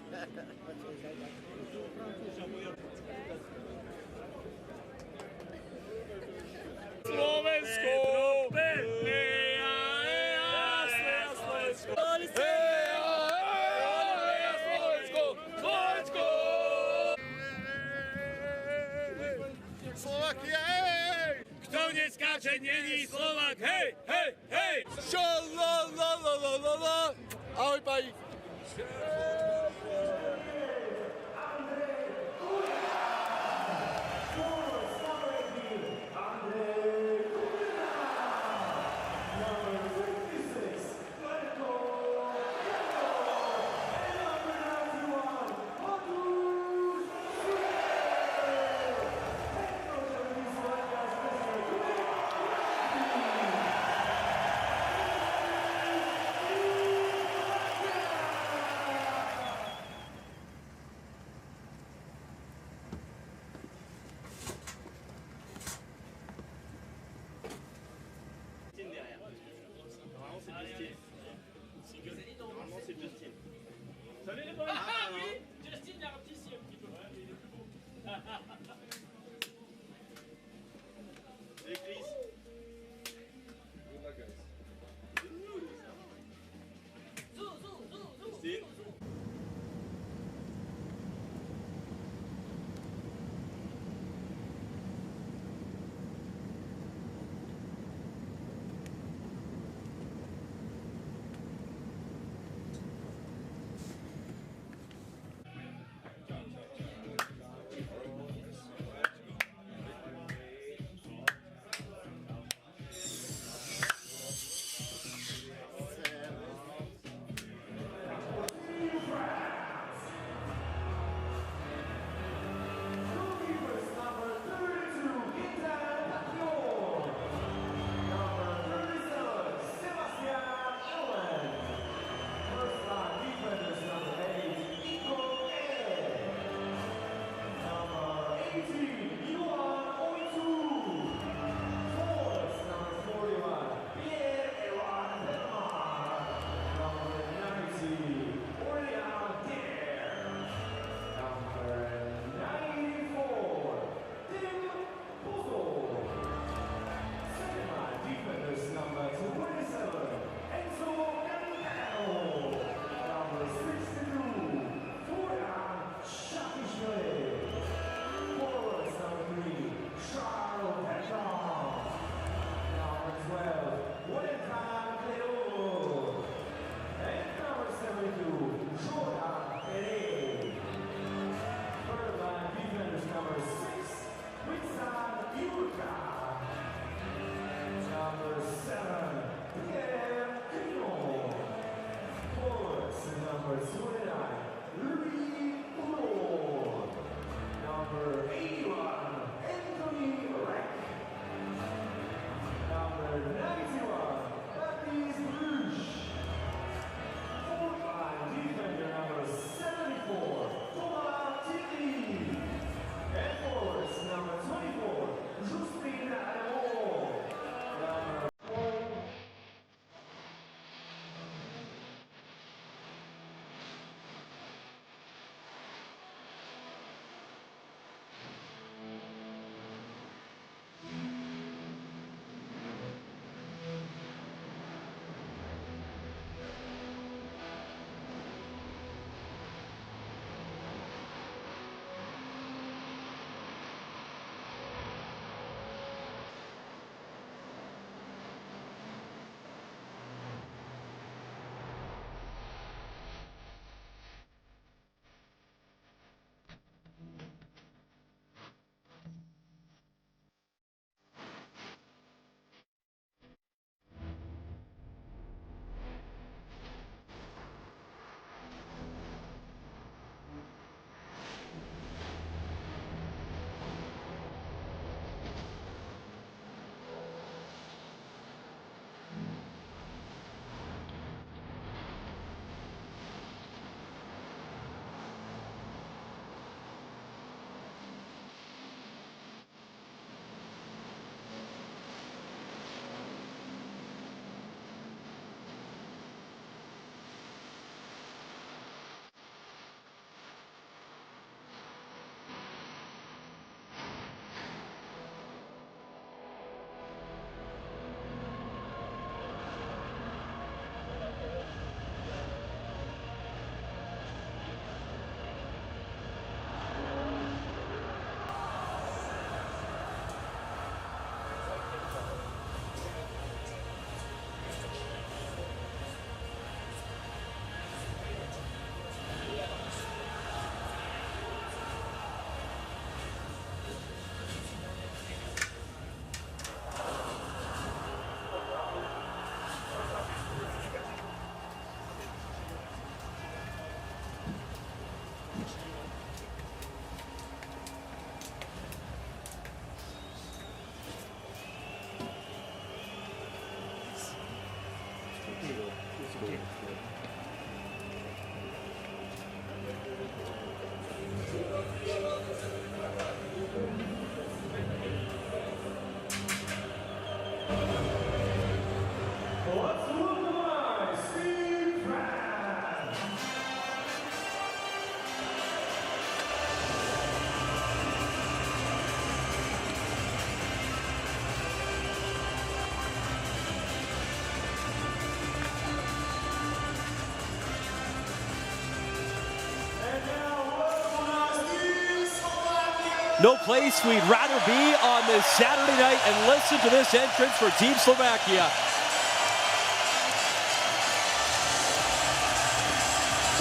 Slovensko! Slovakia, hej! Kto neskáče, není Slovak, hej, hej, hej! Čo, la. Ahoj, pani. No place we'd rather be on this Saturday night, and listen to this entrance for Team Slovakia.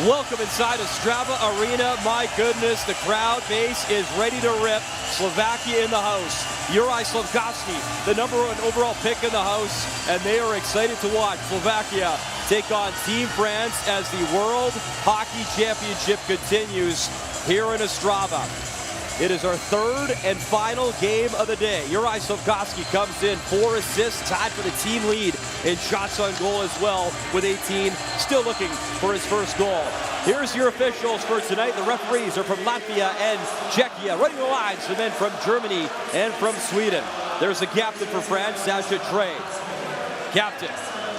Welcome inside Ostrava Arena. My goodness, the crowd base is ready to rip. Slovakia in the house. Juraj Slafkovský, the #1 overall pick in the house, and they are excited to watch Slovakia take on Team France as the World Hockey Championship continues here in Ostrava. It is our third and final game of the day. Juraj Slafkovský comes in, 4 assists, tied for the team lead in shots on goal as well with 18, still looking for his first goal. Here's your officials for tonight. The referees are from Latvia and Czechia. Running the lines, the men from Germany and from Sweden. There's the captain for France, Sacha Trey. Captain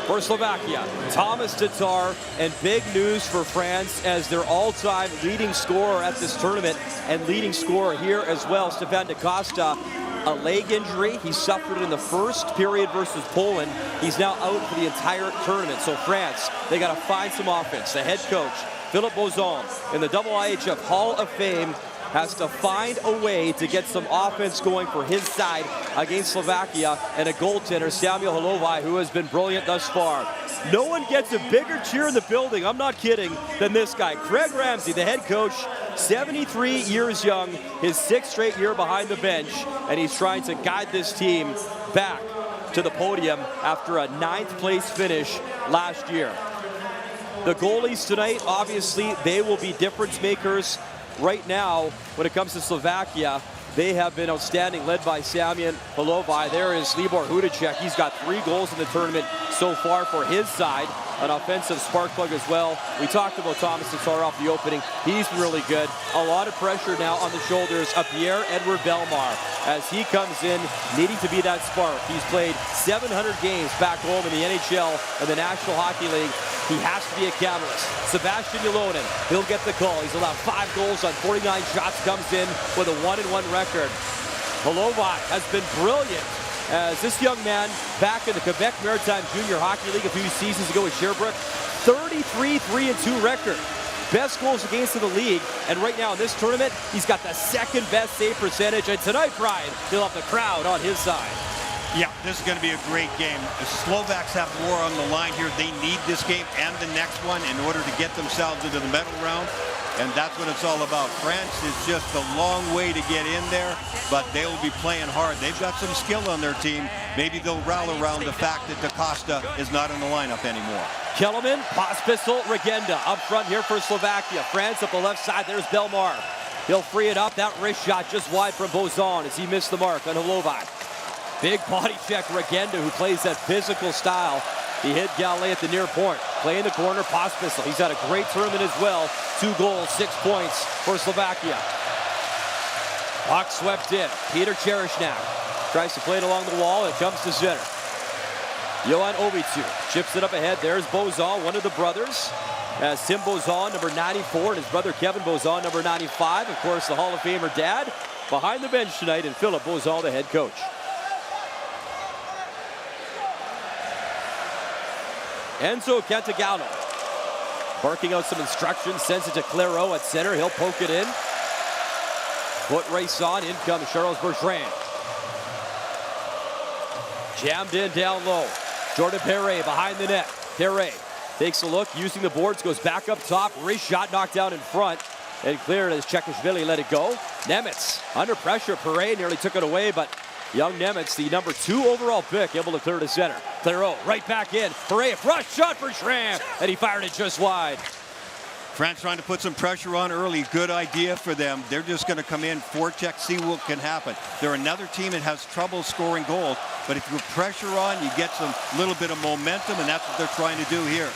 for Slovakia, Thomas Tatar, and big news for France as their all-time leading scorer at this tournament and leading scorer here as well, Stefan da Costa. A leg injury he suffered in the first period versus Poland. He's now out for the entire tournament. So France, they got to find some offense. The head coach, Philippe Bozon, in the IIHF Hall of Fame, has to find a way to get some offense going for his side against Slovakia, and a goaltender, Samuel Halovai, who has been brilliant thus far. No one gets a bigger cheer in the building, I'm not kidding, than this guy. Craig Ramsey, the head coach, 73 years young, his 6th straight year behind the bench, and he's trying to guide this team back to the podium after a 9th place finish last year. The goalies tonight, obviously, they will be difference makers. Right now, when it comes to Slovakia, they have been outstanding, led by Samuel Halovai. There is Libor Hudacek. He's got 3 goals in the tournament so far for his side. An offensive spark plug as well. We talked about Thomas Tatar off the opening. He's really good. A lot of pressure now on the shoulders of Pierre-Edouard Bellemare as he comes in needing to be that spark. He's played 700 games back home in the NHL and the National Hockey League. He has to be a catalyst. Sebastian Ylonen, he'll get the call. He's allowed 5 goals on 49 shots, comes in with a 1-1 record. Halovai has been brilliant as this young man back in the Quebec Maritime Junior Hockey League a few seasons ago with Sherbrooke. 33 3-2 record. Best goals against in the league, and right now in this tournament, he's got the 2nd best save percentage. And tonight, Brian, he'll have the crowd on his side. Yeah, this is going to be a great game. The Slovaks have more on the line here. They need this game and the next one in order to get themselves into the medal round. And that's what it's all about. France is just a long way to get in there, but they will be playing hard. They've got some skill on their team. Maybe they'll rally around the fact that Da Costa is not in the lineup anymore. Kellerman, Pospisil, Regenda up front here for Slovakia. France up the left side. There's Bellemare. He'll free it up. That wrist shot just wide from Bozon as he missed the mark on Halovai. Big body check, Regenda, who plays that physical style. He hit Gallet at the near point. Play in the corner, Pospisil. He's had a great tournament as well. 2 goals, 6 points for Slovakia. Puck swept in. Peter Cherishnak tries to play it along the wall, and it comes to center. Johan Ovitu chips it up ahead. There's Bozon, one of the brothers. As Tim Bozon, number 94, and his brother Kevin Bozon, number 95. Of course, the Hall of Famer dad behind the bench tonight, and Philippe Bozon, the head coach. Enzo Cantagallo barking out some instructions, sends it to Clairo at center. He'll poke it in. Foot race on. In comes Charles Bertrand. Jammed in down low. Jordan Perret behind the net. Perret takes a look, using the boards, goes back up top. Wrist shot knocked down in front and cleared as Chekashvili let it go. Nemitz under pressure. Perret nearly took it away, but young Nemitz, the number 2 overall pick, able to clear to center. Clairo right back in. Perret, rush shot for Schramm, and he fired it just wide. France trying to put some pressure on early. Good idea for them. They're just going to come in, forecheck, see what can happen. They're another team that has trouble scoring goals, but if you put pressure on, you get some little bit of momentum, and that's what they're trying to do here.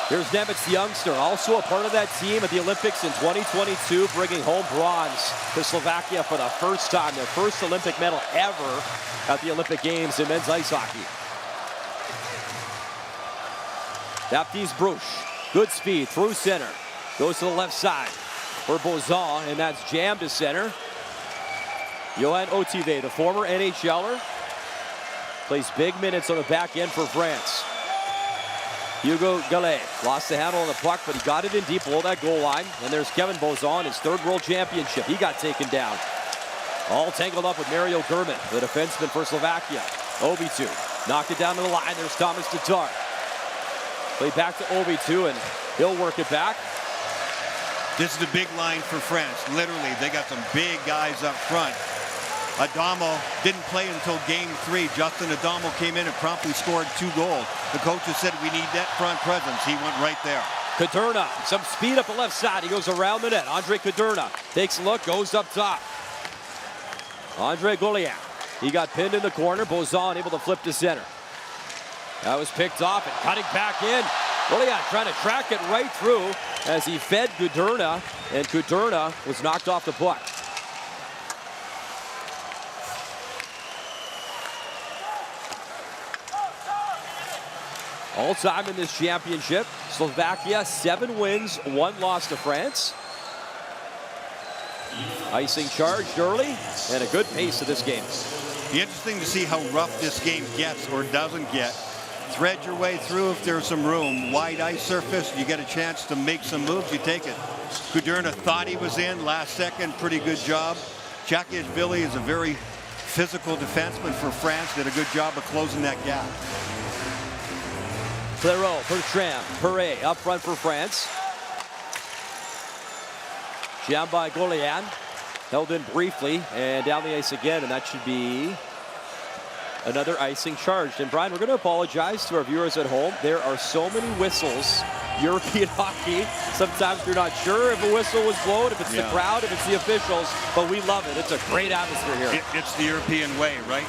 Here's Nemitz, the youngster, also a part of that team at the Olympics in 2022, bringing home bronze to Slovakia for the first time, their first Olympic medal ever at the Olympic Games in men's ice hockey. Baptiste Bruch, good speed through center, goes to the left side for Bozon, and that's jammed to center. Johan Otive, the former NHLer, plays big minutes on the back end for France. Hugo Gallet lost the handle on the puck, but he got it in deep below that goal line. And there's Kevin Bozon, his 3rd World Championship. He got taken down. All tangled up with Mario Gurman, the defenseman for Slovakia. Obi2 knocked it down to the line. There's Thomas Tatar. Play back to Obi2, and he'll work it back. This is the big line for France. Literally, they got some big guys up front. Adamo didn't play until game 3. Justin Adamo came in and promptly scored 2 goals. The coaches said we need that front presence. He went right there. Kadurna, some speed up the left side. He goes around the net. Andre Kadurna takes a look, goes up top. Andre Golian. He got pinned in the corner. Bozan able to flip to center. That was picked off and cutting back in. Golian trying to track it right through as he fed Kadurna, and Kadurna was knocked off the puck. All time in this championship, Slovakia 7 wins, 1 loss to France. Icing charged early, and a good pace of this game. Be interesting to see how rough this game gets or doesn't get. Thread your way through if there's some room. Wide ice surface, you get a chance to make some moves, you take it. Kadurna thought he was in last second, pretty good job. Chakishvili is a very physical defenseman for France, did a good job of closing that gap. Clairot, Bertrand, Perret up front for France. Jammed by Golian. Held in briefly and down the ice again, and that should be another icing charged. And Brian, we're going to apologize to our viewers at home. There are so many whistles. European hockey, sometimes you're not sure if a whistle was blown, if it's the crowd, if it's the officials, but we love it. It's a great atmosphere here. It's the European way, right?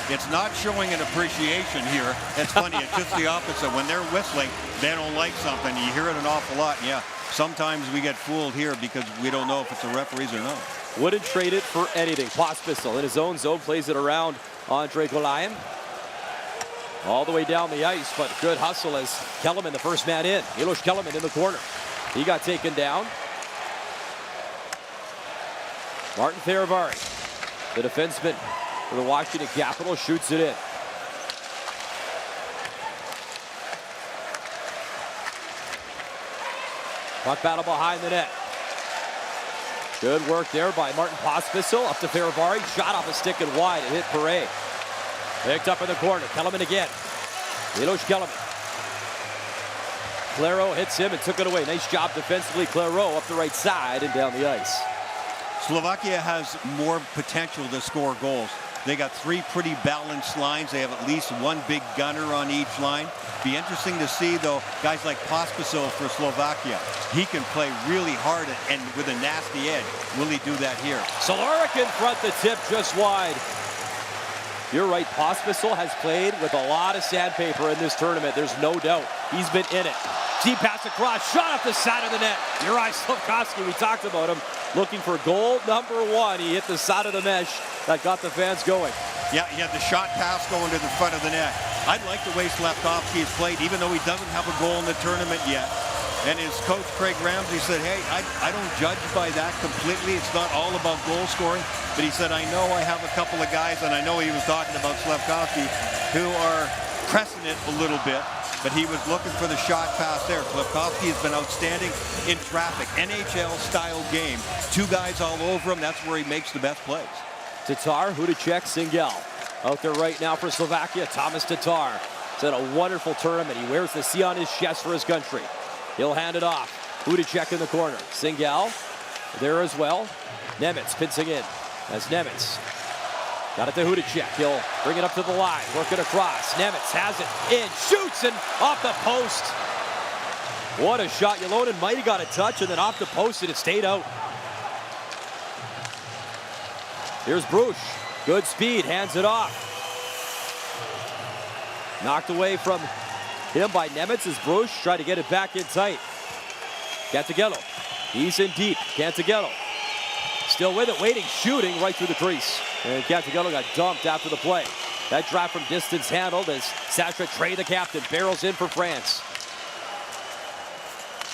It's not showing an appreciation here. It's funny, it's just the opposite. When they're whistling, they don't like something. You hear it an awful lot. Yeah, sometimes we get fooled here because we don't know if it's the referees or not. Wouldn't trade it for anything. Pospisil in his own zone plays it around Andre Golian. All the way down the ice, but good hustle as Kellerman, the first man in. Milos Kellerman in the corner. He got taken down. Martin Theravari, the defenseman for the Washington Capitals, shoots it in. Puck battle behind the net. Good work there by Martin Pospisil. Up to Theravari. Shot off a stick and wide. It hit Perret. Picked up in the corner. Kellerman again. Milos Kellerman. Clairot hits him and took it away. Nice job defensively. Clairot up the right side and down the ice. Slovakia has more potential to score goals. They got 3 pretty balanced lines. They have at least 1 big gunner on each line. Be interesting to see, though, guys like Pospisil for Slovakia. He can play really hard and with a nasty edge. Will he do that here? Solaric in front, the tip just wide. You're right, Pospisil has played with a lot of sandpaper in this tournament. There's no doubt. He's been in it. Deep pass across, shot off the side of the net. Uri Slafkovsky, we talked about him, looking for goal number 1. He hit the side of the mesh that got the fans going. Yeah, he had the shot pass going to the front of the net. I like the way Slafkovsky has played, even though he doesn't have a goal in the tournament yet. And his coach, Craig Ramsey, said, hey, I don't judge by that completely. It's not all about goal scoring. But he said, I know I have a couple of guys, and I know he was talking about Slafkovsky, who are pressing it a little bit. But he was looking for the shot pass there. Slafkovsky has been outstanding in traffic. NHL-style game. 2 guys all over him. That's where he makes the best plays. Tatar, Hudacek, Singel. Out there right now for Slovakia, Thomas Tatar. He's had a wonderful tournament. He wears the C on his chest for his country. He'll hand it off. Hudacek in the corner. Singel there as well. Nemitz pincing in as Nemitz got it to Hudacek. He'll bring it up to the line, work it across. Nemitz has it in, shoots, and off the post. What a shot. Ylonen might have got a touch, and then off the post, and it stayed out. Here's Bruce. Good speed, hands it off. Knocked away from him by Nemitz as Bruce tried to get it back in tight. Cantagello. He's in deep. Cantagello. Still with it, waiting, shooting right through the crease. And Cantagello got dumped after the play. That drop from distance handled as Sacha Trey, the captain, barrels in for France.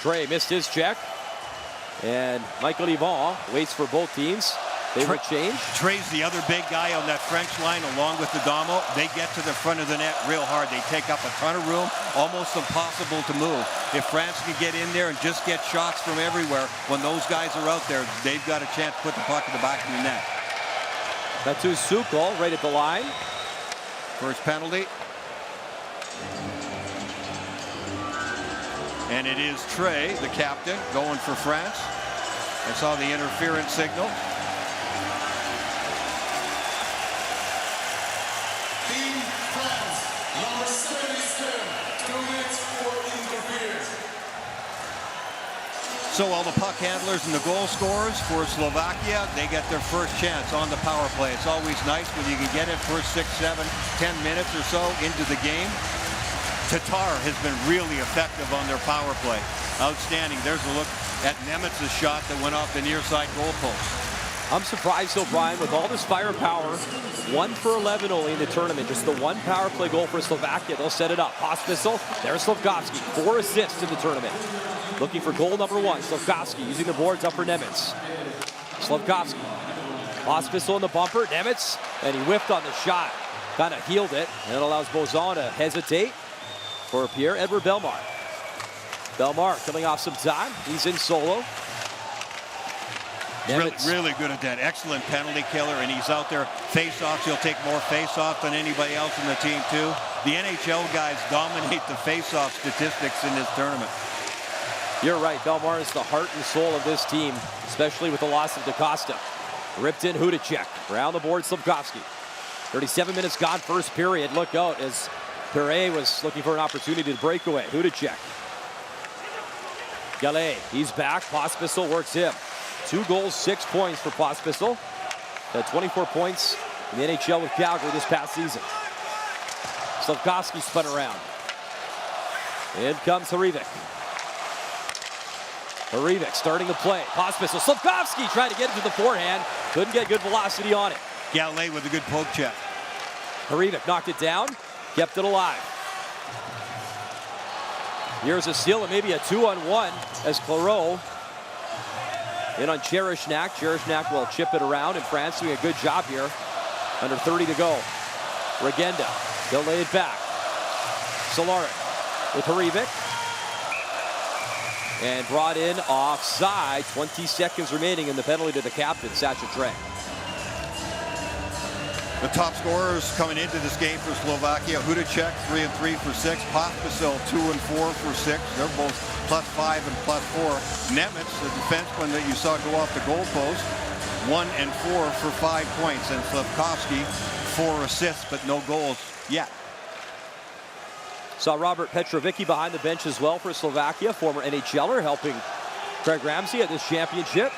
Trey missed his check. And Michael Yvon waits for both teams. They would change. Trey's the other big guy on that French line along with Adamo. They get to the front of the net real hard. They take up a ton of room, almost impossible to move. If France can get in there and just get shots from everywhere, when those guys are out there, they've got a chance to put the puck in the back of the net. That's Sukol right at the line. First penalty. And it is Trey, the captain, going for France. I saw the interference signal. Team France, number 77, 2 minutes for interference. So all the puck handlers and the goal scorers for Slovakia, they get their first chance on the power play. It's always nice when you can get it first 6, 7, 10 minutes or so into the game. Tatar has been really effective on their power play. Outstanding. There's a look at Nemeth's shot that went off the near side goal post. I'm surprised, O'Brien, with all this firepower, 1 for 11 only in the tournament. Just the one power play goal for Slovakia. They'll set it up. Pospisil, there's Slafkovsky. 4 assists in the tournament. Looking for goal number 1. Slafkovsky using the boards up for Nemeth. Slafkovsky. Pospisil in the bumper. Nemeth, and he whiffed on the shot. Kind of healed it, and it allows Bozon to hesitate for Pierre-Edouard Bellemare. Bellemare coming off some time. He's in solo. Really good at that. Excellent penalty killer, and he's out there. Face-offs, he'll take more face-offs than anybody else in the team, too. The NHL guys dominate the face-off statistics in this tournament. You're right. Bellemare is the heart and soul of this team, especially with the loss of DaCosta. Ripped in Hudacek. Around the board, Slafkovsky. 37 minutes gone, first period. Look out as Perret was looking for an opportunity to break away. Hudacek. Gallet, he's back. Pospisil works him. 2 goals, 6 points for Pospisil. Had 24 points in the NHL with Calgary this past season. Slafkovsky spun around. In comes Hrivik. Hrivik starting the play. Pospisil. Slafkovsky trying to get into the forehand. Couldn't get good velocity on it. Gallet with a good poke check. Hrivik knocked it down. Kept it alive. Here's a steal and maybe a 2-on-1 as Claureau in on Cherishnak. Cherishnak will chip it around, and France doing a good job here. Under 30 to go. Regenda, they'll lay it back. Solaric with Hrivik. And brought in offside. 20 seconds remaining in the penalty to the captain, Sacha Trey. The top scorers coming into this game for Slovakia: Hudacek 3 and 3 for 6, Pospisil 2 and 4 for 6. They're both +5 and +4. Nemeth, the defenseman that you saw go off the goal post, 1 and 4 for 5 points, and Slafkovsky 4 assists, but no goals yet. Saw Robert Petrovicki behind the bench as well for Slovakia, former NHLer, helping Craig Ramsey at this championship.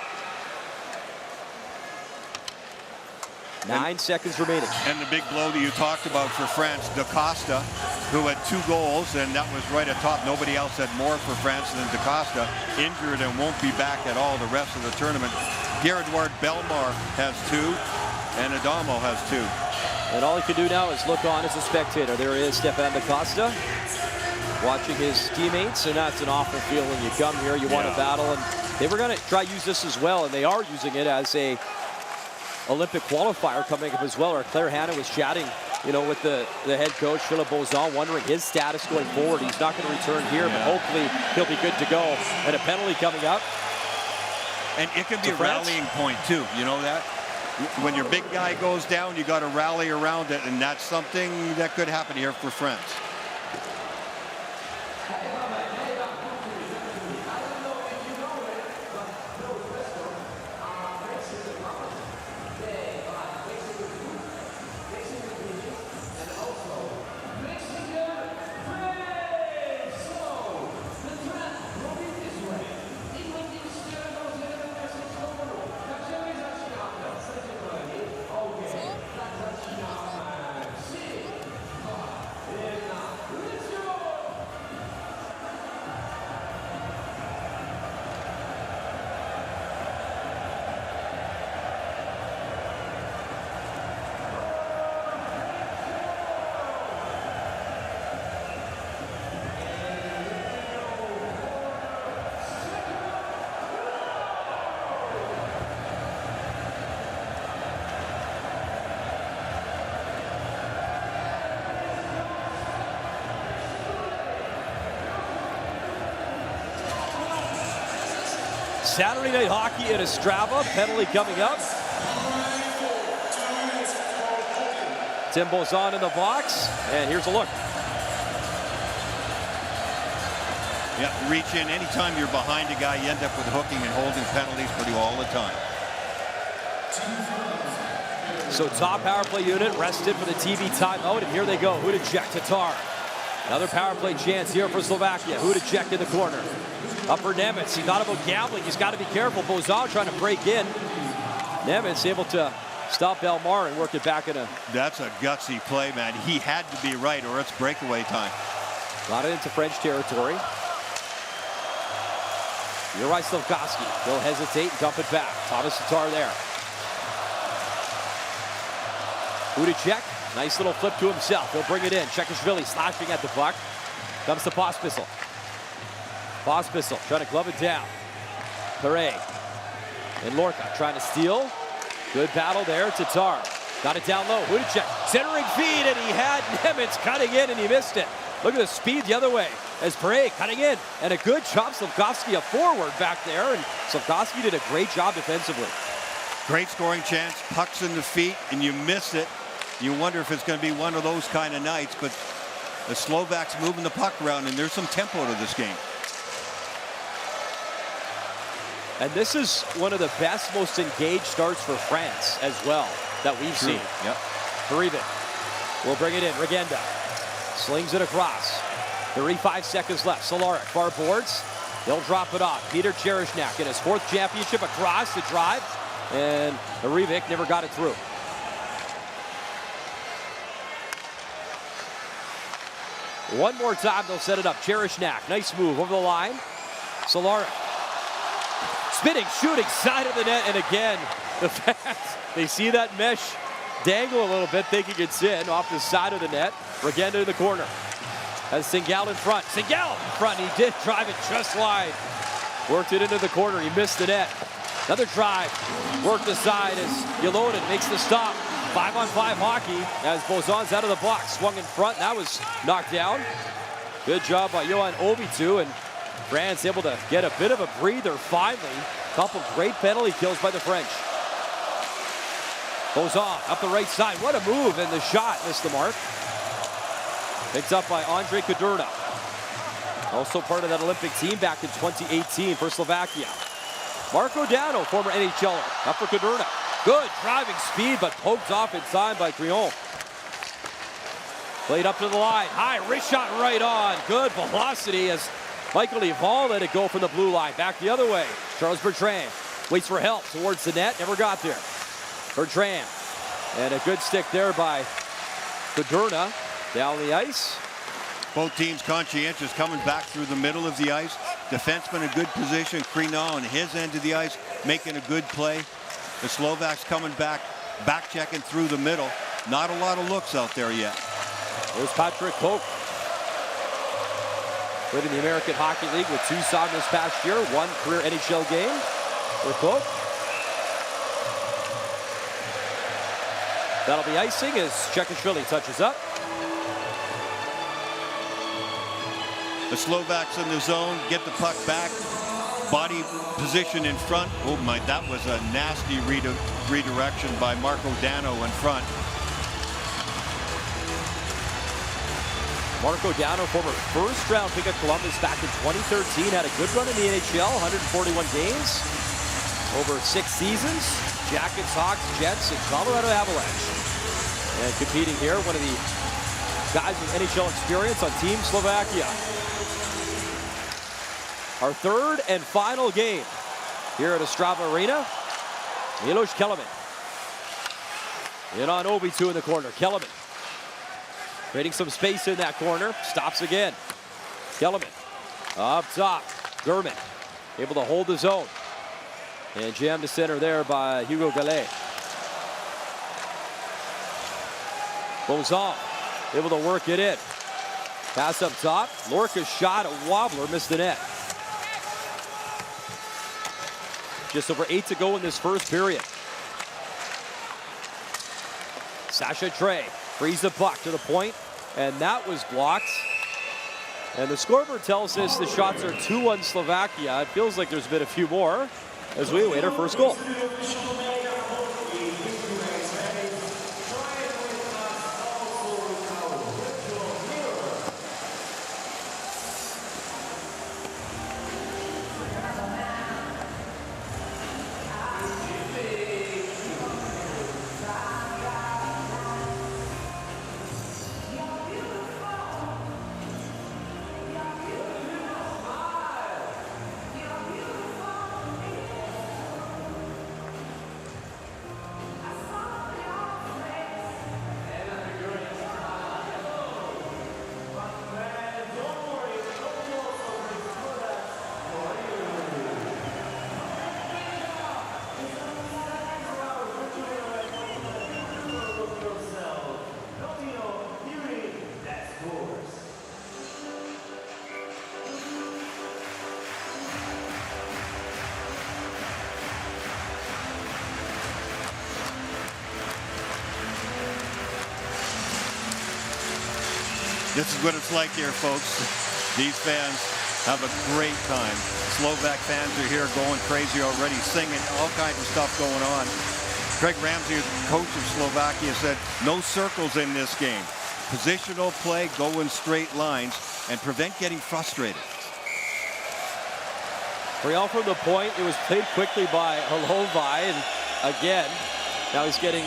9 seconds remaining. And the big blow that you talked about for France, DaCosta, who had 2 goals, and that was right atop. Nobody else had more for France than DaCosta. Injured and won't be back at all the rest of the tournament. Pierre-Edouard Bellemare has 2, and Adamo has 2. And all he can do now is look on as a spectator. There is Stefan DaCosta watching his teammates, and that's an awful feeling. You come here, you want to battle, and they were going to try to use this as well, and they are using it as a Olympic qualifier coming up as well. Or Claire Hanna was chatting, you know, with the head coach, Philippe Bozon, wondering his status going forward. He's not going to return here, but hopefully he'll be good to go. And a penalty coming up. And it can be a rallying point, too. You know that? When your big guy goes down, you got to rally around it, and that's something that could happen here for France. Saturday night hockey in Ostrava. Penalty coming up. Tim Bozan in the box, and here's a look. Yeah, reach in. Anytime you're behind a guy, you end up with hooking and holding penalties pretty all the time. So top power play unit rested for the TV timeout, and here they go. Hudacek, Tatar. Another power play chance here for Slovakia. Hudacek in the corner. Up for Nemitz. He thought about gambling. He's got to be careful. Bozan trying to break in. Nemitz able to stop Belmar and work it back in a... That's a gutsy play, man. He had to be right, or it's breakaway time. Got it into French territory. Juraj Slafkovsky. He'll hesitate and dump it back. Thomas Tatar there. Hudacek. Nice little flip to himself. He'll bring it in. Chekashvili slashing at the puck. Comes to Pospisil. Pospisil trying to glove it down. Perret. And Lorca trying to steal. Good battle there. Tatar. Got it down low. Hudacek centering feed, and he had Nemitz cutting in, and he missed it. Look at the speed the other way as Perret cutting in. And a good job. Slafkovsky a forward back there, and Slafkovsky did a great job defensively. Great scoring chance. Puck's in the feet, and you miss it. You wonder if it's going to be one of those kind of nights, but the Slovaks moving the puck around, and there's some tempo to this game. And this is one of the best, most engaged starts for France as well that we've seen. Yep. Parevic will bring it in. Regenda slings it across. 35 seconds left. Solaric far boards. They'll drop it off. Peter Cherishnak in his 4th championship across the drive, and Parevic never got it through. One more time, they'll set it up. Cherishnak, nice move over the line. Solaric. Spinning, shooting, side of the net, and again, the fans, they see that mesh dangle a little bit, thinking it's in, off the side of the net. Regenda in the corner. Has Singal in front. Singal in front, he did drive it just wide. Worked it into the corner, he missed the net. Another drive, worked the side as Yolonen makes the stop. 5-on-5 hockey as Bozan's out of the box. Swung in front, that was knocked down. Good job by Johan Ovitu, and France able to get a bit of a breather finally. Couple great penalty kills by the French. Bozan up the right side. What a move, and the shot missed the mark. Picked up by Andre Kudurna. Also part of that Olympic team back in 2018 for Slovakia. Marco Dano, former NHLer, up for Kudurna. Good driving speed, but poked off in time by Crillon. Played up to the line. High, wrist shot right on. Good velocity as Michael Yvon let it go from the blue line. Back the other way. Charles Bertrand waits for help towards the net. Never got there. Bertrand. And a good stick there by Kudurna. Down the ice. Both teams conscientious, coming back through the middle of the ice. Defenseman in good position. Crillon on his end of the ice making a good play. The Slovaks coming back checking through the middle. Not a lot of looks out there yet. There's Patrick Koch. Played in the American Hockey League with Tucson this past year. 1 career NHL game for Koch. That'll be icing as Chekashvili touches up. The Slovaks in the zone, get the puck back. Body position in front. Oh my, that was a nasty redirection by Marco Dano in front. Marco Dano, former first-round pick of Columbus back in 2013, had a good run in the NHL, 141 games over 6 seasons. Jackets, Hawks, Jets, and Colorado Avalanche. And competing here, one of the guys with NHL experience on Team Slovakia. Our 3rd and final game here at Ostrava Arena. Milos Kelemen. In on Ovitu in the corner. Kelemen creating some space in that corner. Stops again. Kelemen up top. Gurman able to hold the zone. And jammed to center there by Hugo Gallet. Bozan able to work it in. Pass up top. Lorca's shot, a wobbler, missed the net. Just over 8 to go in this first period. Sasha Trey frees the puck to the point, and that was blocked. And the scoreboard tells us the shots are 2-1 Slovakia. It feels like there's been a few more as we await our first goal. This is what it's like here, folks. These fans have a great time. Slovak fans are here going crazy already, singing, all kinds of stuff going on. Craig Ramsey, coach of Slovakia, said no circles in this game. Positional play, go in straight lines, and prevent getting frustrated. Real from the point. It was played quickly by Halovai, and again, now he's getting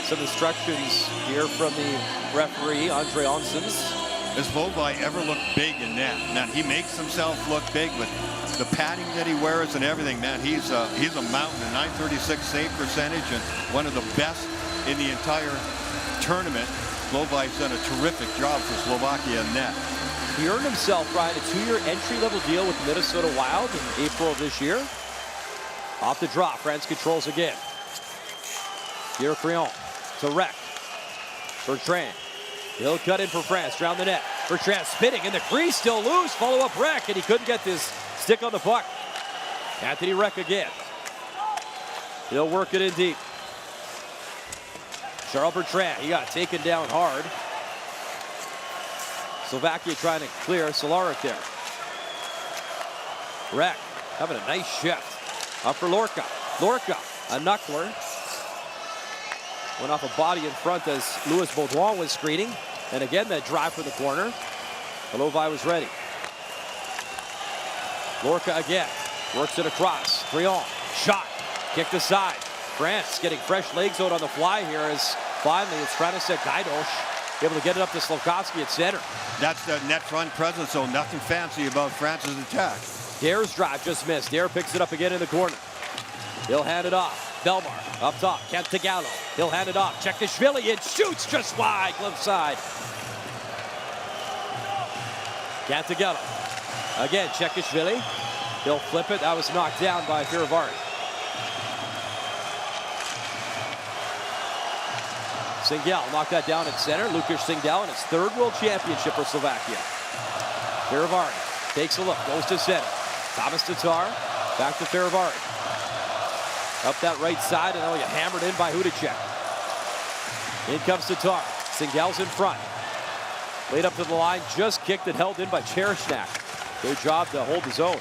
some instructions here from the referee, Andre Onsens. Does Halovai ever look big in net? Man, he makes himself look big with the padding that he wears and everything. Man, he's a mountain. A 936 save percentage and one of the best in the entire tournament. Halovai's done a terrific job for Slovakia in net. He earned himself, Brian, a 2-year entry-level deal with the Minnesota Wild in April of this year. Off the drop, France controls again. Pierre Créon to Rec. Bertrand. He'll cut in for France, around the net. Bertrand spinning in the crease, still loose. Follow-up Rec, and he couldn't get this stick on the puck. Anthony Rec again. He'll work it in deep. Charles Bertrand, he got taken down hard. Slovakia trying to clear Solaric there. Rec having a nice shift. Up for Lorca. Lorca, a knuckler. Went off a body in front as Louis Baudouin was screening. And again, that drive for the corner. Halovai was ready. Lorca again. Works it across. Créon. Shot. Kicked aside. France getting fresh legs out on the fly here as finally it's František Gajdoš able to get it up to Slafkovsky at center. That's the net front presence, so nothing fancy about France's attack. Dare's drive just missed. Dare picks it up again in the corner. He'll hand it off. Belmar up top. Cantagallo. He'll hand it off. Chekishvili. It shoots just wide. Glove side. Cantagallo. Again, Chekishvili. He'll flip it. That was knocked down by Firavari. Singel knocked that down at center. Lukas Singel in his third World Championship for Slovakia. Firavari takes a look. Goes to center. Thomas Tatar. Back to Firavari. Up that right side, and they'll get hammered in by Hudacek. In comes Tatar. Singel's in front. Laid up to the line, just kicked it, held in by Cherishnak. Good job to hold his own.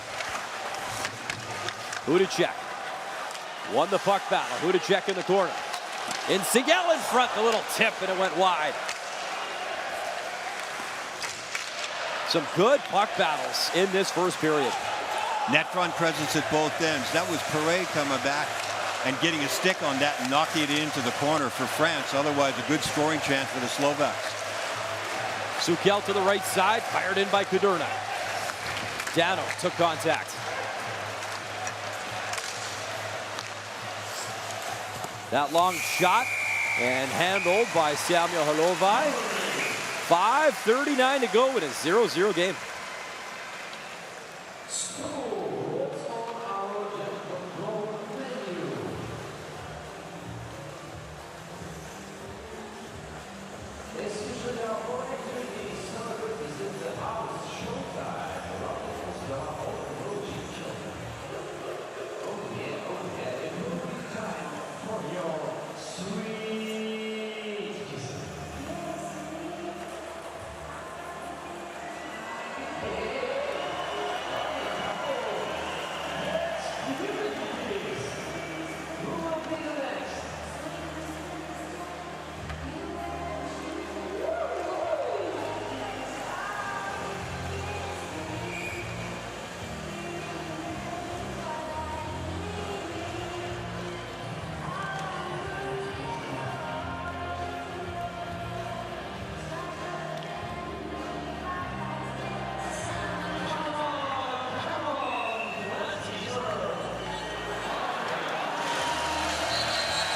Hudacek won the puck battle. Hudacek in the corner. And Singel in front, the little tip, and it went wide. Some good puck battles in this first period. Net front presence at both ends. That was Perret coming back and getting a stick on that and knocking it into the corner for France. Otherwise, a good scoring chance for the Slovaks. Sukel to the right side, fired in by Kudurna. Dano took contact. That long shot and handled by Samuel Halovai. 5:39 to go in a 0-0 game.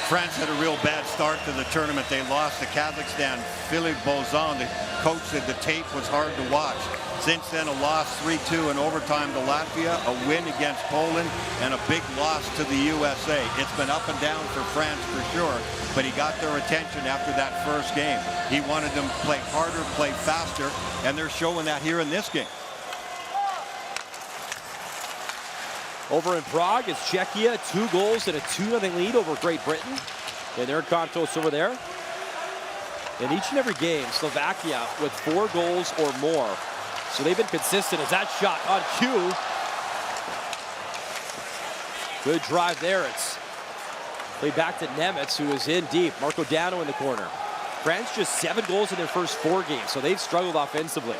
France had a real bad start to the tournament. They lost to Kazakhstan. Philippe Bozan, the coach, said the tape was hard to watch. Since then, a loss 3-2 in overtime to Latvia, a win against Poland, and a big loss to the USA. It's been up and down for France for sure, but he got their attention after that first game. He wanted them to play harder, play faster, and they're showing that here in this game. Over in Prague, it's Czechia, 2 goals and a 2-0 lead over Great Britain. And their Kontos over there. in each and every game, Slovakia with 4 goals or more. So they've been consistent as that shot on cue. Good drive there. It's played back to Nemitz, who is in deep. Marco Dano in the corner. France just 7 goals in their first 4 games, so they've struggled offensively.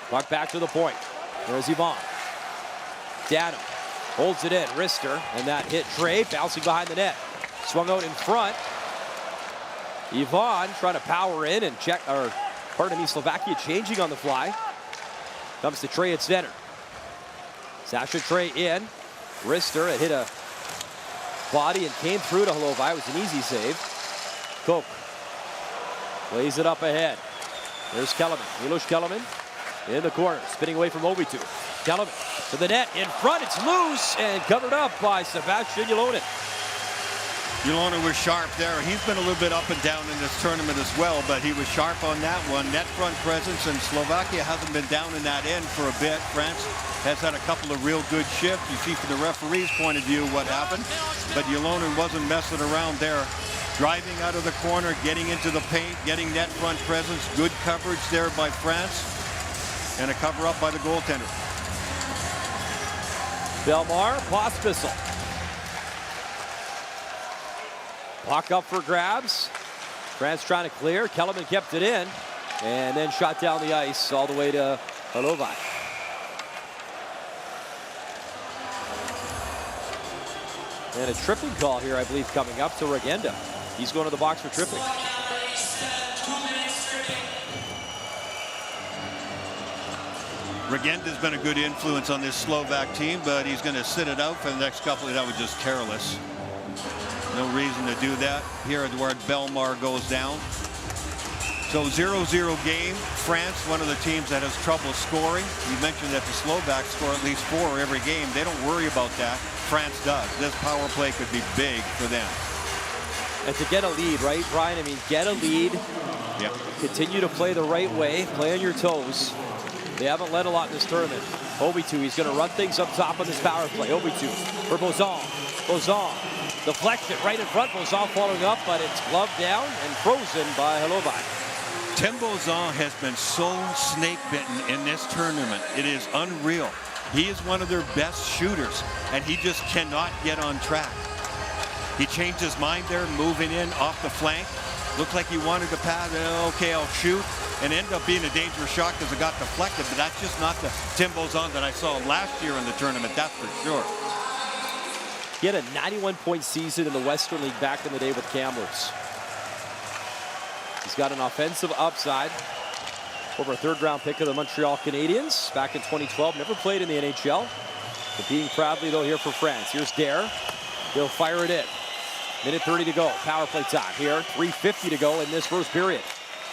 Puck back to the point. There's Yvonne. Dano holds it in. Rister, and that hit Trey, bouncing behind the net. Swung out in front. Yvonne trying to power in and check, or pardon me, Slovakia changing on the fly. Comes to Trey at center. Sasha Trey in. Rister, it hit a body and came through to Hlovaj. It was an easy save. Koch lays it up ahead. There's Kellerman. Milos Kellerman in the corner, spinning away from Ovitu. Kellerman to the net, in front, it's loose and covered up by Sebastian Ylonen. Ylonen was sharp there. He's been a little bit up and down in this tournament as well, but he was sharp on that one. Net front presence, and Slovakia hasn't been down in that end for a bit. France has had a couple of real good shifts. You see from the referee's point of view what happened, but Ylonen wasn't messing around there. Driving out of the corner, getting into the paint, getting net front presence. Good coverage there by France, and a cover up by the goaltender. Belmar, Pospisil. Puck up for grabs. France trying to clear. Kellerman kept it in and then shot down the ice all the way to Hlovaj. And a tripping call here, I believe, coming up to Regenda. He's going to the box for tripping. Regenda's been a good influence on this Slovak team, but he's going to sit it out for the next couple. That was just careless. No reason to do that. Here Edouard Belmar goes down. So 0-0 game. France, one of the teams that has trouble scoring. You mentioned that the Slovaks score at least 4 every game. They don't worry about that. France does. This power play could be big for them. And to get a lead, right, Brian? I mean, get a lead. Yeah. Continue to play the right way. Play on your toes. They haven't led a lot in this tournament. Ovitu, he's going to run things up top on this power play. Ovitu for Bozan. Bozan. Deflection right in front. Bozan following up, but it's gloved down and frozen by Hlovaj. Tim Bozan has been so snake-bitten in this tournament. It is unreal. He is one of their best shooters, and he just cannot get on track. He changed his mind there, moving in off the flank. Looked like he wanted to pass. Okay, I'll shoot. And ended up being a dangerous shot because it got deflected. But that's just not the Tim Bozan that I saw last year in the tournament, that's for sure. He had a 91-point season in the Western League back in the day with Kamloops. He's got an offensive upside. Over a 3rd-round pick of the Montreal Canadiens back in 2012. Never played in the NHL. Competing proudly, though, here for France. Here's Dare. He'll fire it in. Minute 30 to go. Power play time here. 3:50 to go in this first period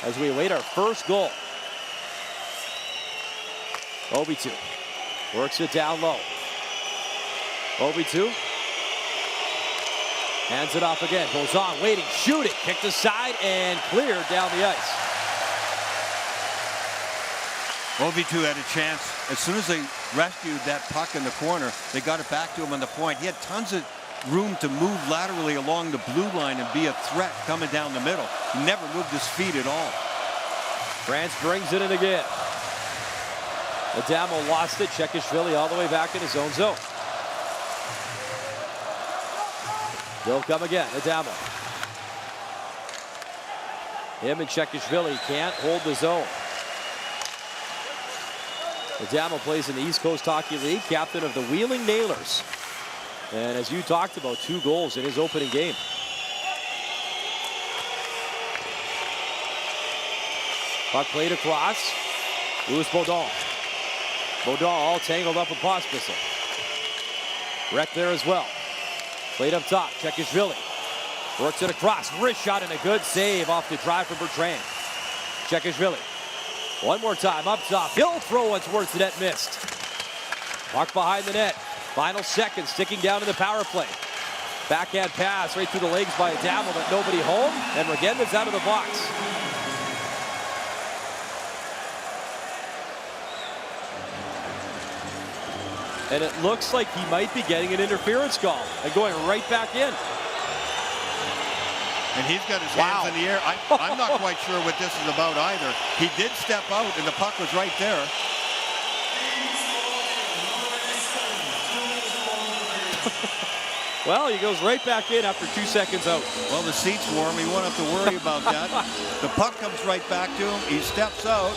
as we await our first goal. Ovitu works it down low. Ovitu hands it off again. Goes on, waiting, shooting, kicked aside and cleared down the ice. Ovitu had a chance. As soon as they rescued that puck in the corner, they got it back to him on the point. He had tons of room to move laterally along the blue line and be a threat coming down the middle. He never moved his feet at all. France brings it in again. Adamo lost it. Chekishvili all the way back in his own zone. They'll come again. Adamo. Him and Chekishvili can't hold the zone. Adamo plays in the East Coast Hockey League, captain of the Wheeling Nailers. And as you talked about, 2 goals in his opening game. Puck played across. Louis Baudon. Baudon all tangled up with Pospisil. Wreck there as well. Played up top. Chekishvili works it across. Wrist shot and a good save off the drive from Bertrand. Chekishvili. One more time up top. He'll throw one towards the net, missed. Puck behind the net. Final seconds, sticking down in the power play. Backhand pass right through the legs by Adamo, but nobody home. And Regenda's out of the box. And it looks like he might be getting an interference call and going right back in. And he's got his hands in the air. I'm not quite sure what this is about either. He did step out, and the puck was right there. Well, he goes right back in after 2 seconds out. Well, the seat's warm. He won't have to worry about that. The puck comes right back to him. He steps out,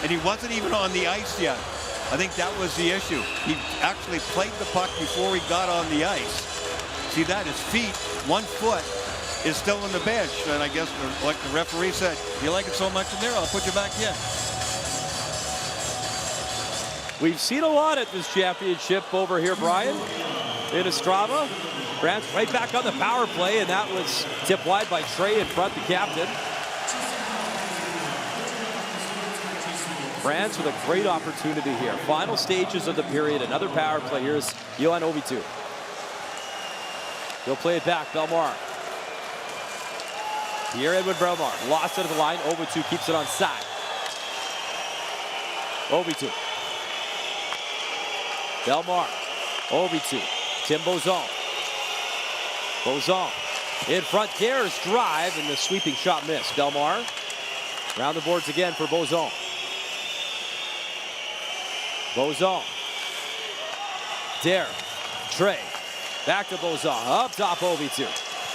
and he wasn't even on the ice yet. I think that was the issue. He actually played the puck before he got on the ice. See that? His feet, 1 foot, is still on the bench. And I guess, like the referee said, you like it so much in there, I'll put you back in. We've seen a lot at this championship over here, Brian, in Ostrava. France right back on the power play, and that was tipped wide by Trey in front, the captain. France with a great opportunity here. Final stages of the period, another power play. Here's Johan Ovitu. He'll play it back, Bellemare. Pierre-Edouard Bellemare lost it at the line. Ovitu keeps it on side. Ovitu. Bellemare. Ovitu. Tim Bozon. Bozon in front. Dares drive, and the sweeping shot missed. Bellemare around the boards again for Bozon. Bozon. Dare. Trey. Back to Bozon. Up top, Ovitu.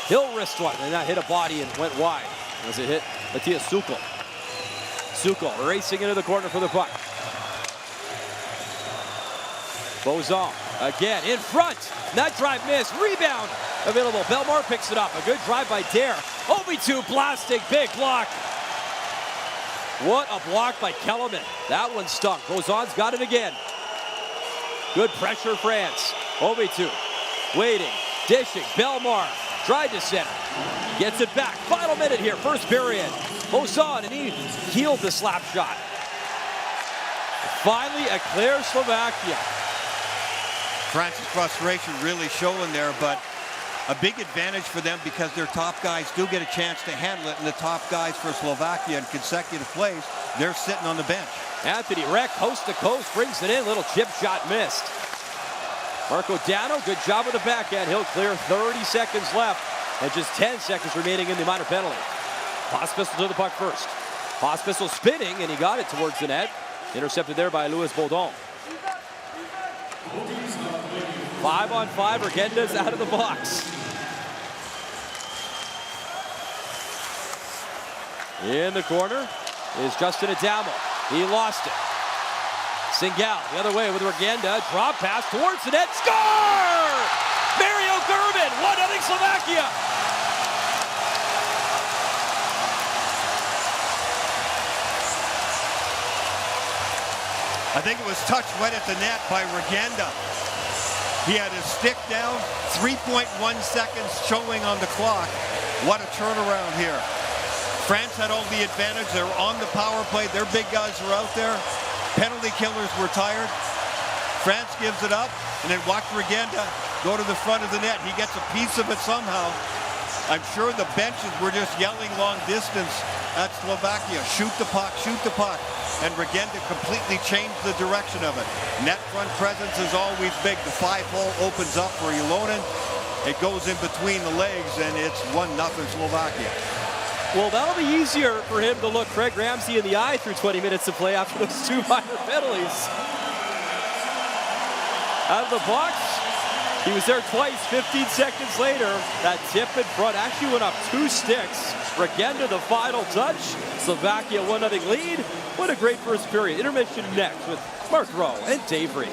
He'll wrist one, and that hit a body and went wide. As it hit Matthias Sukol. Sukol racing into the corner for the puck. Bozon again in front. That drive missed. Rebound available. Bellemare picks it up. A good drive by Dare. Ovitu blasting. Big block. What a block by Kellerman. That one stunk. Bozon's got it again. Good pressure, France. Ovitu waiting. Dishing. Bellemare tried to center. Gets it back. Final minute here. First period. Bozon, and he healed the slap shot. Finally, a clear Slovakia. France's frustration really showing there, but a big advantage for them because their top guys do get a chance to handle it, and the top guys for Slovakia in consecutive plays, they're sitting on the bench. Anthony Reck, coast to coast, brings it in. Little chip shot missed. Marco Dano, good job with the backhand. He'll clear. 30 seconds left, and just 10 seconds remaining in the minor penalty. Pospisil to the puck first. Pospisil spinning, and he got it towards the net. Intercepted there by Louis Baudon. 5-on-5, Regenda's out of the box. In the corner is Justin Adamo. He lost it. Singal the other way with Regenda. Drop pass towards the net. Score! Mario German, 1-0 Slovakia. I think it was touched right at the net by Regenda. He had his stick down, 3.1 seconds showing on the clock. What a turnaround here. France had all the advantage. They were on the power play. Their big guys were out there. Penalty killers were tired. France gives it up, and then watch Regenda go to the front of the net. He gets a piece of it somehow. I'm sure the benches were just yelling long distance at Slovakia. Shoot the puck, shoot the puck. And Regenda completely changed the direction of it. Net front presence is always big. The 5-hole opens up for Ilonen. It goes in between the legs, and it's 1-0 Slovakia. Well, that'll be easier for him to look Craig Ramsey in the eye through 20 minutes of play after those 2 minor penalties. Out of the box, he was there twice. 15 seconds later, that tip in front actually went up 2 sticks. Regenda the final touch. Slovakia 1-0 lead. What a great first period. Intermission next with Mark Rowe and Dave Reed.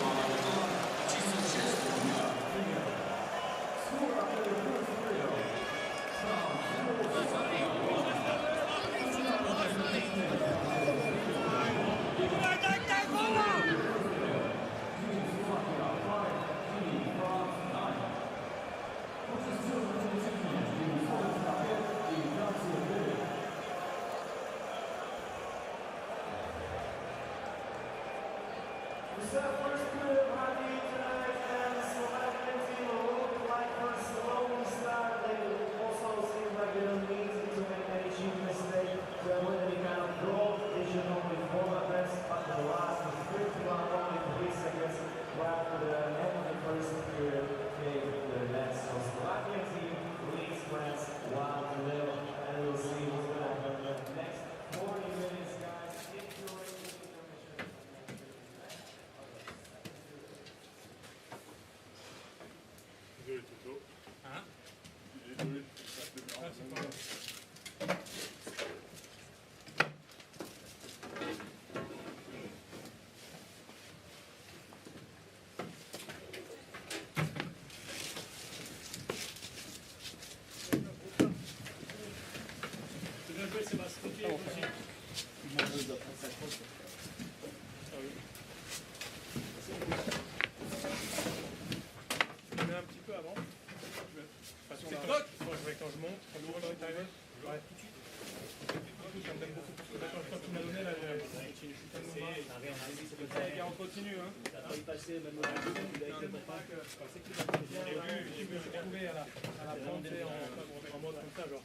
Slovakian team leads France 1-0. On continue, hein. Il a failli passer même au j'ai vu trouver à la pente en mode comme ça, genre.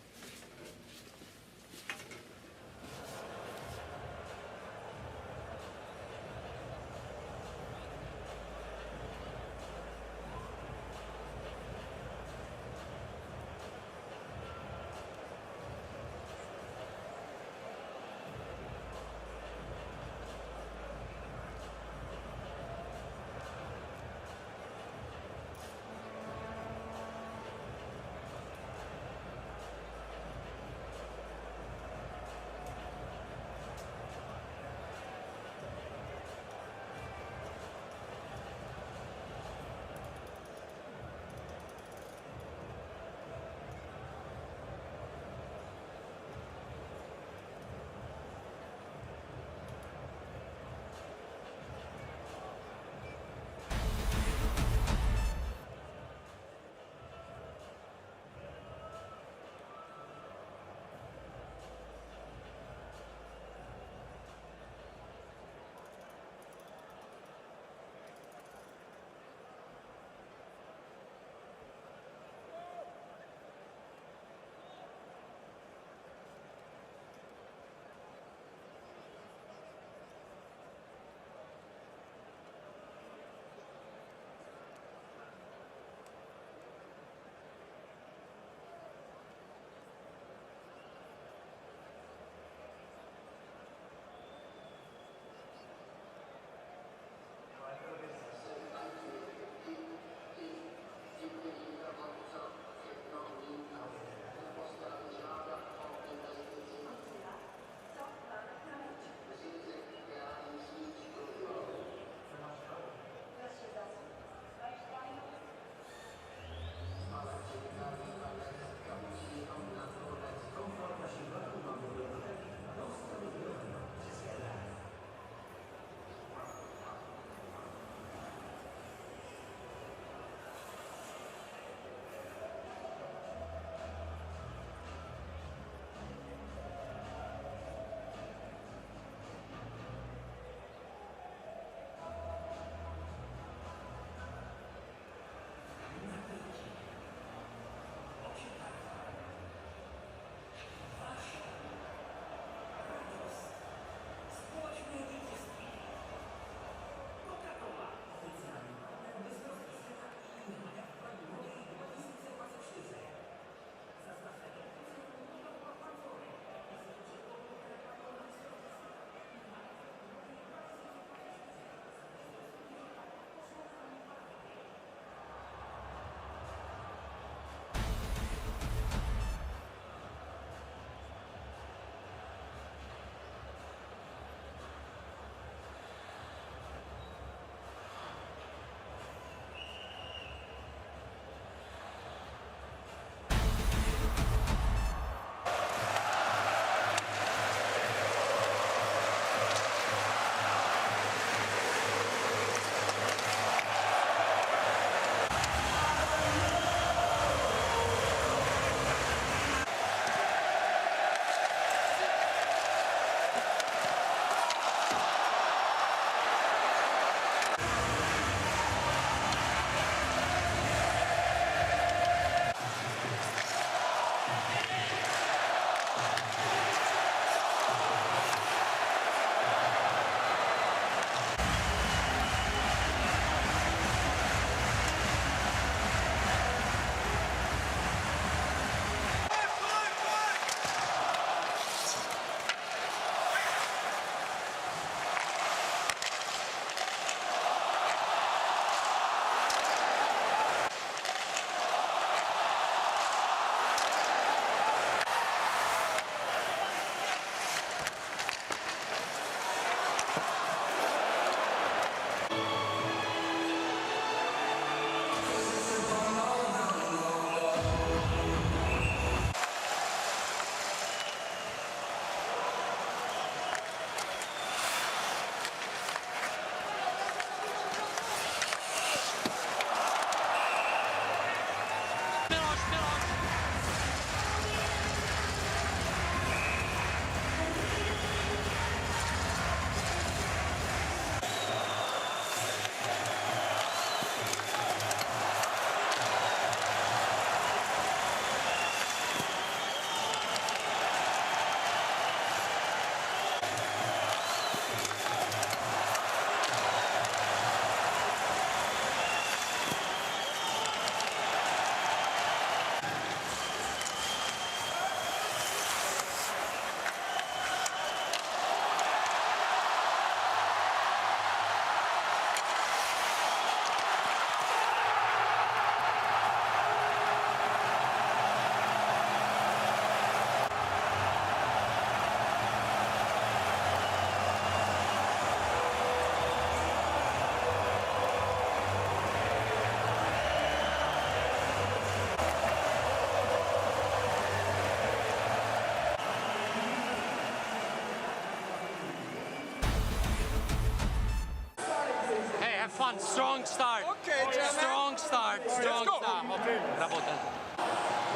on, strong start. Okay, gentlemen. Strong start, strong go. start. Okay, работа.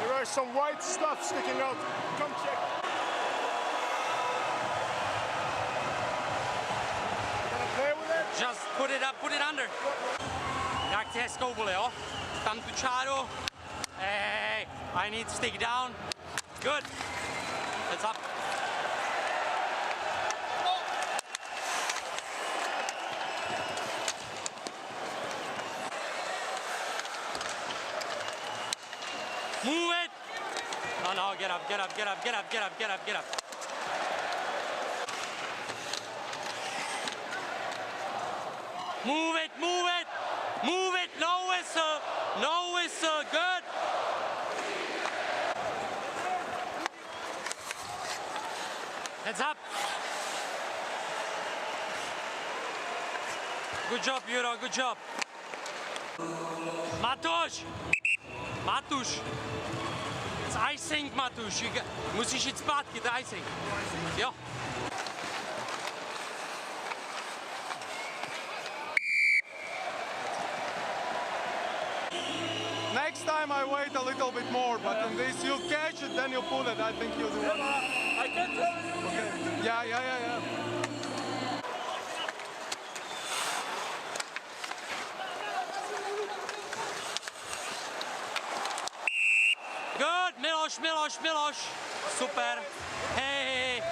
There are some white stuff sticking out. Come check. Gonna play with it? Just put it up, put it under. Jak ti hezkou vole, jo? Tam tu čáru. Hey, I need to stick down. Good. It's up. Move it! No, no, get up, get up, get up, get up, get up, get up, get up. Move it, move it, move it, no whistle, no whistle, good. Heads up. Good job, Euro, good job. Matuš! Matuš! It's icing, Matuš. Musíš jít zpátky, to je icing. Jo. Next time I wait a little bit more, but in this you catch it, then you pull it. I think you do. I can tell you. Okay. Yeah. Good, Miloš. Super. Hey.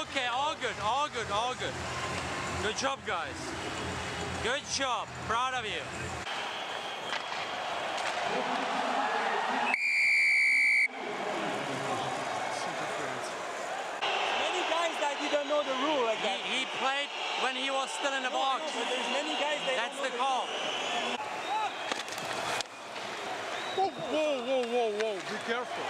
Okay, all good. Good job, guys. Good job. Proud of you. Many guys that didn't know the rule like that. He played when he was still in the box. But there's many guys that That's the call. Whoa. Be careful.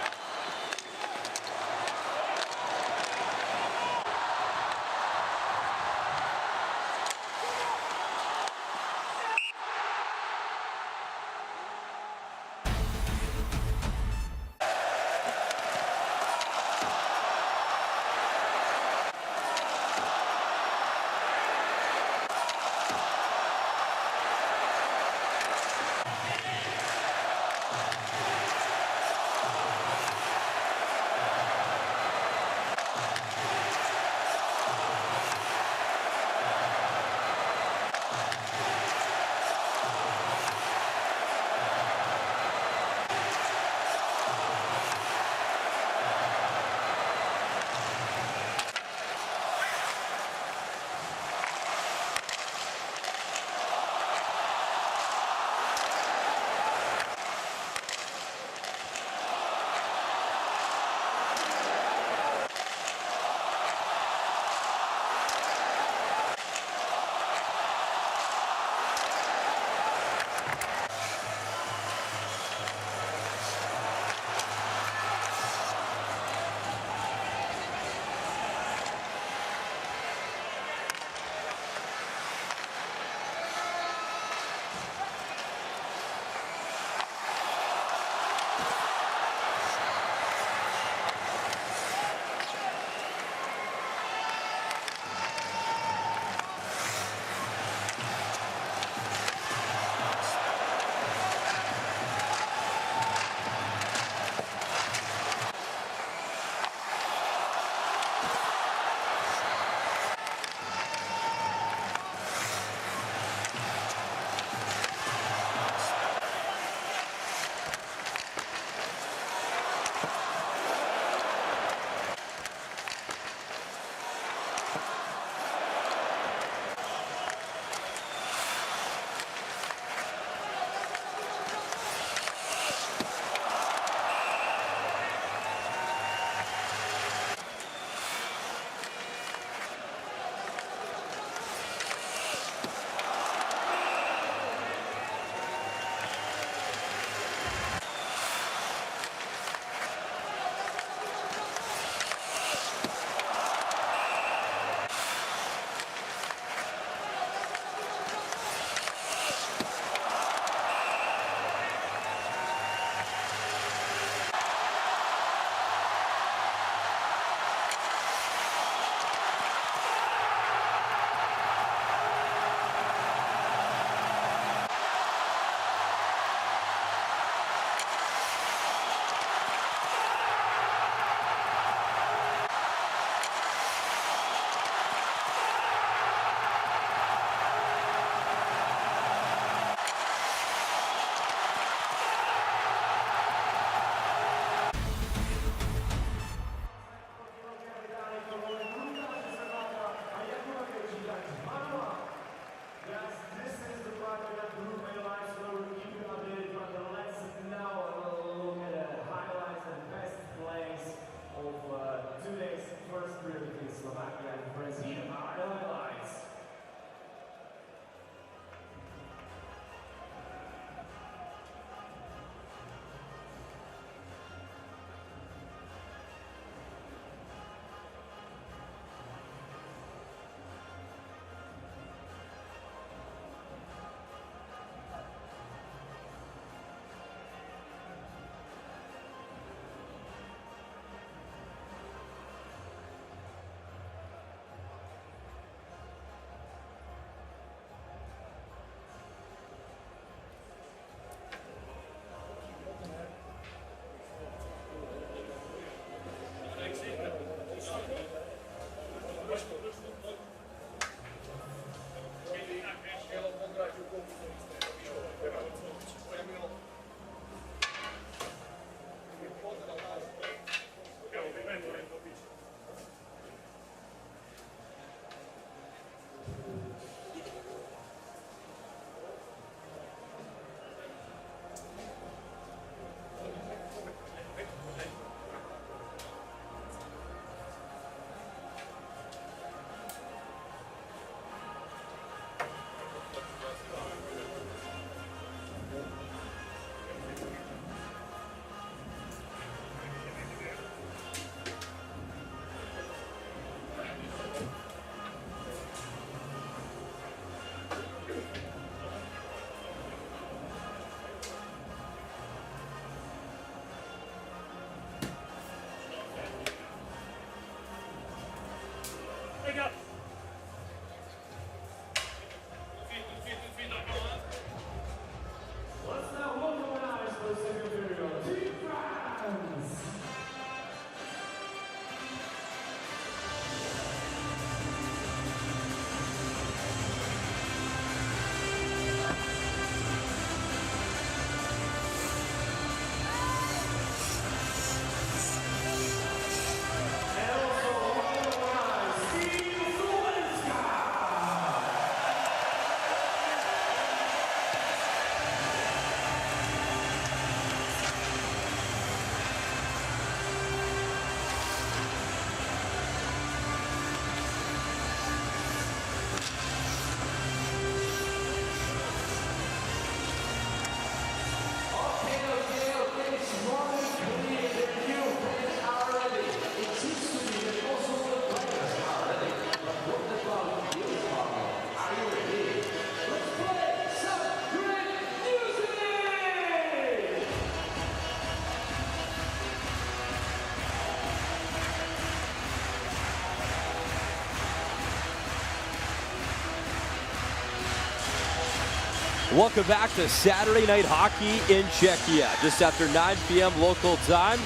Welcome back to Saturday Night Hockey in Czechia. Just after 9 p.m. local time.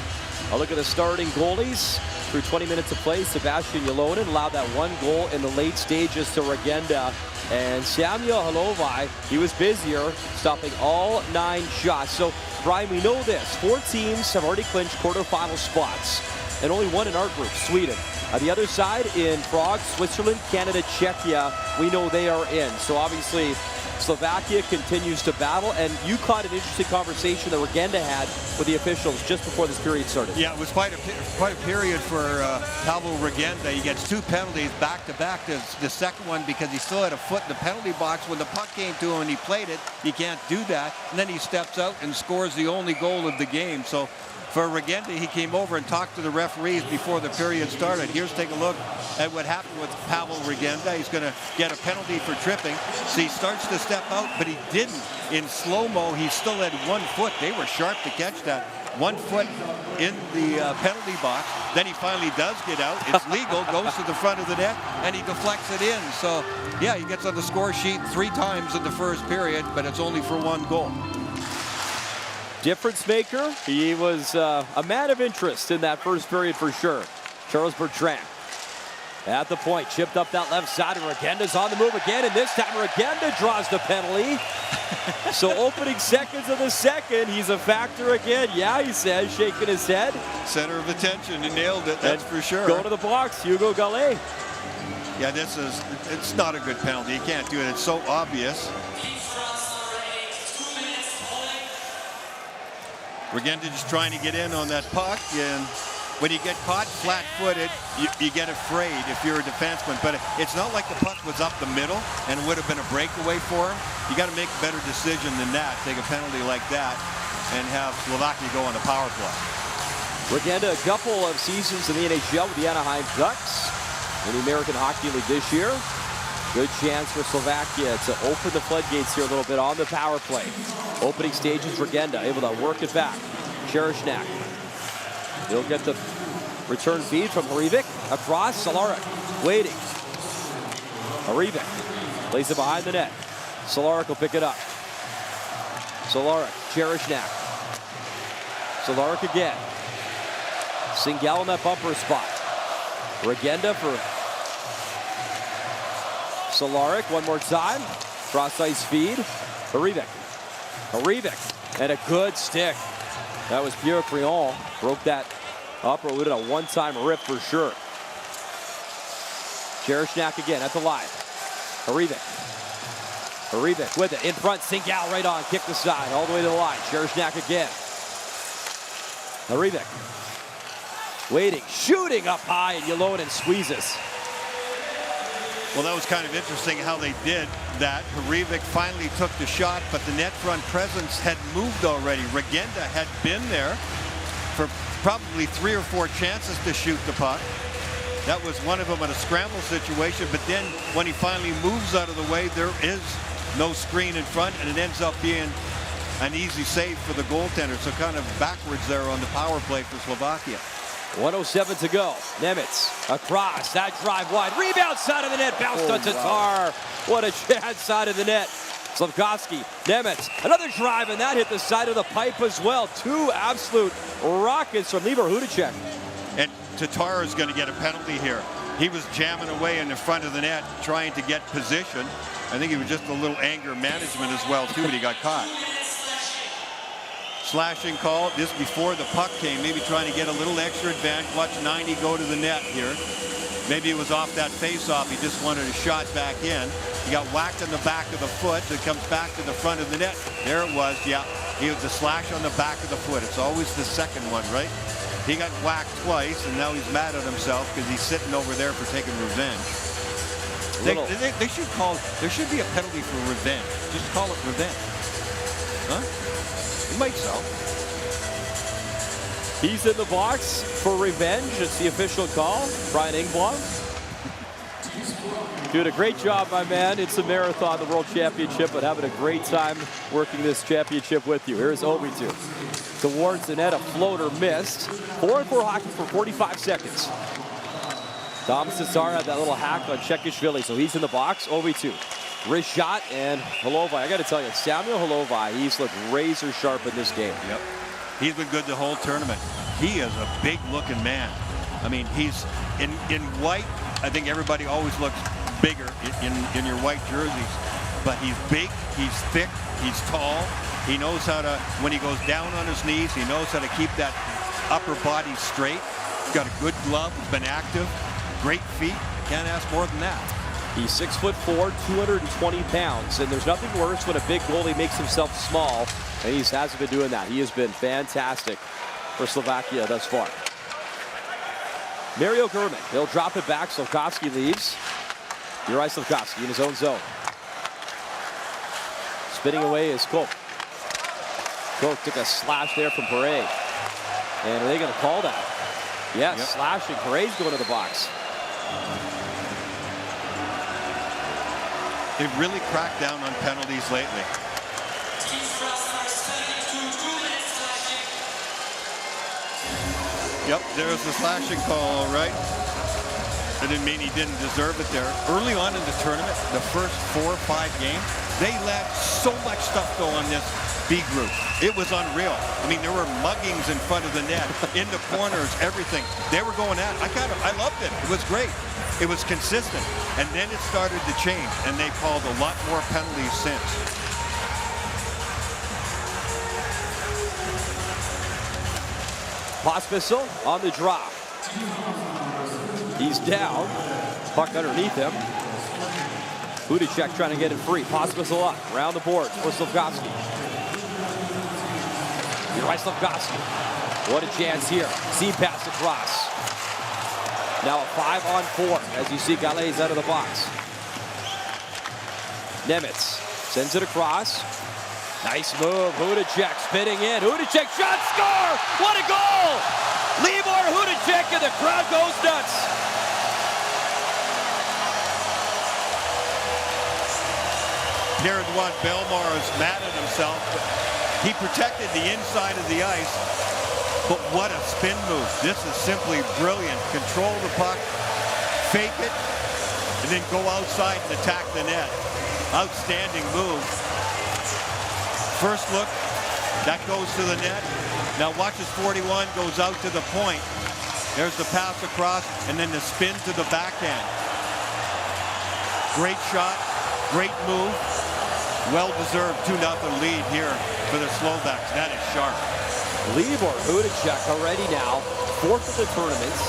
A look at the starting goalies. Through 20 minutes of play, Sebastian Ylonen allowed that one goal in the late stages to Regenda. And Samuel Halovai, he was busier, stopping all 9 shots. So, Brian, we know this. 4 teams have already clinched quarterfinal spots. And only one in our group, Sweden. On the other side, in Prague, Switzerland, Canada, Czechia, we know they are in. So, obviously, Slovakia continues to battle, and you caught an interesting conversation that Regenda had with the officials just before this period started. Yeah, it was quite a period for Pavel Regenda. He gets 2 penalties back-to-back. The second one because he still had a foot in the penalty box. When the puck came to him and he played it, he can't do that. And then he steps out and scores the only goal of the game. So for Regenda, he came over and talked to the referees before the period started. Here's take a look at what happened with Pavel Regenda. He's going to get a penalty for tripping. So he starts to step out, but he didn't. In slow-mo, he still had 1 foot. They were sharp to catch that. 1 foot in the penalty box. Then he finally does get out. It's legal, goes to the front of the net, and he deflects it in. So, yeah, he gets on the score sheet 3 times in the first period, but it's only for 1 goal. Difference maker. He was a man of interest in that first period for sure. Charles Bertrand at the point, chipped up that left side, and Regenda's on the move again, and this time Regenda draws the penalty. So opening seconds of the second, he's a factor again. Yeah, he says, shaking his head. Center of attention, he nailed it, that's for sure. Go to the box, Hugo Gallet. Yeah, it's not a good penalty. You can't do it, it's so obvious. Regenda just trying to get in on that puck, and when you get caught flat-footed, you get afraid if you're a defenseman. But it's not like the puck was up the middle and it would have been a breakaway for him. You got to make a better decision than that, take a penalty like that, and have Slovakia go on the power play. Regenda, a couple of seasons in the NHL with the Anaheim Ducks in the American Hockey League this year. Good chance for Slovakia to open the floodgates here a little bit on the power play. Opening stages, Regenda able to work it back. Cherishnak. He'll get the return feed from Hrivik. Across, Cehlarik waiting. Hrivik plays it behind the net. Cehlarik will pick it up. Cehlarik, Cherishnak. Cehlarik again. Singal in that bumper spot. Regenda for Cehlarik one more time. Cross ice feed. Hrivik. And a good stick. That was Pierre Crion. Broke that up, or would have a one-time rip for sure. Cherishnak again at the line. Hrivik with it. In front, Singal right on. Kick the side all the way to the line. Cherishnak again. Hrivik. Waiting, shooting up high, and Ylonen squeezes. Well, that was kind of interesting how they did that. Hrivik finally took the shot, but the net front presence had moved already. Regenda had been there for probably 3 or 4 chances to shoot the puck. That was one of them in a scramble situation, but then when he finally moves out of the way, there is no screen in front, and it ends up being an easy save for the goaltender. So kind of backwards there on the power play for Slovakia. 1:07 to go. Nemitz across, that drive wide. Rebound side of the net, bounced on Tatar. What a chance side of the net. Slafkovsky, Nemitz, another drive, and that hit the side of the pipe as well. 2 absolute rockets from Libor Hudacek. And Tatar is going to get a penalty here. He was jamming away in the front of the net, trying to get position. I think it was just a little anger management as well, too, when he got caught. Slashing call just before the puck came, maybe trying to get a little extra advantage. Watch 90 go to the net here. Maybe it was off that face-off. He just wanted a shot back in. He got whacked in the back of the foot. It comes back to the front of the net. There it was. Yeah, he was a slash on the back of the foot. It's always the second one, right? He got whacked twice, and now he's mad at himself because he's sitting over there for taking revenge. They should call. There should be a penalty for revenge. Just call it revenge. Huh? You might so. He's in the box for revenge. It's the official call. Brian Engblom. Doing a great job, my man. It's a marathon, the World Championship, but having a great time working this championship with you. Here's Ovitu. Towards the net, a floater missed. 4-4 hockey for 45 seconds. Thomas Tatar had that little hack on Chekishvili, so he's in the box. Ovitu Wrist shot, and Halovai, I got to tell you, Samuel Halovai, he's looked razor sharp in this game. Yep. He's been good the whole tournament. He is a big-looking man. I mean, he's in white. I think everybody always looks bigger in your white jerseys. But he's big, he's thick, he's tall. He knows how to, when he goes down on his knees, he knows how to keep that upper body straight. He's got a good glove, he's been active, great feet. Can't ask more than that. He's 6'4", 220 pounds, and there's nothing worse when a big goalie makes himself small, and he hasn't been doing that. He has been fantastic for Slovakia thus far. Mario Gurman, he'll drop it back. Slafkovsky leaves. Juraj Slafkovsky in his own zone. Spinning away is Koch. Koch took a slash there from Parade. And are they going to call that? Yes, yep. Slashing. Parade's going to the box. They've really cracked down on penalties lately. Yep, there's the slashing call, all right. It didn't mean he didn't deserve it there. Early on in the tournament, the first 4 or 5 games, they let so much stuff go on this B group. It was unreal. I mean, there were muggings in front of the net, in the corners, everything. They were going at it. I loved it. It was great. It was consistent. And then it started to change, and they called a lot more penalties since. Pospisil on the drop. He's down. Puck underneath him. Hudacek trying to get it free. Pospisil up. Around the board for Slafkovsky. Juraj Slafkovsky. What a chance here. Seam pass across. Now a 5-on-4 as you see Gallez out of the box. Nemitz sends it across. Nice move. Hudacek spinning in. Hudacek shot, score! What a goal! Libor Hudacek, and the crowd goes nuts. Pierre-Edouard Bellemare is mad at himself. He protected the inside of the ice, but what a spin move. This is simply brilliant. Control the puck, fake it, and then go outside and attack the net. Outstanding move. First look, that goes to the net. Now watch as 41 goes out to the point. There's the pass across, and then the spin to the backhand. Great shot, great move. Well-deserved 2-0 lead here for the Slovaks. That is sharp. Libor Hudacek already now 4th of the tournaments,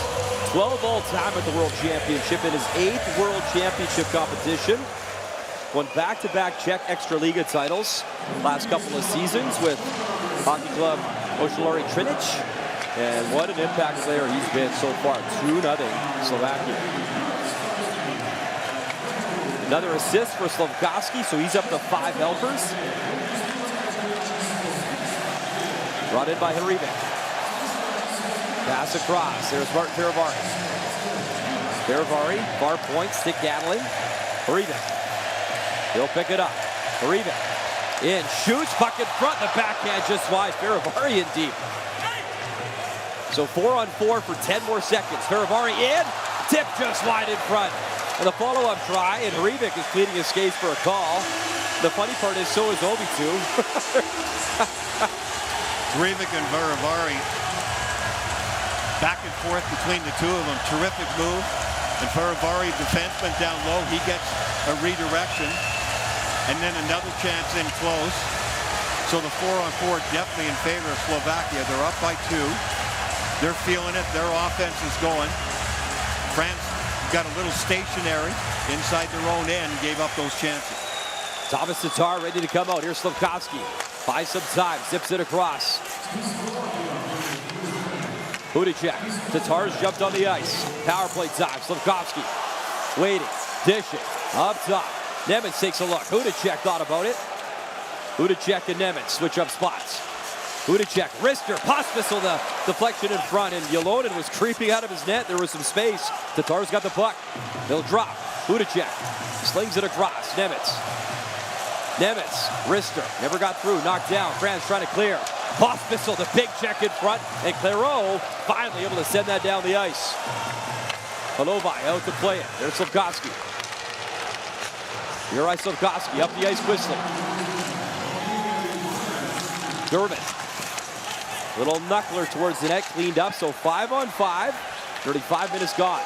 12 all-time at the World Championship in his 8th World Championship competition. Won back-to-back Czech Extraliga titles last couple of seasons with hockey club Ostrava Trinic. And what an impact player he's been so far. 2-0 Slovakia. Another assist for Slafkovsky, so he's up to 5 helpers. Brought in by Hrivik. Pass across. There's Martin Feravari. Feravari, far point, stick Gatling. Hrivik. He'll pick it up. Hrivik. In, shoots, puck in front, the backhand just wide. Feravari in deep. So 4-on-4 for 10 more seconds. Feravari in, tip just wide in front. And the follow-up try, and Hrivik is pleading his case for a call. The funny part is, so is Obi too. Hrivik and Feravari back and forth between the two of them. Terrific move. And Feravari, defenseman down low, he gets a redirection. And then another chance in close. So the 4-on-4 definitely in favor of Slovakia. They're up by 2. They're feeling it. Their offense is going. France got a little stationary inside their own end and gave up those chances. Thomas Tatar ready to come out. Here's Slafkovsky. Buys some time. Zips it across. Hudacek. Tatar's jumped on the ice. Power play time. Slafkovsky waiting. Dishing. Up top. Nemitz takes a look. Hudacek thought about it. Hudacek and Nemitz switch up spots. Hudacek, wrister, Pospisil, the deflection in front, and Yolonen was creeping out of his net. There was some space. Tatar's got the puck. They'll drop. Hudacek slings it across. Nemitz, wrister, never got through, knocked down. France trying to clear. Pospisil, the big check in front, and Clairot finally able to send that down the ice. Halovai out to play it. There's Slafkovsky. Juraj Slafkovský up the ice whistling. Dermott. Little knuckler towards the net, cleaned up, so 5-on-5. 35 minutes gone.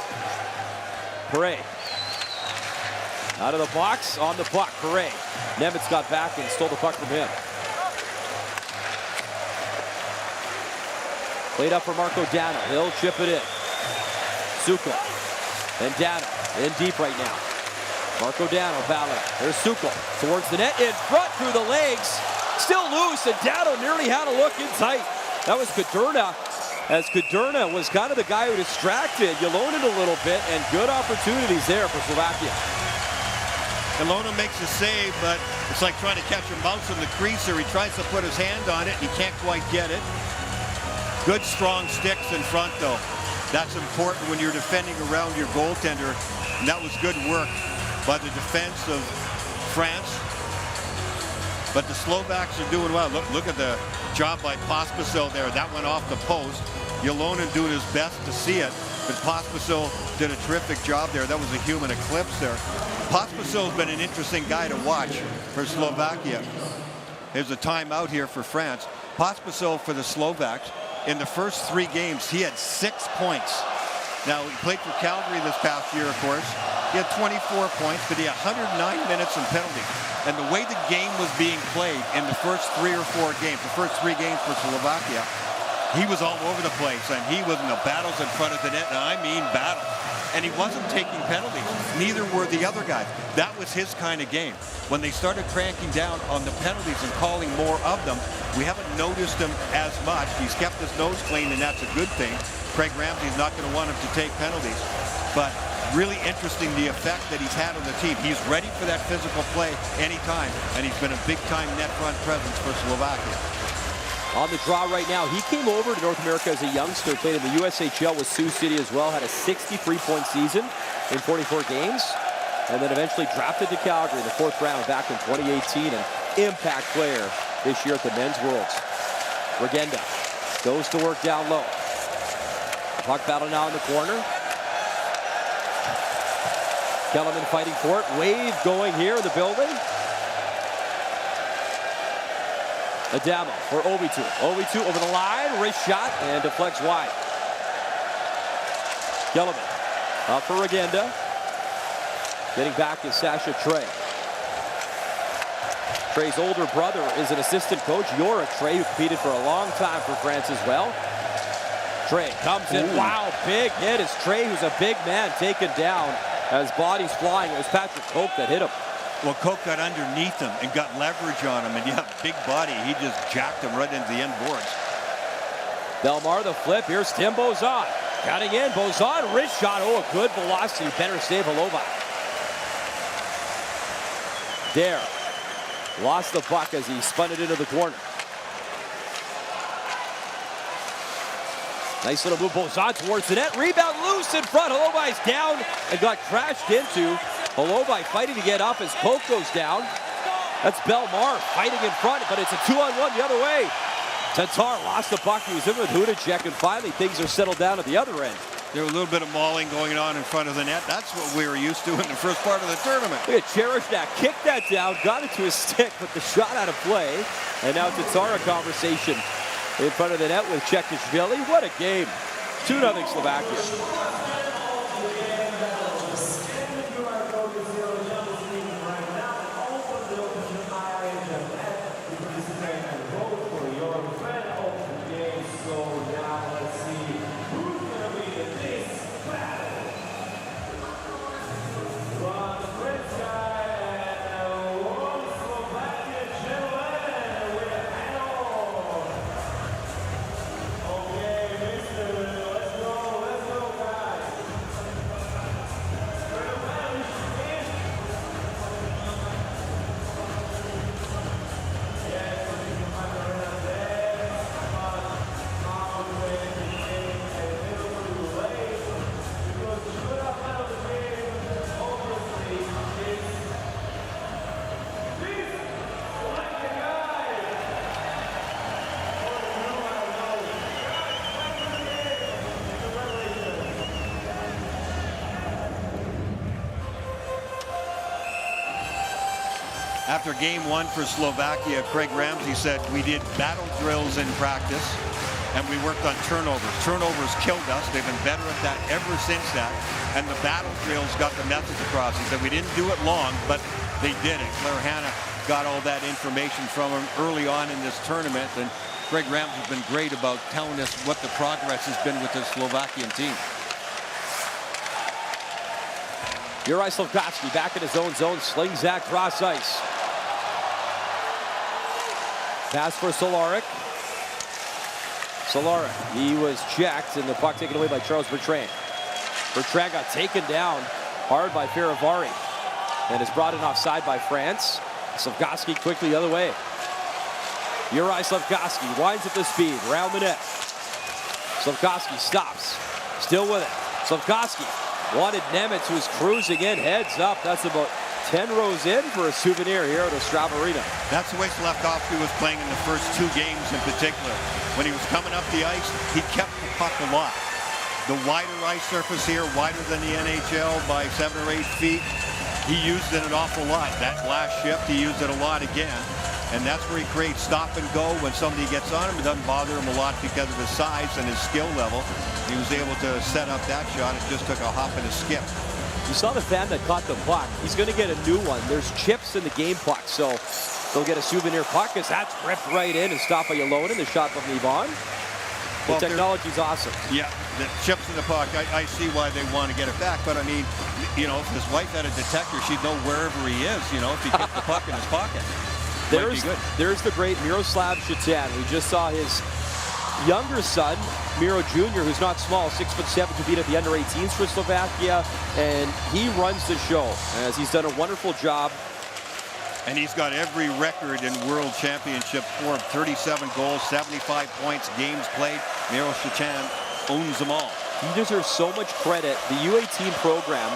Perret. Out of the box, on the puck, Perret. Nemitz got back and stole the puck from him. Played up for Marco Dano. He'll chip it in. Sukol. And Dano in deep right now. Marco Dano battling. There's Sukol towards the net, in front through the legs. Still loose, and Dano nearly had a look in tight. That was Kuderna, as Kuderna was kind of the guy who distracted Ylonen a little bit, and good opportunities there for Slovakia. Ylonen makes a save, but it's like trying to catch a mouse in the crease, or he tries to put his hand on it, and he can't quite get it. Good strong sticks in front, though. That's important when you're defending around your goaltender, and that was good work by the defense of France. But the Slovaks are doing well. Look at the job by Pospisil there. That went off the post. Ylonen doing his best to see it, but Pospisil did a terrific job there. That was a human eclipse there. Pospisil's been an interesting guy to watch for Slovakia. There's a timeout here for France. Pospisil for the Slovaks, in the first 3 games, he had 6 points. Now, he played for Calgary this past year, of course. He had 24 points, but he had 109 minutes in penalties. And the way the game was being played in the first 3 or 4 games, the first 3 games for Slovakia, he was all over the place, and he was in the battles in front of the net, and I mean battles. And he wasn't taking penalties. Neither were the other guys. That was his kind of game. When they started cranking down on the penalties and calling more of them, we haven't noticed him as much. He's kept his nose clean, and that's a good thing. Craig Ramsey's not going to want him to take penalties. But really interesting the effect that he's had on the team. He's ready for that physical play anytime, and he's been a big-time net front presence for Slovakia. On the draw right now, he came over to North America as a youngster, played in the USHL with Sioux City as well, had a 63-point season in 44 games, and then eventually drafted to Calgary in the 4th round back in 2018, an impact player this year at the Men's Worlds. Regenda goes to work down low. Puck battle now in the corner. Kellerman fighting for it. Wave going here in the building. Adamo for Ovitu. Ovitu over the line. Wrist shot and deflects wide. Kellerman up for Regenda. Getting back is Sasha Trey. Trey's older brother is an assistant coach, Yorick Trey, who competed for a long time for France as well. Trey comes in. Ooh. Wow, big hit. It's Trey, who's a big man, taken down as bodies flying. It was Patrick Koch that hit him. Well, Koch got underneath him and got leverage on him, and yeah, big body. He just jacked him right into the end boards. Belmar the flip. Here's Tim Bozan. Cutting in. Bozan, wrist shot. Oh, a good velocity. Better save Halova. Dare lost the puck as he spun it into the corner. Nice little move. Bozan towards the net. Rebound loose in front. Holovy's down and got crashed into. Holoby fighting to get up as Koch goes down. That's Belmar fighting in front, but it's a 2-on-1 the other way. Tatar lost the puck. He was in with Hudacek, and finally things are settled down at the other end. There was a little bit of mauling going on in front of the net. That's what we were used to in the first part of the tournament. Look at Cherishnak. Kicked that down, got it to his stick, but the shot out of play. And now Tatar a conversation in front of the net with Chekishvili. What a game. 2-0 Slovakia. After game 1 for Slovakia, Craig Ramsey said, we did battle drills in practice and we worked on turnovers. Turnovers killed us. They've been better at that ever since that. And the battle drills got the message across. He said, we didn't do it long, but they did it. Claire Hanna got all that information from him early on in this tournament. And Craig Ramsey's been great about telling us what the progress has been with the Slovakian team. Juraj Slafkovský back in his own zone, slings that cross ice. Pass for Solaric. Solaric, he was checked, and the puck taken away by Charles Bertrand. Bertrand got taken down hard by Farivari, and is brought in offside by France. Slafkovský quickly the other way. Juraj Slafkovský winds at the speed, round the net. Slafkovský stops, still with it. Slafkovský wanted Nemitz, who's cruising in, heads up. That's about 10 rows in for a souvenir here at Ostrava Arena. That's the way Slafkovský was playing in the first 2 games in particular. When he was coming up the ice, he kept the puck a lot. The wider ice surface here, wider than the NHL by 7 or 8 feet, he used it an awful lot. That last shift, he used it a lot again. And that's where he creates stop and go when somebody gets on him. It doesn't bother him a lot because of his size and his skill level. He was able to set up that shot. It just took a hop and a skip. You saw the fan that caught the puck. He's going to get a new one. There's chips in the game puck, so they'll get a souvenir puck as that's ripped right in and stopped by Ylonen. The shot from Yvonne. The technology's awesome. Yeah, the chips in the puck, I see why they want to get it back. But I mean, you know, if his wife had a detector, she'd know wherever he is, you know, if he kept the puck in his pocket. There's the great Miroslav Shatan. We just saw his younger son, Miro Jr., who's not small, 6'7", competed at the under-18s for Slovakia, and he runs the show as he's done a wonderful job. And he's got every record in World Championship form: 37 goals, 75 points, games played. Miro Shatan owns them all. He deserves so much credit. The U18 program,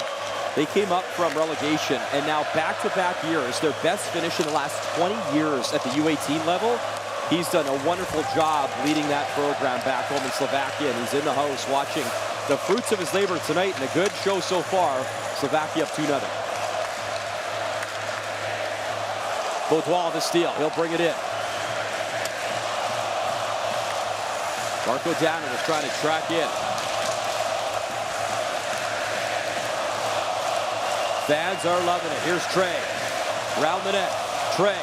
they came up from relegation, and now back-to-back years, their best finish in the last 20 years at the U18 level. He's done a wonderful job leading that program back home in Slovakia, and he's in the house watching the fruits of his labor tonight, and a good show so far. Slovakia up 2-0. Baudouin the steal. He'll bring it in. Marco Downer is trying to track in. Fans are loving it. Here's Trey. Round the net. Trey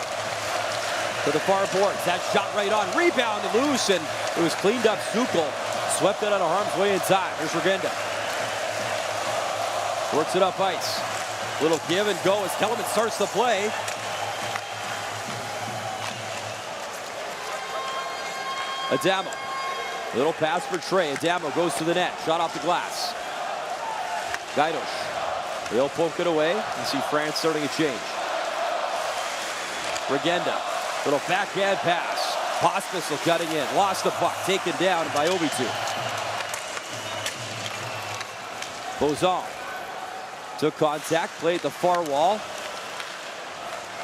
to the far boards. That shot right on. Rebound and loose, and it was cleaned up. Sukol swept it out of harm's way in time. Here's Regenda. Works it up ice. Little give and go as Kellerman starts the play. Adamo. Little pass for Trey. Adamo goes to the net. Shot off the glass. Gaidos. They'll poke it away. You see France starting a change. Regenda. Little backhand pass. Pospisil cutting in. Lost the puck. Taken down by Ovitu. Bozon took contact. Played the far wall.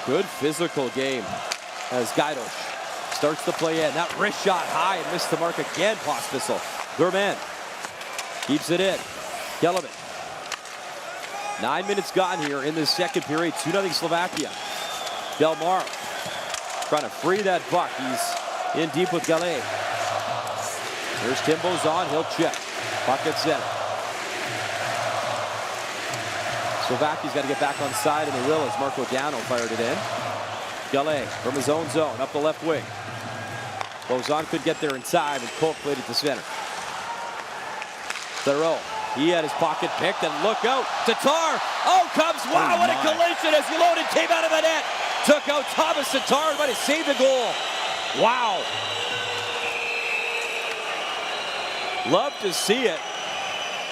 Good physical game as Gaidos starts to play in. That wrist shot high and missed the mark again. Pospisil. Gourmand keeps it in. Kellerman. 9 minutes gone here in the second period. 2-0 Slovakia. Delmar trying to free that puck. He's in deep with Gallet. There's Tim Bozon. He'll check. Puck gets in. Slovakia's got to get back on side, and they will as Marco Downer fired it in. Gallet from his own zone up the left wing. Bozon could get there in time, and Polk played it to center. Thoreau. He had his pocket picked, and look out. Tatar. Oh, comes. Wow, what a collision as Ylonen came out of the net. Took out Thomas Tatar, but he saved the goal. Wow. Love to see it.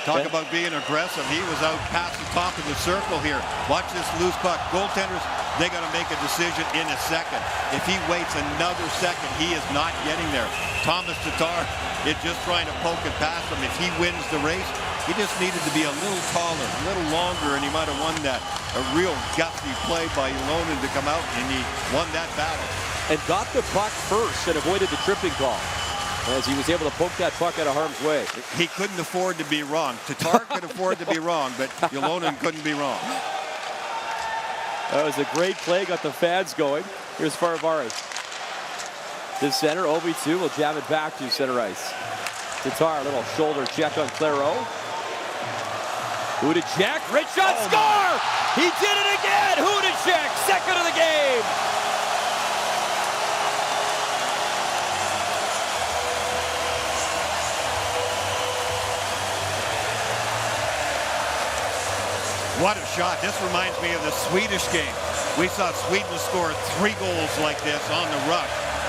Talk about being aggressive. He was out past the top of the circle here. Watch this loose puck. Goaltenders, they got to make a decision in a second. If he waits another second, he is not getting there. Thomas Tatar is just trying to poke it past him. If he wins the race, he just needed to be a little taller, a little longer, and he might have won that. A real gutsy play by Ylonen to come out, and he won that battle. And got the puck first and avoided the tripping call, as he was able to poke that puck out of harm's way. He couldn't afford to be wrong. Tatar could afford to be wrong, but Ylonen couldn't be wrong. That was a great play, got the fans going. Here's Faravari. To center, Obi2 will jam it back to center ice. Tatar, little shoulder check on Claro. Hudacek, rich shot, score! He did it again! Hudacek, second of the game! What a shot. This reminds me of the Swedish game. We saw Sweden score 3 goals like this on the rush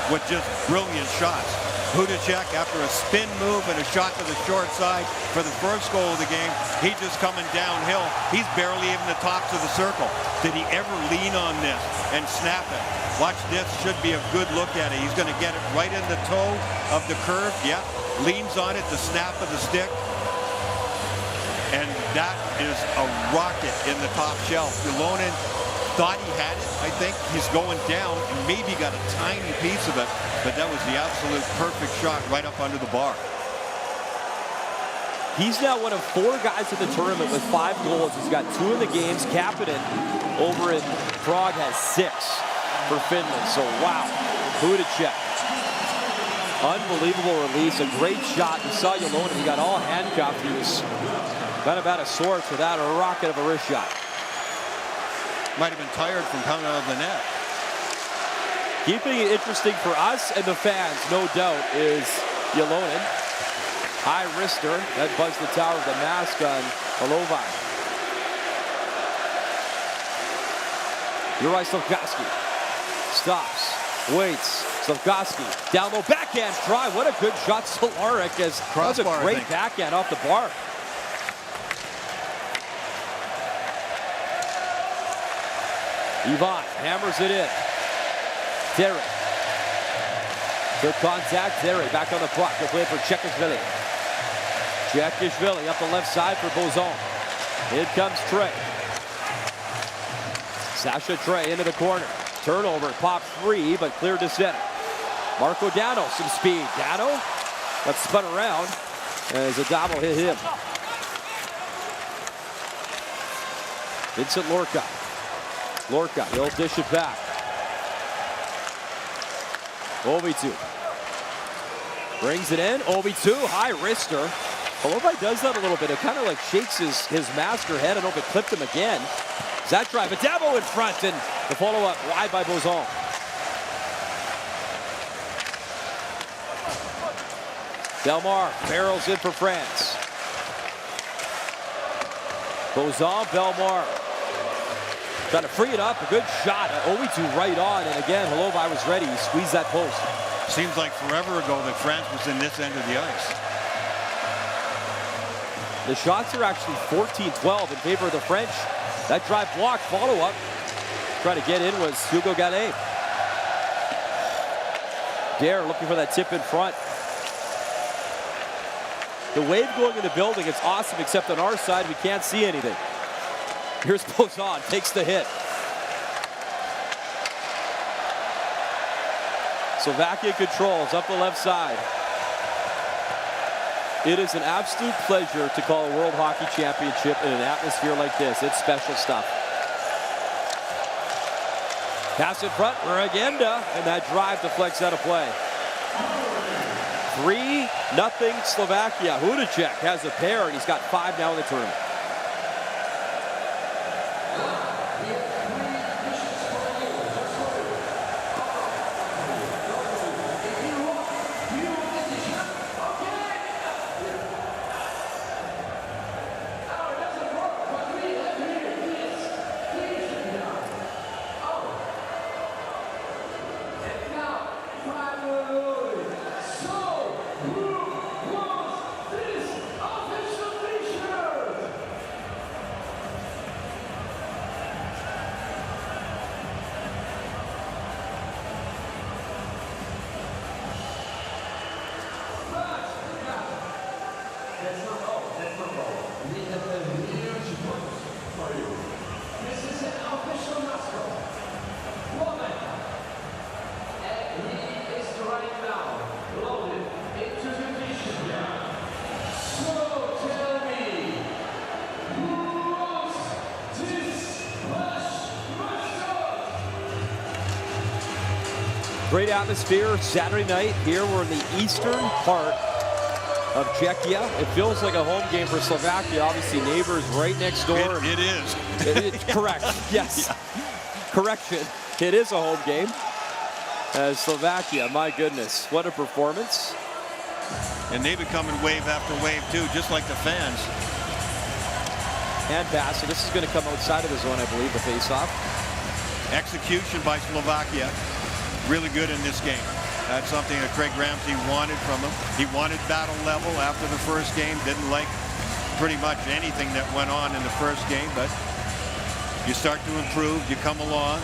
with just brilliant shots. Hudacek, after a spin move and a shot to the short side for the first goal of the game, he just coming downhill. He's barely even the tops of the circle. Did he ever lean on this and snap it? Watch this. Should be a good look at it. He's going to get it right in the toe of the curve. Yep. Leans on it, the snap of the stick. And that is a rocket in the top shelf. Ylonen thought he had it. I think he's going down and maybe got a tiny piece of it, but that was the absolute perfect shot right up under the bar. He's now one of 4 guys in the tournament with 5 goals. He's got 2 in the games. Kapanen over in Prague has 6 for Finland. So wow, Hudacek. Unbelievable release, a great shot. You saw Ylonen, he got all handcuffed. He was kind of out of sorts without a rocket of a wrist shot. Might have been tired from coming out of the net. Keeping it interesting for us and the fans, no doubt, is Ylonen. High wrister, that buzzed the tower of the mask on Olovai. Juraj Slafkovsky stops, waits. Slafkovsky down low, backhand try. What a good shot, Solaric. That was a great backhand off the bar. Ivan hammers it in. Terry. Good contact. Terry back on the puck. He'll play for Chekishvili. Chekishvili up the left side for Bozon. In comes Trey. Sasha Trey into the corner. Turnover. Pop 3, but cleared to center. Marco Dano, some speed. Dano got spun around as Adamo hit him. Vincent Lorca. Lorca, he'll dish it back. Obi2. Brings it in. Obi2, high wrister. Olovai does that a little bit. It kind of like shakes his master head. I don't know if it clipped him again. That drive, Adamo in front, and the follow-up wide by Bozon. Belmar barrels in for France. Bozon, Belmar. Trying to free it up, a good shot. Obi2 right on, and again, Olovai was ready. He squeezed that post. Seems like forever ago that France was in this end of the ice. The shots are actually 14-12 in favor of the French. That drive block, follow-up. Trying to get in was Hugo Gallet. Dare looking for that tip in front. The wave going in the building, it's awesome, except on our side, we can't see anything. Here's Bozon, takes the hit. Slovakia controls up the left side. It is an absolute pleasure to call a World Hockey Championship in an atmosphere like this. It's special stuff. Pass in front, Regenda, and that drive deflects out of play. 3-0 Slovakia. Hudacek has a pair, and he's got 5 now in the tournament. Great atmosphere Saturday night here. We're in the eastern part of Czechia. It feels like a home game for Slovakia. Obviously, neighbors right next door. It is. Correct. Yes. Correction. It is a home game. As Slovakia, my goodness, what a performance. And they've been coming wave after wave, too, just like the fans. Hand pass. So this is going to come outside of the zone, I believe, the face-off. Execution by Slovakia. Really good in this game. That's something that Craig Ramsey wanted from him. He wanted battle level after the first game. Didn't like pretty much anything that went on in the first game, but you start to improve, you come along.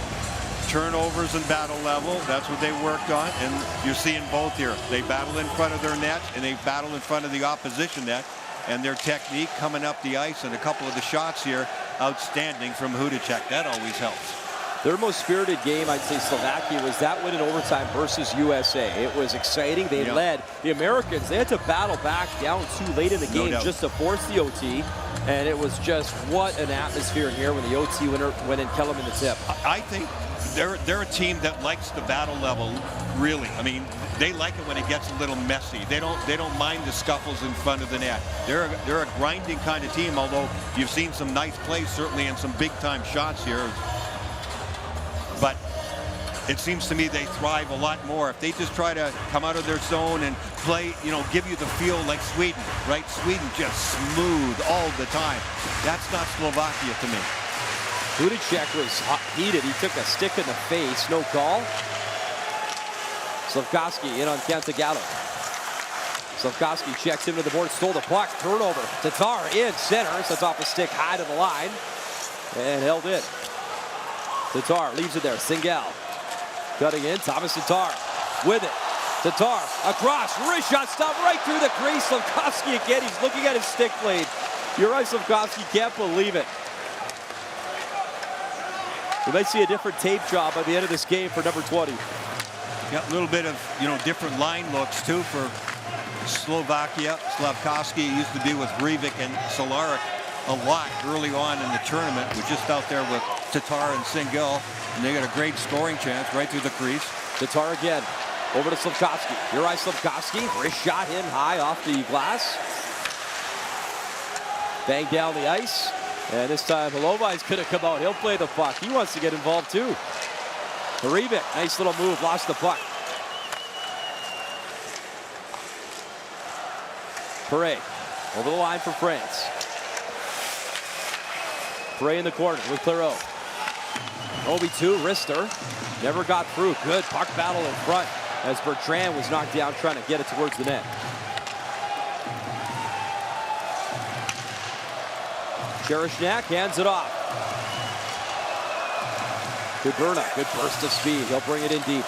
Turnovers and battle level, that's what they worked on, and you're seeing both here. They battle in front of their net, and they battle in front of the opposition net, and their technique coming up the ice, and a couple of the shots here, outstanding from Hudacek. That always helps. Their most spirited game, I'd say, Slovakia, was that win in overtime versus USA. It was exciting. They led. The Americans, they had to battle back down too late in the game just to force the OT. And it was just, what an atmosphere in here when the OT winner went in Kellum in the tip. I think they're a team that likes the battle level, really. I mean, they like it when it gets a little messy. They don't mind the scuffles in front of the net. They're a grinding kind of team, although you've seen some nice plays, certainly, and some big-time shots here. But it seems to me they thrive a lot more if they just try to come out of their zone and play, give you the feel like Sweden, right? Sweden just smooth all the time. That's not Slovakia to me. Hudacek was heated. He took a stick in the face. No call. Slavkovsky in on Cantagalo. Slavkovsky checks into the board, stole the puck. Turnover. Tatar in center. Sets off a stick high to the line. And held it. Tatar leaves it there. Singal cutting in. Thomas Tatar with it. Tatar across. Wrist shot stopped right through the crease. Slavkovsky again. He's looking at his stick blade. Uri Slavkovsky can't believe it. We might see a different tape job by the end of this game for number 20. Yeah, a little bit of, different line looks, too, for Slovakia. Slavkovsky used to be with Rivik and Solaric a lot early on in the tournament. Was just out there with Tatar and Singal, and they got a great scoring chance right through the crease. Tatar again, over to Slavkovsky. Uri Slavkovsky, wrist shot in high off the glass. Bang down the ice, and this time Halovai's gonna come out. He'll play the puck. He wants to get involved too. Rivik, nice little move, lost the puck. Perret, over the line for France. Perret in the corner with Clairot. OB2, wrister, never got through. Good puck battle in front as Bertrand was knocked down trying to get it towards the net. Cherishnak hands it off. Kuberna, good burst of speed. He'll bring it in deep.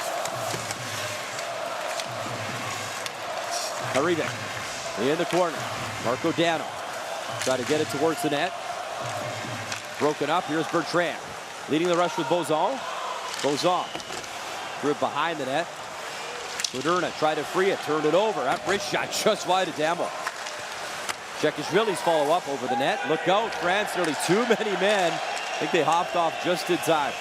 Harivik in the corner. Marco Dano try to get it towards the net. Broken up. Here's Bertrand leading the rush with Bozon. Bozon threw it behind the net. Kuberna tried to free it, turned it over. That wrist shot just wide of Damo. Chekishvili's follow-up over the net. Look out, France, nearly too many men. I think they hopped off just in time.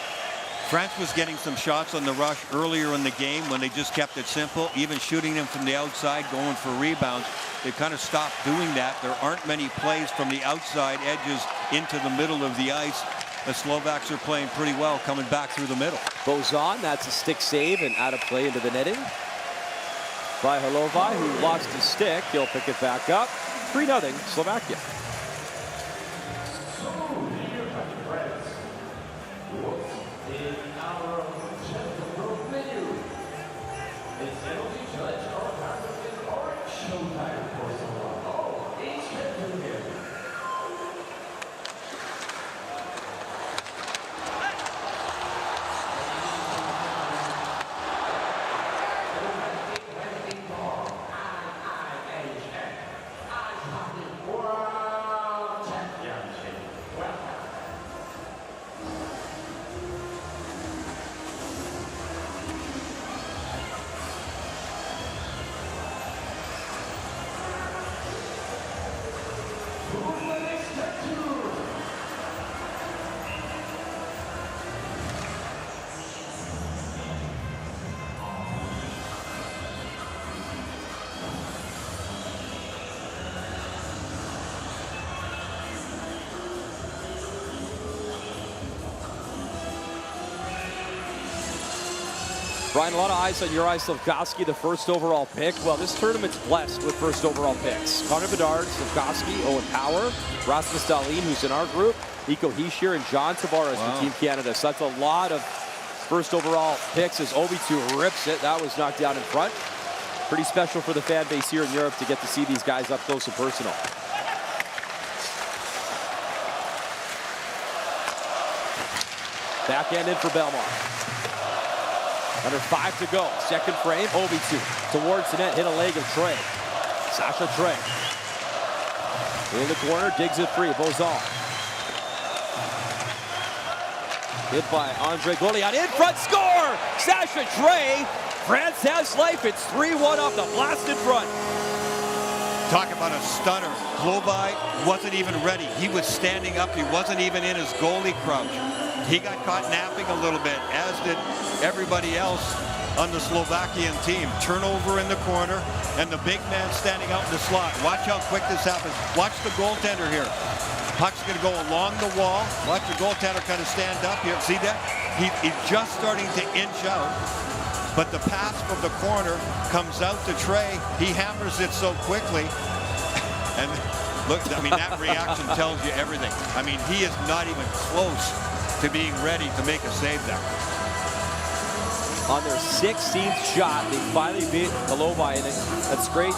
France was getting some shots on the rush earlier in the game when they just kept it simple, even shooting them from the outside, going for rebounds. They kind of stopped doing that. There aren't many plays from the outside edges into the middle of the ice. The Slovaks are playing pretty well coming back through the middle. Bozon, that's a stick save and out of play into the netting by Halovai, who lost his stick. He'll pick it back up. 3-0 Slovakia. IIHF. Brian, a lot of eyes on Uri Slafkovsky, the first overall pick. Well, this tournament's blessed with first overall picks. Connor Bedard, Slafkovsky, Owen Power, Rasmus Dahlin, who's in our group, Nico Hischier, and John Tavares for Team Canada. So that's a lot of first overall picks as Obi2 rips it. That was knocked down in front. Pretty special for the fan base here in Europe to get to see these guys up close and personal. Backhand in for Belmont. Under 5 to go. Second frame, Obi2 towards the net, hit a leg of Trey. Sasha Trey. In the corner, digs it free, Bozon. Hit by Andre Goliath, in front, score! Sasha Trey, France has life, it's 3-1 off the blast in front. Talk about a stunner. Globay wasn't even ready. He was standing up, he wasn't even in his goalie crouch. He got caught napping a little bit, as did everybody else on the Slovakian team. Turnover in the corner, and the big man standing out in the slot. Watch how quick this happens. Watch the goaltender here. Puck's going to go along the wall. Watch the goaltender kind of stand up here. See that? He's just starting to inch out, but the pass from the corner comes out to Trey. He hammers it so quickly, and look, I mean, that reaction tells you everything. I mean, he is not even close to being ready to make a save there. On their 16th shot, they finally beat Globay, and that's great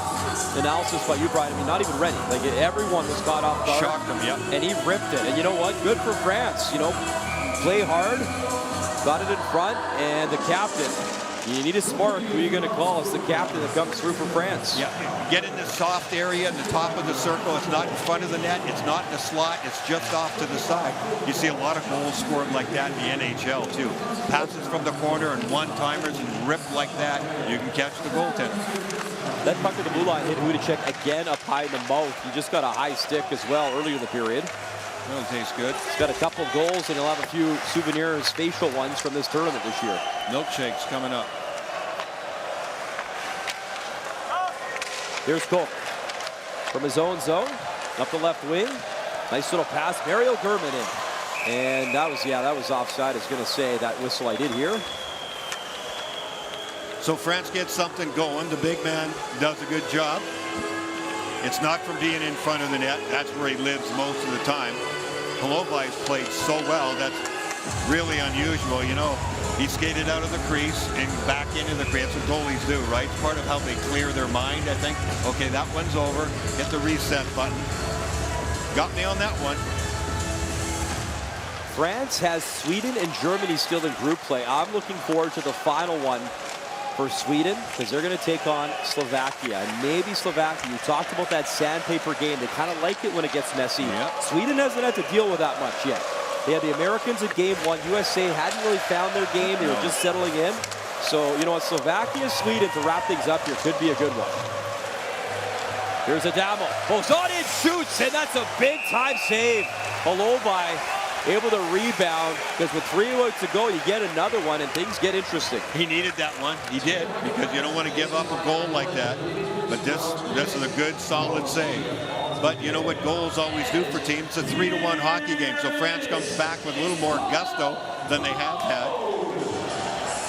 analysis by you, Brian. I mean, not even ready. Like, everyone was caught off guard. Shocked him, yep. And he ripped it. And you know what? Good for France. You know, play hard, got it in front, and the captain, you need a spark. Who are you going to call? It's the captain that comes through for France. Yeah, get in the soft area in the top of the circle. It's not in front of the net. It's not in the slot. It's just off to the side. You see a lot of goals scored like that in the NHL too. Passes from the corner and one-timers and ripped like that. You can catch the goaltender. That puck to the blue line hit Hudacek again up high in the mouth. He just got a high stick as well earlier in the period. That'll taste good. He's got a couple of goals, and he'll have a few souvenirs, facial ones from this tournament this year. Milkshakes coming up. Here's Cole from his own zone, up the left wing. Nice little pass, Mario Gurman in. And that was offside. I was going to say that whistle I did hear. So France gets something going. The big man does a good job. It's not from being in front of the net. That's where he lives most of the time. Globey's played so well. That's really unusual. You know, he skated out of the crease and back into the crease. That's what goalies do, right? It's part of how they clear their mind, I think. Okay, that one's over. Hit the reset button. Got me on that one. France has Sweden and Germany still in group play. I'm looking forward to the final one for Sweden, because they're going to take on Slovakia. And maybe Slovakia, you talked about that sandpaper game. They kind of like it when it gets messy. Yep. Sweden hasn't had to deal with that much yet. They had the Americans in game one. USA hadn't really found their game. They were just settling in. So, you know what, Slovakia, Sweden to wrap things up here could be a good one. Here's Adamo. Bozon in, shoots, and that's a big-time save. Globay able to rebound, because with 3 minutes to go, you get another one, and things get interesting. He needed that one. He did, because you don't want to give up a goal like that. But this is a good, solid save. But you know what goals always do for teams? It's a 3-1 hockey game. So France comes back with a little more gusto than they have had.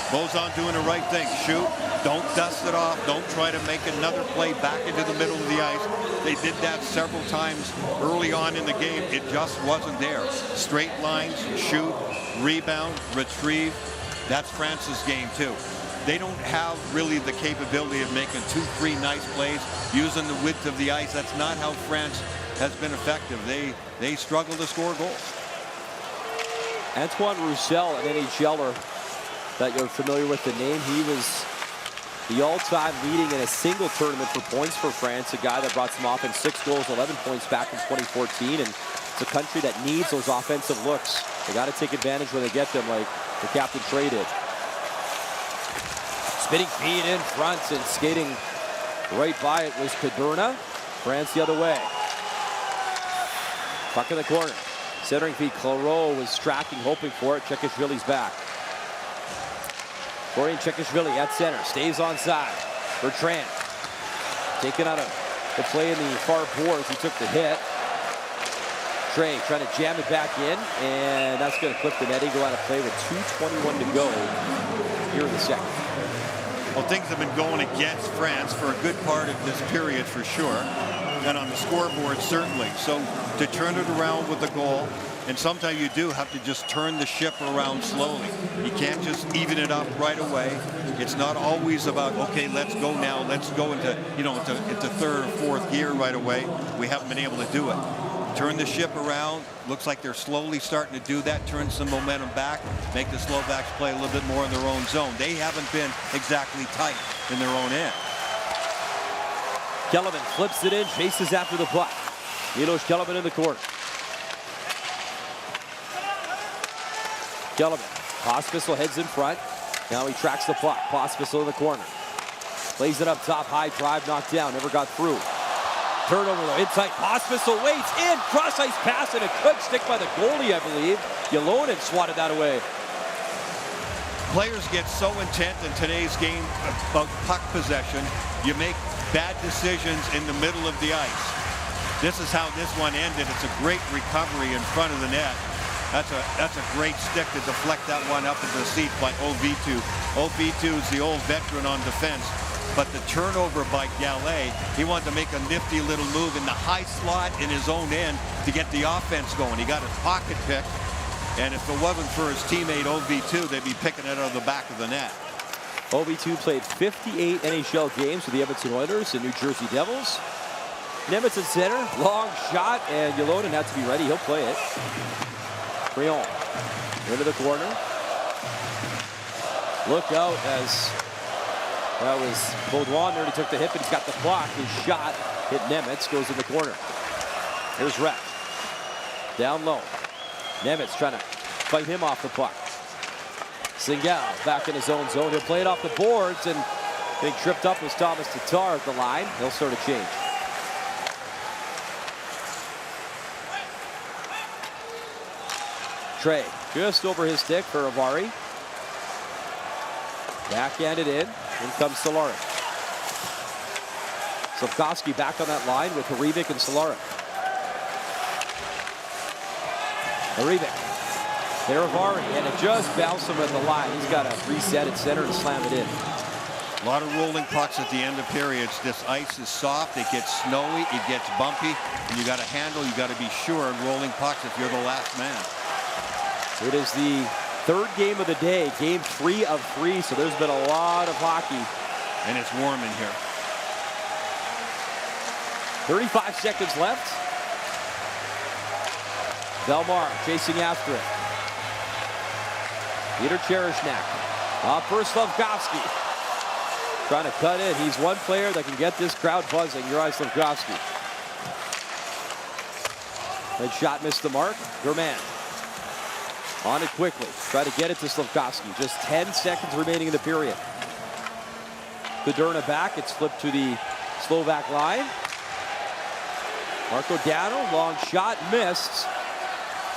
Bozon doing the right thing. Shoot. Don't dust it off. Don't try to make another play back into the middle of the ice. They did that several times early on in the game. It just wasn't there. Straight lines, shoot, rebound, retrieve. That's France's game too. They don't have really the capability of making 2-3 nice plays using the width of the ice. That's not how France has been effective. They struggle to score goals. Antoine Roussel, an NHLer that you're familiar with the name, he was the all-time leading in a single tournament for points for France, a guy that brought some offense, 6 goals, 11 points back in 2014, and it's a country that needs those offensive looks. They got to take advantage when they get them, like the captain Trey did. Spinning feet in front and skating right by it was Cadurna. France the other way. Puck in the corner. Centering feet, Claro was tracking, hoping for it. Chekishvili's back. Florian Chekishvili at center, stays on side. Bertrand taken out of the play in the far boards. He took the hit. Trey trying to jam it back in, and that's going to clip the netting, go out of play with 2:21 to go here in the second. things have been going against France for a good part of this period for sure, and on the scoreboard certainly. So to turn it around with a goal, and sometimes you do have to just turn the ship around slowly. You can't just even it up right away. It's not always about, okay, let's go now. Let's go into, into third or fourth gear right away. We haven't been able to do it. Turn the ship around. Looks like they're slowly starting to do that. Turn some momentum back. Make the Slovaks play a little bit more in their own zone. They haven't been exactly tight in their own end. Kellerman flips it in, chases after the puck. Milos Kellerman in the corner. Kellerman. Pospisil heads in front. Now he tracks the puck. Pospisil in the corner. Plays it up top. High drive knocked down. Never got through. Turnover though. Inside. Pospisil waits in. Cross ice pass and a good stick by the goalie, I believe. Ylonen swatted that away. Players get so intent in today's game about puck possession. You make bad decisions in the middle of the ice. This is how this one ended. It's a great recovery in front of the net. That's a great stick to deflect that one up into the seat by OV2. OV2 is the old veteran on defense, but the turnover by Gallet, he wanted to make a nifty little move in the high slot in his own end to get the offense going. He got his pocket picked, and if it wasn't for his teammate OV2, they'd be picking it out of the back of the net. OV2 played 58 NHL games with the Edmonton Oilers and New Jersey Devils. Nemitz at center, long shot, and Ylonen had to be ready. He'll play it. Creon into the corner. Look out as that was Baudouin there. He took the hit, but he's got the block. His shot hit Nemitz, goes in the corner. Here's Rek. Down low. Nemitz trying to fight him off the puck. Singal back in his own zone. He'll play it off the boards, and being tripped up was Thomas Tatar at the line. He'll sort of change. Trey just over his stick for Avari. Backhanded in. In comes Solaric. Slafkovsky back on that line with Harivik and Solaric. Harivik. There Avari, and it just bounced him at the line. He's got to reset at center and slam it in. A lot of rolling pucks at the end of periods. This ice is soft. It gets snowy. It gets bumpy. And you got to handle. You got to be sure in rolling pucks if you're the last man. It is the third game of the day, game 3 of 3, so there's been a lot of hockey. And it's warm in here. 35 seconds left. Belmar chasing after it. Peter Cherishnak. Off for Slafkovsky. Trying to cut in. He's one player that can get this crowd buzzing. Juraj Slafkovsky. That shot missed the mark. German. On it quickly. Try to get it to Slafkovsky. Just 10 seconds remaining in the period. Kuderna back. It's flipped to the Slovak line. Marco Dano, long shot, missed.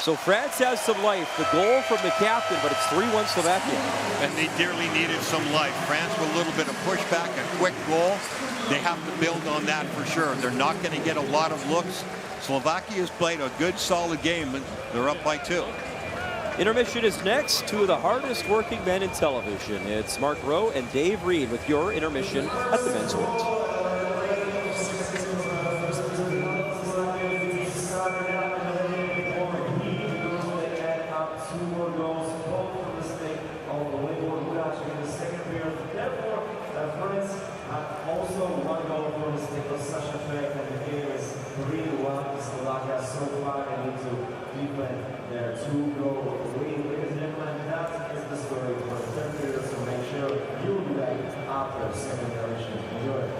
So France has some life. The goal from the captain, but it's 3-1 Slovakia. And they dearly needed some life. France with a little bit of pushback, a quick goal. They have to build on that for sure. They're not going to get a lot of looks. Slovakia's played a good, solid game, and they're up by 2. Intermission is next. Two of the hardest working men in television. It's Mark Rowe and Dave Reed with your intermission at the Men's World. Their 2-goal lead. Ladies and gentlemen, that is the story for the third period, so make sure you'll be back after second intermission. Enjoy.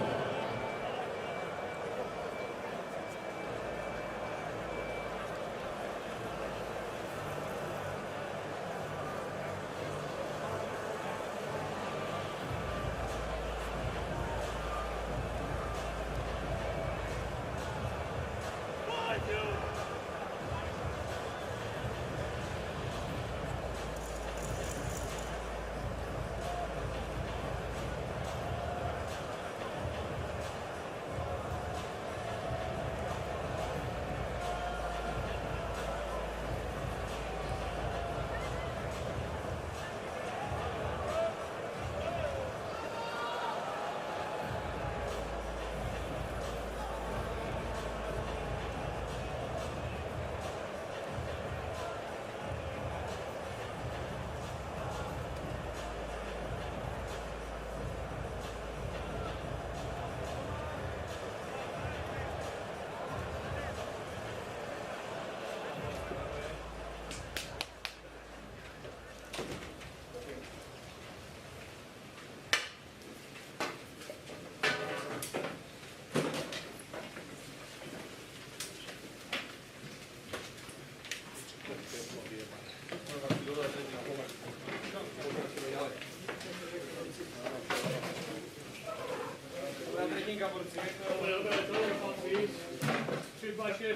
Paši.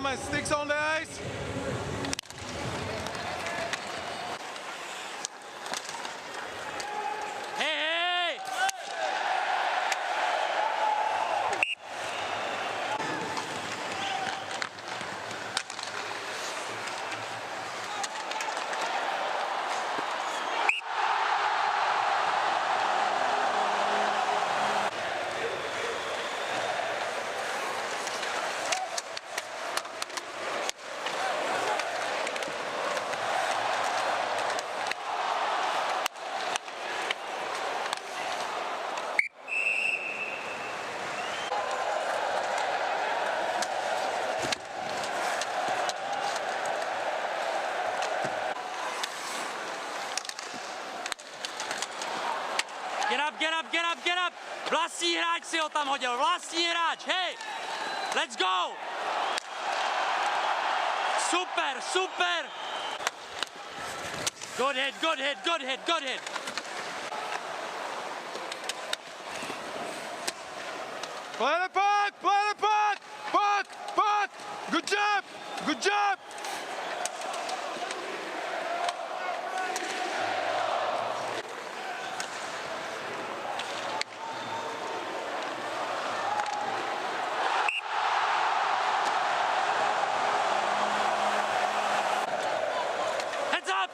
gentlemen, sticks on the ice. Hey! Get up! Vlastní hráč si ho tam hodil, vlastní hráč, hej! Let's go! Super! Good hit! Play the puck! Puck! Good job! Heads up!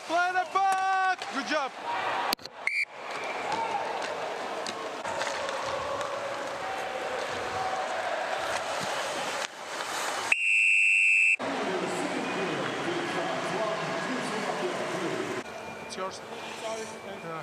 Play the puck! Good job! It's yours. Yeah.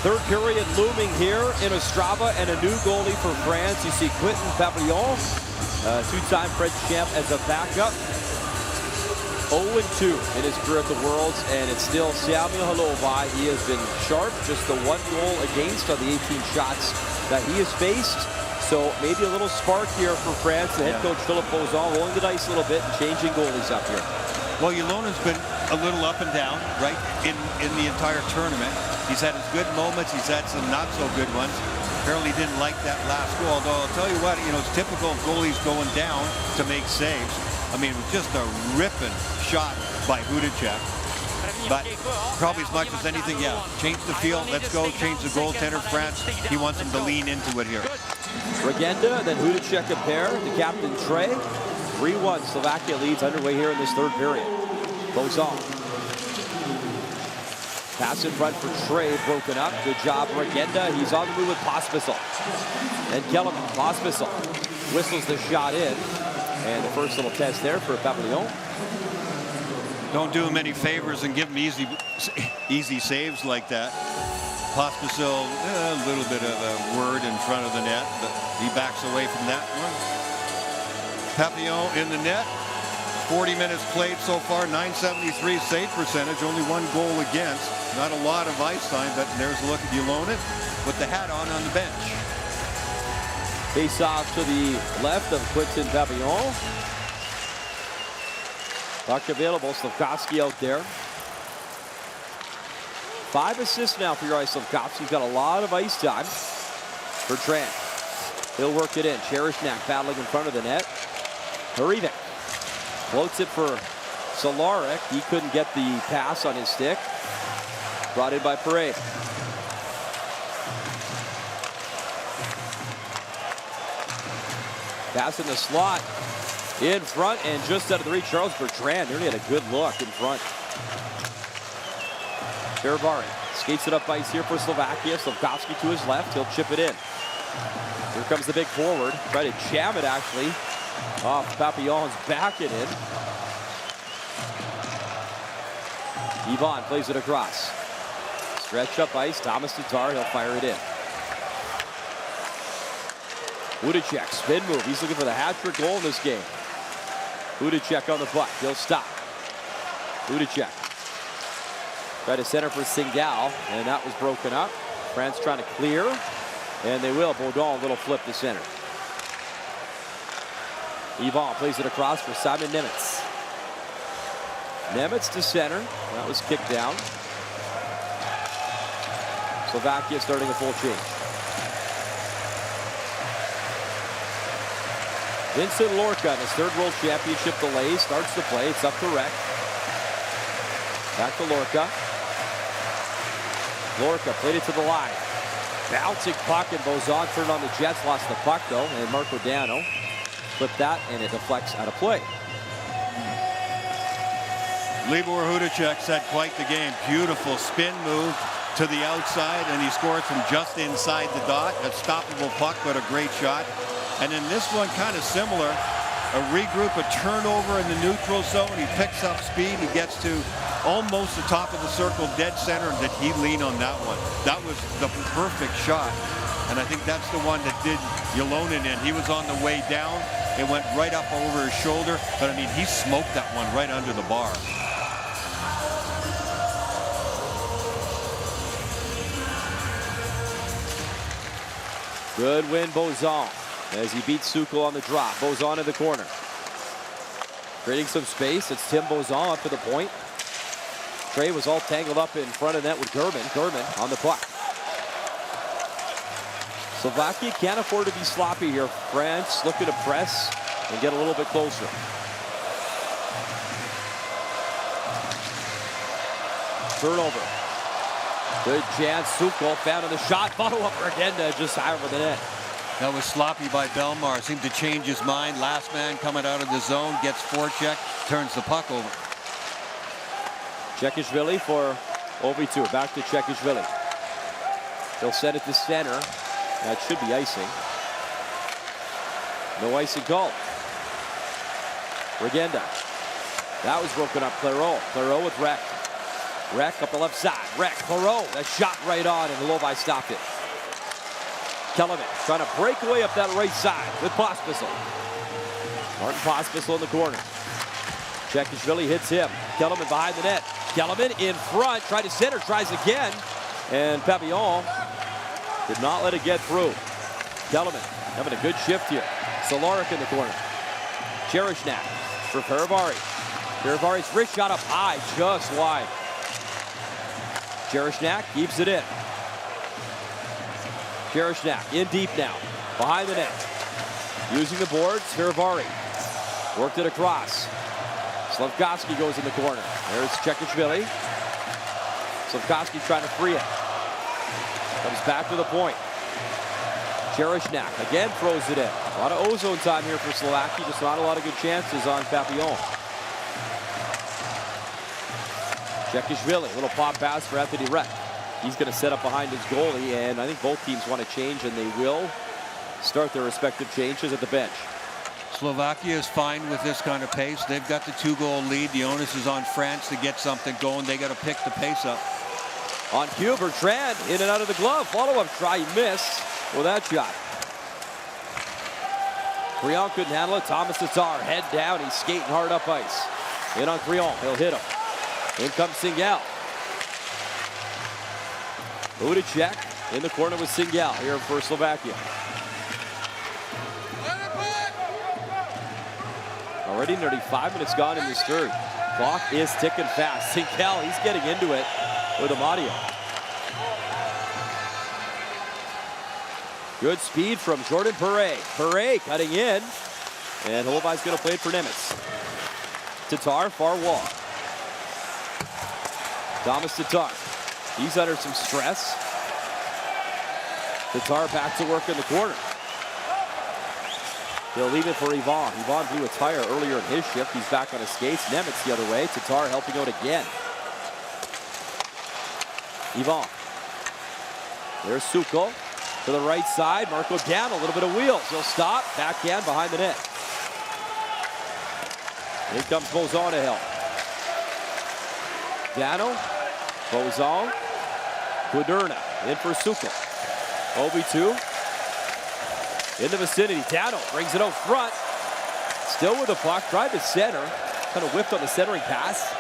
Third period looming here in Ostrava, and a new goalie for France. You see Quentin Papillon, two-time French champ, as a backup. 0-2 in his career at the Worlds, and it's still Samuel Halovai. He has been sharp, just the one goal against on the 18 shots that he has faced. So maybe a little spark here for France. The head coach Philippe Bozon rolling the dice a little bit and changing goalies up here. Well, Ylona's been a little up and down, right, in the entire tournament. He's had his good moments. He's had some not so good ones. Apparently didn't like that last goal. Although I'll tell you what, you know, it's typical of goalies going down to make saves. I mean, just a ripping shot by Hudacek. But probably as much as anything, change the field, let's go, change the goaltender. France, he wants him to lean into it here. Regenda, then Hudacek a pair, the captain Trey. 3-1, Slovakia leads underway here in this third period. Bozon. Pass in front for Trey, broken up. Good job, Regenda. He's on the move with Pospisil. And Kellerman, Pospisil whistles the shot in. And the first little test there for Papillon. Don't do him any favors and give him easy saves like that. Pospisil, a little bit of a word in front of the net, but he backs away from that one. Papillon in the net. 40 minutes played so far, 973 save percentage, only one goal against. Not a lot of ice time, but there's a look at Ylönen with the hat on the bench. Face off to the left of Quentin Papillon. Puck available, Slafkovsky out there. 5 assists now for Juraj Slafkovsky. He's got a lot of ice time for Trent. He'll work it in. Cherishnak battling in front of the net. Hurivik floats it for Solarek. He couldn't get the pass on his stick. Brought in by Parade. Pass in the slot. In front and just out of the reach. Charles Bertrand nearly had a good look in front. Farivari skates it up ice here for Slovakia. Slavkovsky to his left. He'll chip it in. Here comes the big forward. Try to jam it actually. Off Papillon's back and in. Ivan plays it across. Stretch up ice. Thomas Tatar. He'll fire it in. Udacek, spin move. He's looking for the hat-trick goal in this game. Udacek on the puck. He'll stop. Udacek. Try to center for Singal, and that was broken up. France trying to clear, and they will. Baudon, a little flip to center. Yvon plays it across for Simon Nemitz. Nemitz to center. That was kicked down. Slovakia starting a full change. Vincent Lorca in his third World Championship delay starts the play. It's up to Rek. Back to Lorca. Lorca played it to the line. Bouncing puck, and Bozon turned on the Jets. Lost the puck though, and Marco Dano flipped that, and it deflects out of play. Libor Hudacek had quite the game. Beautiful spin move to the outside, and he scored from just inside the dot. A stoppable puck, but a great shot. And in this one, kind of similar, a regroup, a turnover in the neutral zone. He picks up speed. He gets to almost the top of the circle, dead center, and did he lean on that one? That was the perfect shot. And I think that's the one that did Ylonen in. He was on the way down. It went right up over his shoulder. But, I mean, he smoked that one right under the bar. Good win, Bozon, as he beats Sukol on the drop. Bozon in the corner. Creating some space. It's Tim Bozon up to the point. Trey was all tangled up in front of net with German. German on the puck. Slovakia can't afford to be sloppy here. France looking to press and get a little bit closer. Turnover. Good chance. Sukol found in the shot. Follow-up for Agenda just high over the net. That was sloppy by Belmar. Seemed to change his mind. Last man coming out of the zone. Gets forecheck. Turns the puck over. Chekishvili for Ovitur. Back to Chekishvili. He'll send it to center. That should be icing. No icing called. Regenda. That was broken up. Clairot. Clairot with Rek. Rek up the left side. Rek. Clairot. That shot right on, and Lovi stopped it. Kellerman trying to break away up that right side with Pospisil. Martin Pospisil in the corner. Chekishvili hits him. Kellerman behind the net. Kellerman in front. Tried to center. Tries again. And Papillon did not let it get through. Kellerman having a good shift here. Solaric in the corner. Cherishnak for Farivari. Farivari's wrist shot up high, just wide. Cherishnak keeps it in. Cherishnak in deep now. Behind the net. Using the boards, Farivari. Worked it across. Slavkovsky goes in the corner. There's Chekishvili. Slavkovsky trying to free it. Comes back to the point. Cherishnak again throws it in. A lot of ozone time here for Slovakia. Just not a lot of good chances on Papillon. Chekishvili, little pop pass for Anthony Rek. He's going to set up behind his goalie, and I think both teams want to change, and they will start their respective changes at the bench. Slovakia is fine with this kind of pace. They've got the 2-goal lead. The onus is on France to get something going. They got to pick the pace up. On cue, Bertrand in and out of the glove. Follow-up try, he missed with that shot. Creon couldn't handle it. Thomas Tatar, head down. He's skating hard up ice. In on Creon, he'll hit him. In comes Singal. Udacek in the corner with Singal here for Slovakia. Already nearly 5 minutes gone in this third. Clock is ticking fast. Singal, he's getting into it with Amadio. Good speed from Jordan Perret. Perret cutting in. And Holovi's going to play it for Nemitz. Tatar, far wall. Thomas Tatar. He's under some stress. Tatar back to work in the corner. He'll leave it for Ivan. Ivan blew a tire earlier in his shift. He's back on his skates. Nemitz the other way. Tatar helping out again. Ivan. There's Sukol to the right side. Marco down, a little bit of wheels. He'll stop. Backhand behind the net. Here comes Bozon to help. Dano. Bozon. Kuderna in for Sukol. Obi2. In the vicinity. Dano brings it out front. Still with the puck. Tried to center. Kind of whipped on the centering pass.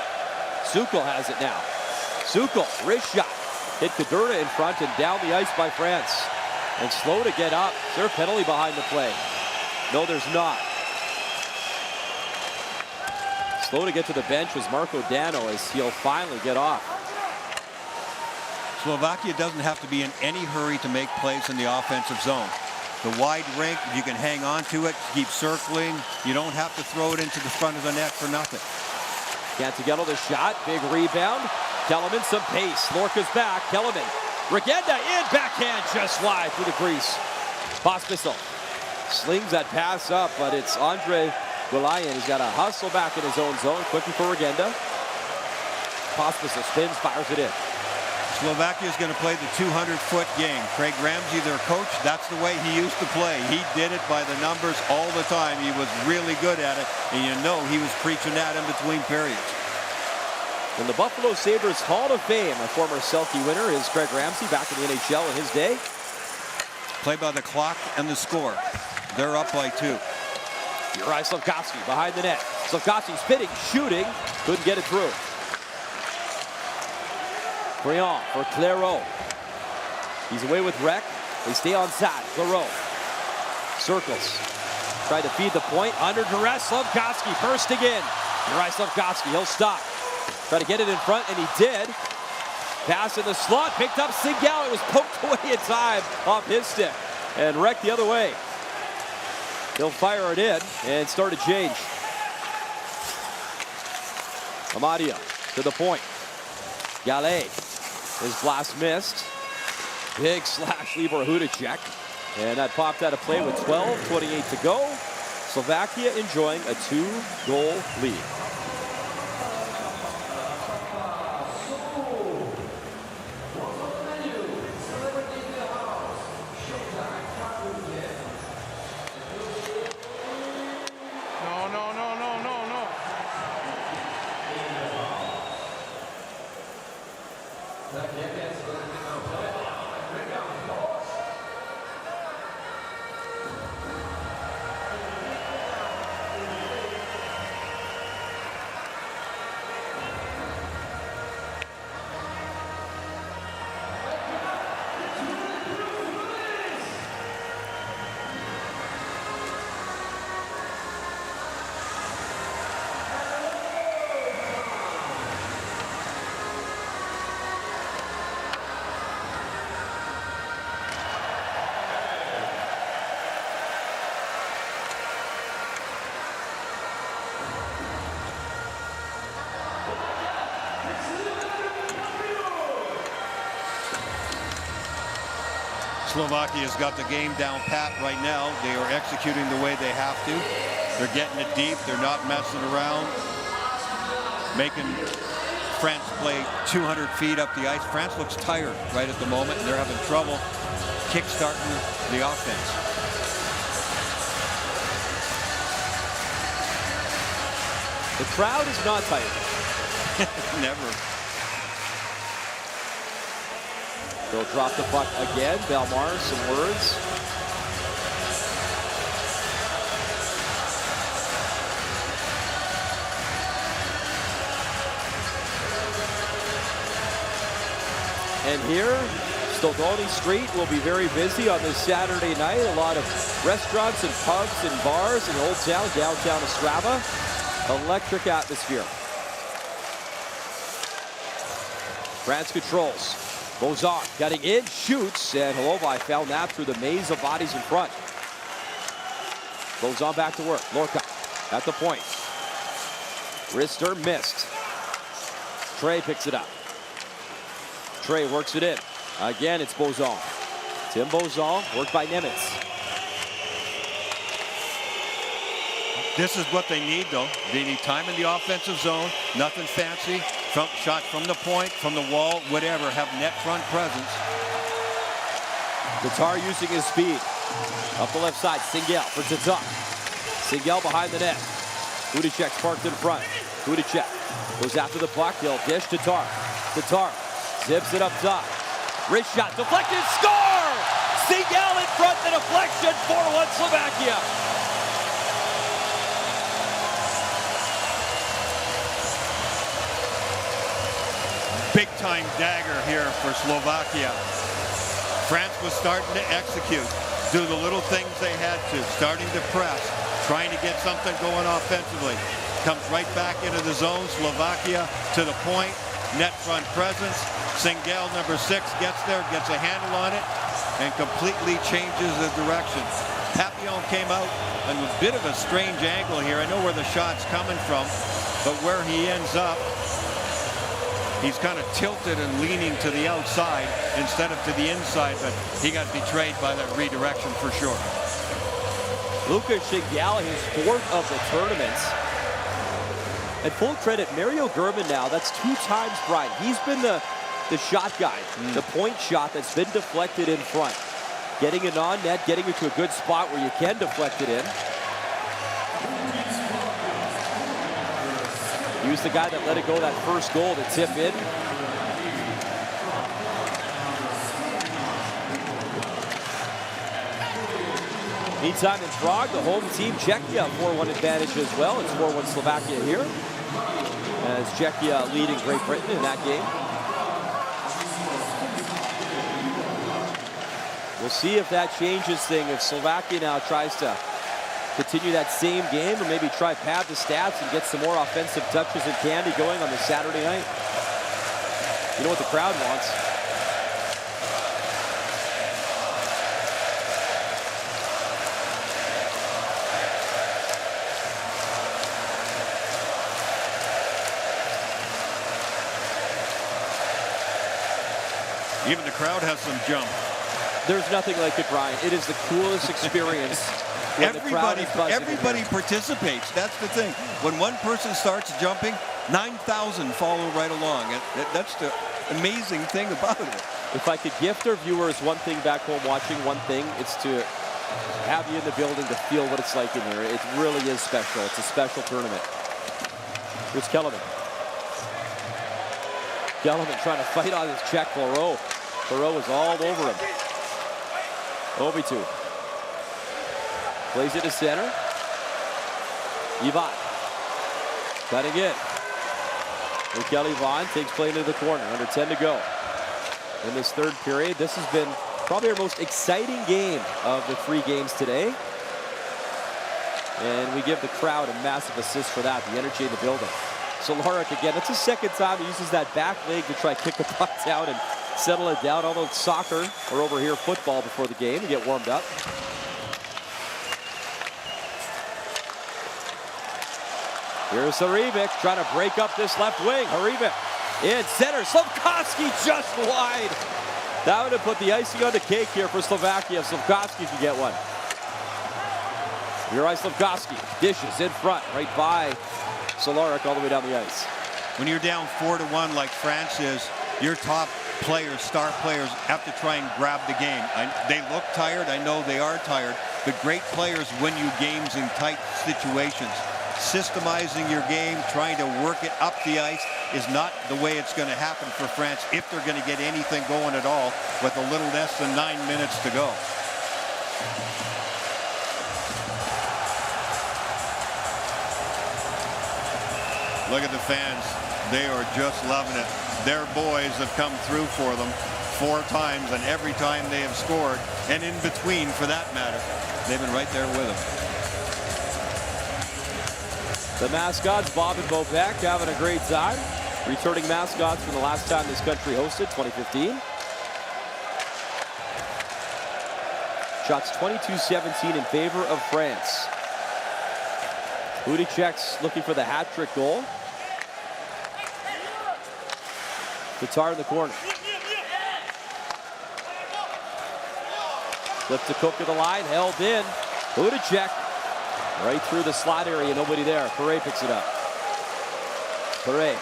Sukol has it now. Sukol, wrist shot. Hit Kuderna in front and down the ice by France. And slow to get up. Is there a penalty behind the play? No, there's not. Slow to get to the bench was Marco Dano as he'll finally get off. Slovakia doesn't have to be in any hurry to make plays in the offensive zone. The wide rink, you can hang on to it, keep circling. You don't have to throw it into the front of the net for nothing. Cantagello the shot, big rebound. Kellerman some pace. Lorca's back. Kellerman. Regenda in backhand just wide through the crease. Pospisil slings that pass up, but it's Andre Gulayan. He's got to hustle back in his own zone. Quickly for Regenda. Pospisil spins, fires it in. Slovakia is going to play the 200-foot game. Craig Ramsey, their coach, that's the way he used to play. He did it by the numbers all the time. He was really good at it, and you know he was preaching that in between periods. In the Buffalo Sabres Hall of Fame, a former Selke winner is Craig Ramsey back in the NHL in his day. Play by the clock and the score. They're up by 2. Juraj Slafkovsky behind the net. Slafkovsky spinning, shooting, couldn't get it through. Briand for Clairot. He's away with Rec. They stay on side. Clairot circles. Tried to feed the point. Under duress. Slafkovsky bursting in. Juraj Slafkovsky, he'll stop. Try to get it in front, and he did. Pass in the slot. Picked up Segal. It was poked away in time off his stick. And Rec the other way. He'll fire it in and start a change. Amadia to the point. Gallet. His blast missed. Big slash Libor Hudacek. And that popped out of play with 12:28 to go. Slovakia enjoying a 2-goal lead. Slovakia's got the game down pat right now. They are executing the way they have to. They're getting it deep. They're not messing around. Making France play 200 feet up the ice. France looks tired right at the moment, and they're having trouble kick-starting the offense. The crowd is not tired. Never. They'll drop the puck again. Belmar, some words. And here, Stodoni Street will be very busy on this Saturday night. A lot of restaurants and pubs and bars in Old Town, downtown Ostrava. Electric atmosphere. France controls. Bozak cutting in, shoots, and Holobai found that through the maze of bodies in front. Bozak back to work. Lorca at the point. Wrister missed. Trey picks it up. Trey works it in. Again, it's Bozak. Tim Bozak, worked by Nemitz. This is what they need, though. They need time in the offensive zone, nothing fancy. Shots from the point, from the wall, whatever. Have net front presence. Tatar using his speed. Up the left side, Singel for Tatar. Singel behind the net. Hudacek's parked in front. Hudacek goes after the puck. He'll dish Tatar. Tatar zips it up top. Wrist shot, deflected, score! Singel in front, the deflection, 4-1 Slovakia. Big time dagger here for Slovakia. France was starting to execute, do the little things they had to, starting to press, trying to get something going offensively. Comes right back into the zone. Slovakia to the point, net front presence. Singel, number 6, gets there, gets a handle on it, and completely changes the direction. Papillon came out on a bit of a strange angle here. I know where the shot's coming from, but where he ends up, he's kind of tilted and leaning to the outside instead of to the inside, but he got betrayed by that redirection for sure. Lucas Singel, his 4th of the tournament. And full credit, Mario German now, that's 2 times, Brian. He's been the shot guy, the point shot that's been deflected in front. Getting it on net, getting it to a good spot where you can deflect it in. He was the guy that let it go that first goal to tip in. Meantime in Prague, the home team, Czechia, 4-1 advantage as well. It's 4-1 Slovakia here, as Czechia leading Great Britain in that game. We'll see if that changes things, if Slovakia now tries to continue that same game or maybe try pad the stats and get some more offensive touches and candy going on the Saturday night. You know what the crowd wants. Even the crowd has some jump. There's nothing like it, Brian. It is the coolest experience. Everybody participates. That's the thing. When one person starts jumping, 9,000 follow right along. That's the amazing thing about it. If I could gift our viewers one thing back home watching, one thing, it's to have you in the building to feel what it's like in here. It really is special. It's a special tournament. Here's Kellerman. Kellerman trying to fight on his check. Thoreau is all over him. Ovitu plays it to center. Ivan cutting in. Mikel Ivan takes play into the corner. Under 10 to go in this third period. This has been probably our most exciting game of the 3 games today. And we give the crowd a massive assist for that. The energy in the building. Solaric again. That's the second time he uses that back leg to try to kick the puck down and settle it down. Although soccer, or over here football before the game to get warmed up. Here's Harivik trying to break up this left wing. Harivik in center. Slafkovsky just wide. That would have put the icing on the cake here for Slovakia if Slafkovsky could get one. Juraj Slafkovsky dishes in front, right by Solaric all the way down the ice. When you're down 4-1 like France is, your top players, star players, have to try and grab the game. They look tired. I know they are tired. But great players win you games in tight situations. Systemizing your game, trying to work it up the ice is not the way it's going to happen for France if they're going to get anything going at all with a little less than 9 minutes to go. Look at the fans. They are just loving it. Their boys have come through for them 4 times, and every time they have scored, and in between for that matter, they've been right there with them. The mascots, Bob and Bobek, having a great time. Returning mascots from the last time this country hosted, 2015. Shots 22-17 in favor of France. Hudacek's looking for the hat-trick goal. Tatar in the corner. Flip to Cook to the line, held in. Hudacek Right through the slot area, nobody there. Perret picks it up. Perret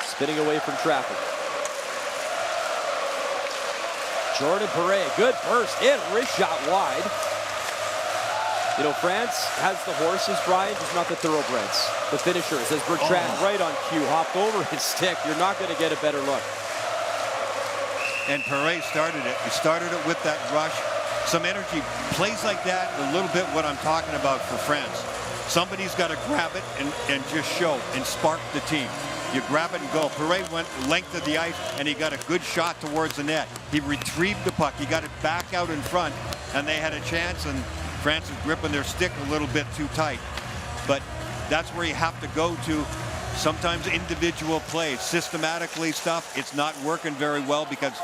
spinning away from traffic. Jordan Perret, good burst in, wrist shot wide. You know, France has the horses, Brian, just not the thoroughbreds. The finishers, as Bertrand right on cue, hopped over his stick. You're not going to get a better look. And Perret started it. He started it with that rush. Some energy. Plays like that, a little bit what I'm talking about for France. Somebody's got to grab it and just show and spark the team. You grab it and go. Perret went length of the ice, and he got a good shot towards the net. He retrieved the puck. He got it back out in front, and they had a chance, and France is gripping their stick a little bit too tight. But that's where you have to go to. Sometimes individual plays, systematically stuff, it's not working very well because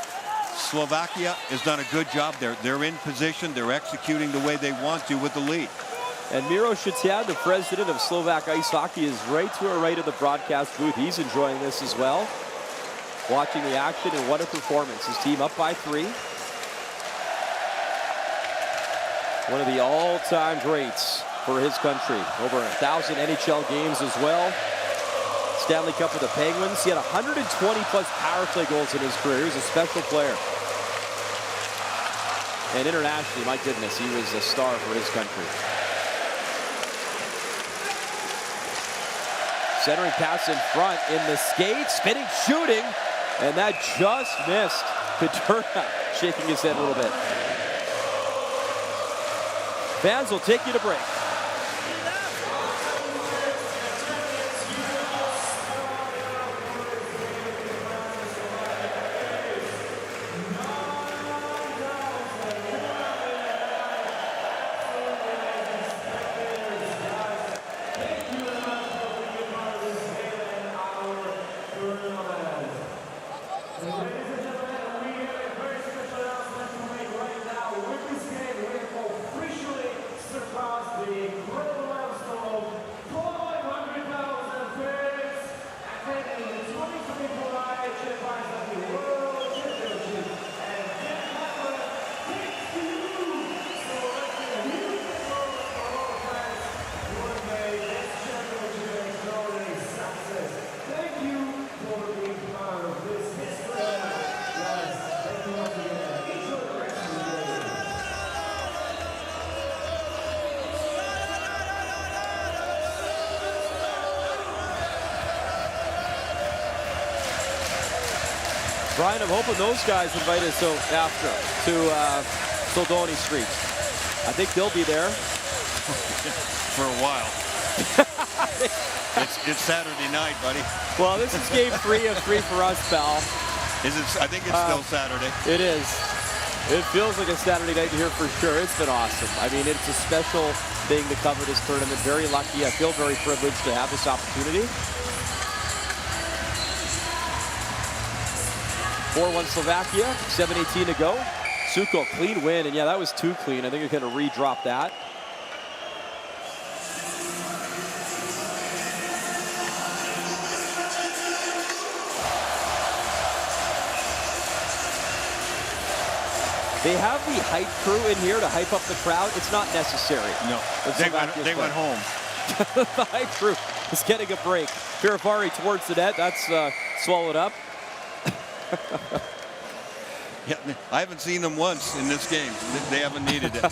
Slovakia has done a good job there. They're in position. They're executing the way they want to with the lead. And Miro Shetian, the president of Slovak Ice Hockey, is right to our right of the broadcast booth. He's enjoying this as well. Watching the action, and what a performance. His team up by 3. One of the all-time greats for his country. Over 1,000 NHL games as well. Stanley Cup with the Penguins. He had 120-plus power play goals in his career. He's a special player. And internationally, my goodness, he was a star for his country. Centering pass in front in the skate, spinning, shooting, and that just missed. Paterna shaking his head a little bit. Fans will take you to break. Brian, I'm hoping those guys invite us after to Soldoni Street. I think they'll be there. For a while. it's Saturday night, buddy. Well, this is game 3 of 3 for us, pal. Is it? I think it's still Saturday. It is. It feels like a Saturday night here for sure. It's been awesome. I mean, it's a special thing to cover this tournament. Very lucky. I feel very privileged to have this opportunity. 4-1 Slovakia, 7:18 to go. Suko, clean win, and yeah, that was too clean. I think you're going to re-drop that. They have the hype crew in here to hype up the crowd. It's not necessary. No, they went home. The hype crew is getting a break. Piripari towards the net. That's swallowed up. Yeah, I haven't seen them once in this game. They haven't needed it.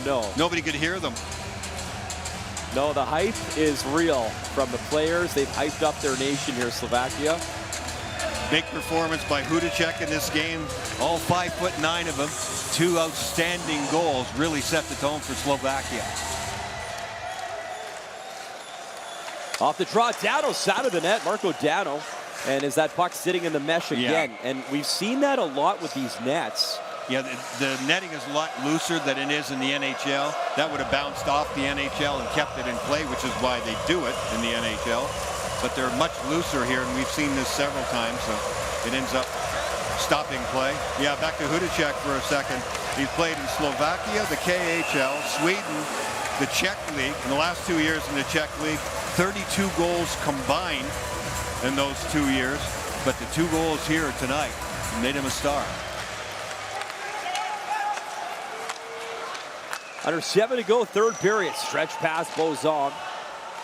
No. Nobody could hear them. No, the hype is real from the players. They've hyped up their nation here, Slovakia. Big performance by Hudacek in this game. All 5'9" of them. 2 outstanding goals really set the tone for Slovakia. Off the draw, Dano's out of the net. Marco Dano. And is that puck sitting in the mesh again? Yeah. And we've seen that a lot with these nets. Yeah, the netting is a lot looser than it is in the NHL. That would have bounced off the NHL and kept it in play, which is why they do it in the NHL. But they're much looser here, and we've seen this several times, so it ends up stopping play. Yeah, back to Hudacek for a second. He's played in Slovakia, the KHL, Sweden, the Czech League. In the last 2 years in the Czech League, 32 goals combined in those 2 years, but the 2 goals here tonight made him a star. Under 7 to go, third period. Stretch pass, Bozon.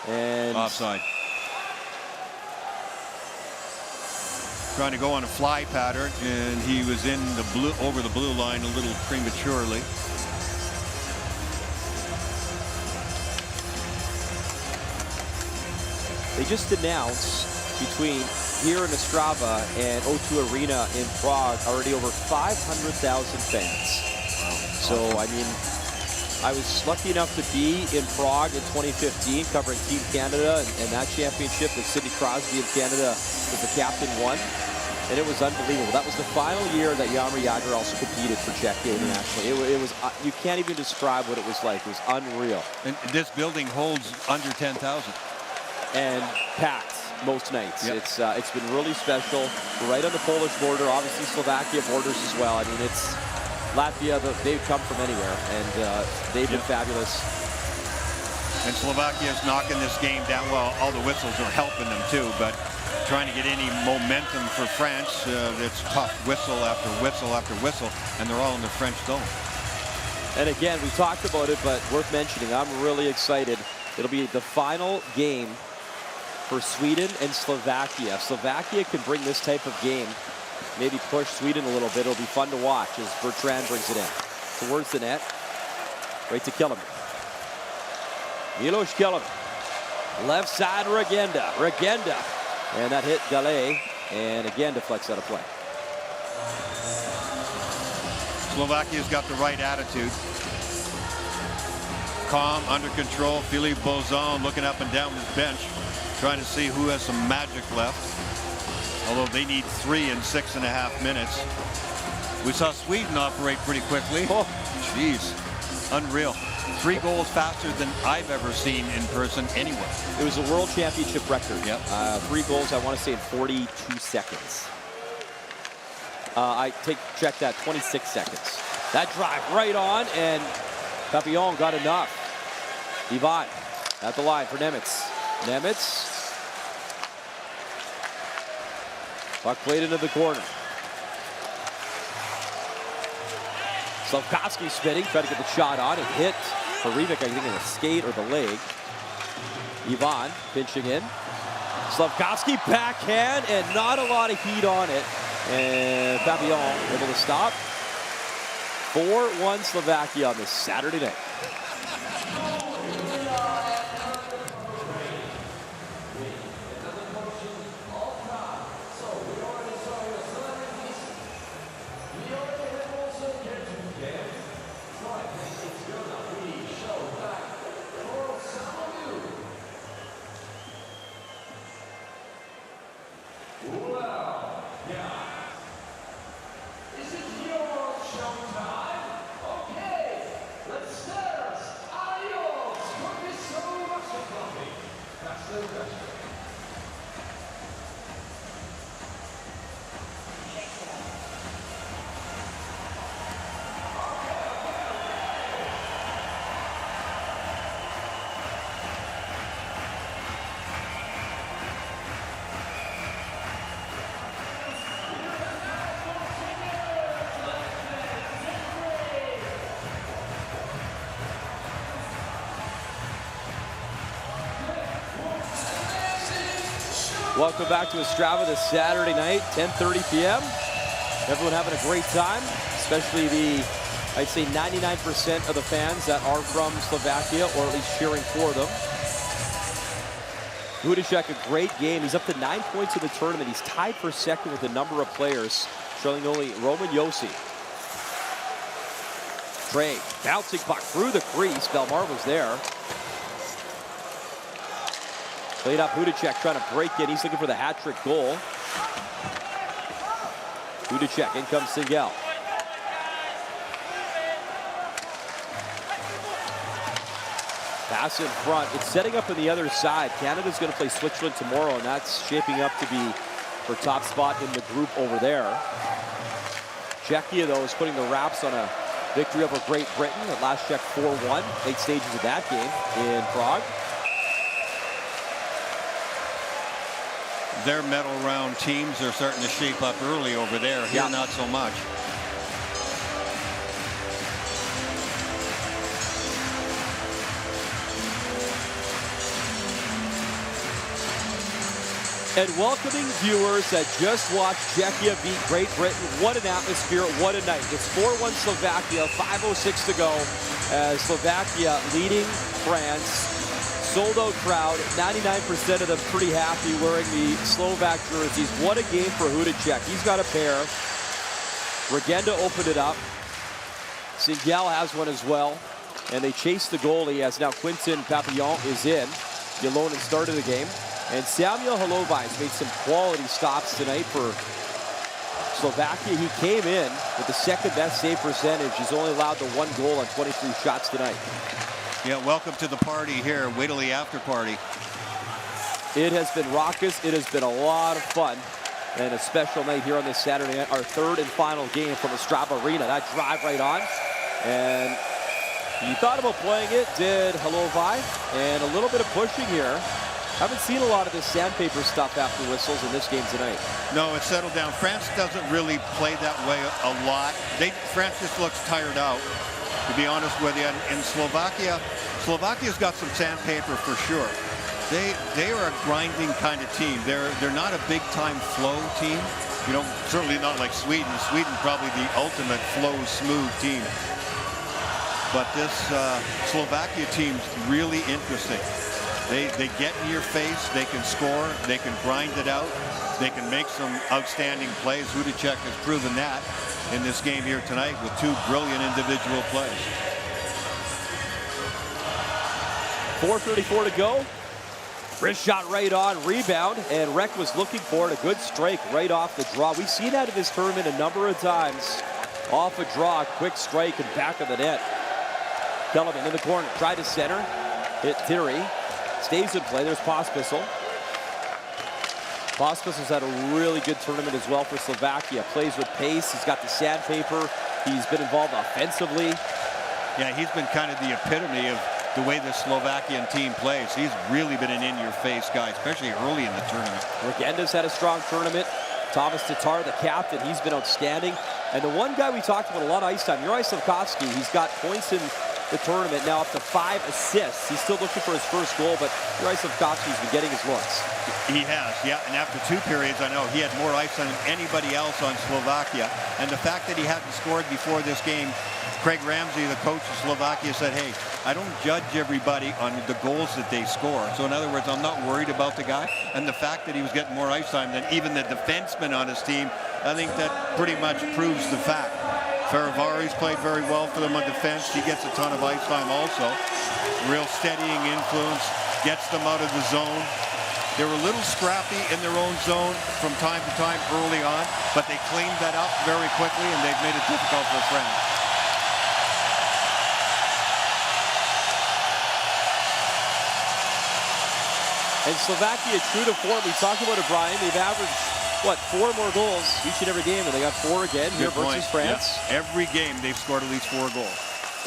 And offside. Trying to go on a fly pattern, and he was in the blue, over the blue line a little prematurely. They just announced between here in Ostrava and O2 Arena in Prague already over 500,000 fans. So, I mean, I was lucky enough to be in Prague in 2015 covering Team Canada and that championship that Sidney Crosby of Canada was the captain won. And it was unbelievable. That was the final year that Jaromir Jagr also competed for Czechia internationally. It was you can't even describe what it was like. It was unreal. And this building holds under 10,000. And packed most nights. Yep. It's been really special. We're right on the Polish border, obviously Slovakia borders as well. I mean, it's Latvia. They've come from anywhere, and they've been fabulous. And Slovakia is knocking this game down. Well, all the whistles are helping them too, but trying to get any momentum for France. It's tough, whistle after whistle after whistle, and they're all in the French zone. And again, we talked about it, but worth mentioning, I'm really excited. It'll be the final game for Sweden and Slovakia. If Slovakia can bring this type of game, maybe push Sweden a little bit, it'll be fun to watch as Bertrand brings it in. Towards the net, right to Kellerman. Milos Kellerman. Left side, Regenda. And that hit Gallet, and again deflects out of play. Slovakia's got the right attitude. Calm, under control. Philippe Bozon looking up and down his bench, trying to see who has some magic left. Although they need 3 in 6.5 minutes. We saw Sweden operate pretty quickly. Oh, jeez, unreal. 3 goals faster than I've ever seen in person anywhere. It was a world championship record. Yep. 3 goals, I want to say, in 42 seconds. Check that, 26 seconds. That drive right on, and Papillon got enough. Ivan at the line for Nemitz. Puck played into the corner. Slavkovsky spinning, tried to get the shot on. It hit Rivik, I think, in the skate or the leg. Ivan pinching in. Slavkovsky backhand, and not a lot of heat on it. And Papillon able to stop. 4-1 Slovakia on this Saturday night. Welcome back to Ostrava this Saturday night, 10:30 p.m. Everyone having a great time, especially I'd say 99% of the fans that are from Slovakia, or at least cheering for them. Hudacek, a great game. He's up to 9 points in the tournament. He's tied for second with a number of players, trailing only Roman Josi. Trey, bouncing puck through the crease. Belmar was there. Played up Hudacek, trying to break in. He's looking for the hat-trick goal. Hudacek, in comes Singel. Pass in front. It's setting up on the other side. Canada's going to play Switzerland tomorrow, and that's shaping up to be for top spot in the group over there. Czechia, though, is putting the wraps on a victory over Great Britain at last check 4-1. 8 stages of that game in Prague. Their medal round teams are starting to shape up early over there. Here, not so much. And welcoming viewers that just watched Czechia beat Great Britain. What an atmosphere, what a night. It's 4-1 Slovakia, 5:06 to go as Slovakia leading France. Sold out crowd, 99% of them pretty happy wearing the Slovak jerseys. What a game for Hudacek. He's got a pair. Regenda opened it up. Singal has one as well. And they chase the goalie as now Quinton Papillon is in. Yolonen started the game. And Samuel Halovai has made some quality stops tonight for Slovakia. He came in with the second best save percentage. He's only allowed the 1 goal on 23 shots tonight. Yeah, welcome to the party here. Wait till the after party. It has been raucous. It has been a lot of fun. And a special night here on this Saturday night. Our third and final game from Ostrava Arena. That drive right on. And he thought about playing it, did Halovai. And a little bit of pushing here. Haven't seen a lot of this sandpaper stuff after whistles in this game tonight. No, it's settled down. France doesn't really play that way a lot. France just looks tired out, to be honest with you. In Slovakia's got some sandpaper for sure. They are a grinding kind of team. They're not a big time flow team. You know, certainly not like Sweden. Sweden probably the ultimate flow smooth team. But this Slovakia team's really interesting. They get in your face, they can score, they can grind it out, they can make some outstanding plays. Hudacek has proven that in this game here tonight with 2 brilliant individual plays. 4:34 to go. Wrist shot right on, rebound, and Rek was looking for it. A good strike right off the draw. We've seen that in this tournament a number of times. Off a draw, quick strike and back of the net. Kellerman in the corner, tried to center, hit Thierry. Stays in play. There's Pospisil. Pospisil's had a really good tournament as well for Slovakia. Plays with pace. He's got the sandpaper. He's been involved offensively. Yeah, he's been kind of the epitome of the way the Slovakian team plays. He's really been an in-your-face guy, especially early in the tournament. Regenda's had a strong tournament. Thomas Tatar, the captain, he's been outstanding. And the one guy we talked about a lot of ice time, Juraj Slafkovský, he's got points in the tournament now up to 5 assists. He's still looking for his first goal, but Juraj Slafkovský's been getting his looks. He has, yeah, and after 2 periods, I know he had more ice than anybody else on Slovakia. And the fact that he hadn't scored before this game, Craig Ramsey, the coach of Slovakia, said, hey, I don't judge everybody on the goals that they score. So in other words, I'm not worried about the guy. And the fact that he was getting more ice time than even the defenseman on his team, I think that pretty much proves the fact. Ferravari's played very well for them on defense. He gets a ton of ice time also. Real steadying influence, gets them out of the zone. They were a little scrappy in their own zone from time to time early on, but they cleaned that up very quickly and they've made it difficult for France. And Slovakia, true to form, we talked about it, Brian. They've averaged, 4 more goals each and every game, and they got 4 again here versus France. Yeah. Every game they've scored at least 4 goals.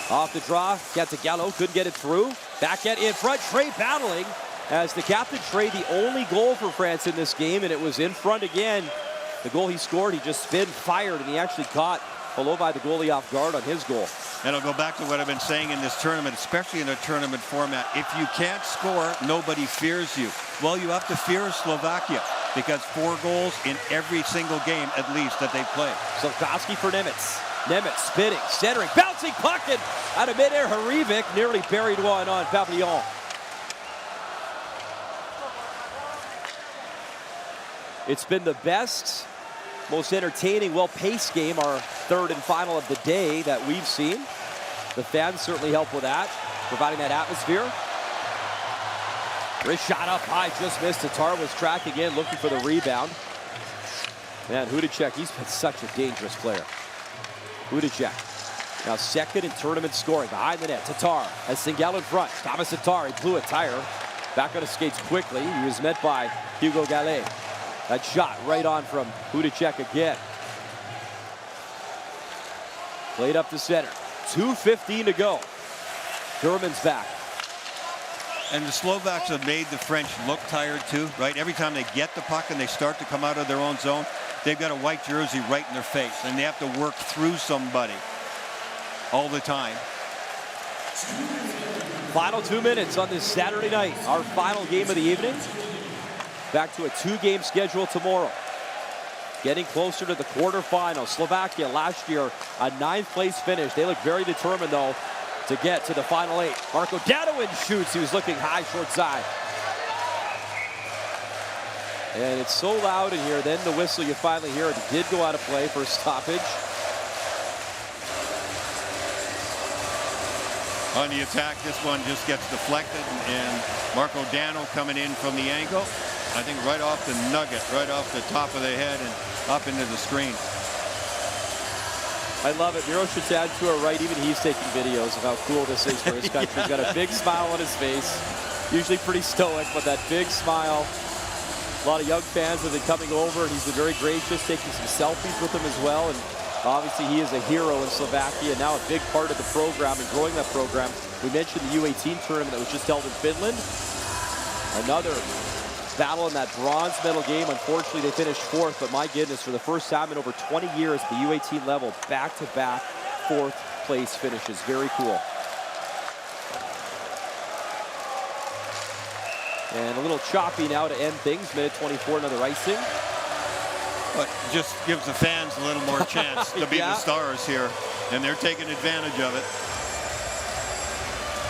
Off the draw, Gallo couldn't get it through. Back at in front, Trey battling as the captain Trey, the only goal for France in this game, and it was in front again. The goal he scored, he just spin fired, and he actually caught Halovai, the goalie, off guard on his goal. And I'll go back to what I've been saying in this tournament, especially in a tournament format. If you can't score, nobody fears you. Well, you have to fear Slovakia because 4 goals in every single game, at least, that they play. Slafkovský for Nemitz. Nemitz spinning, centering, bouncing puck, and out of midair, Hrivic nearly buried one on Papillon. It's been the best, most entertaining, well-paced game, our third and final of the day that we've seen. The fans certainly help with that, providing that atmosphere. Wrist shot up high, just missed. Tatar was tracking in, looking for the rebound. Man, Hudacek, he's been such a dangerous player. Hudacek, now second in tournament scoring, behind the net. Tatar has Singal in front. Thomas Tatar, he blew a tire. Back on his skates quickly. He was met by Hugo Gallet. That shot right on from Hudacek again. Played up the center. 2:15 to go. German's back. And the Slovaks have made the French look tired too, right? Every time they get the puck and they start to come out of their own zone, they've got a white jersey right in their face, and they have to work through somebody all the time. Final 2 minutes on this Saturday night, our final game of the evening. back to a 2-game schedule tomorrow. Getting closer to the quarterfinals. Slovakia last year, a 9th place finish. They look very determined, though, to get to the final 8. Marko Danowin shoots. He was looking high, short side. And it's so loud in here. Then the whistle, you finally hear it. It did go out of play for a stoppage. On the attack, this one just gets deflected, and Marko Dano coming in from the angle. I think right off the nugget, right off the top of the head and up into the screen. I love it. Miro Shatan to our right, even he's taking videos of how cool this is for his country. He's got a big smile on his face. Usually pretty stoic, but that big smile. A lot of young fans have been coming over, and he's been very gracious, taking some selfies with them as well. And obviously, he is a hero in Slovakia, now a big part of the program and growing that program. We mentioned the U18 tournament that was just held in Finland. Another battle in that bronze medal game. Unfortunately, they finished 4th, but my goodness, for the first time in over 20 years at the U18 level, back-to-back 4th place finishes. Very cool. And a little choppy now to end things. Minute 24, another icing. But just gives the fans a little more chance to be the stars here, and they're taking advantage of it.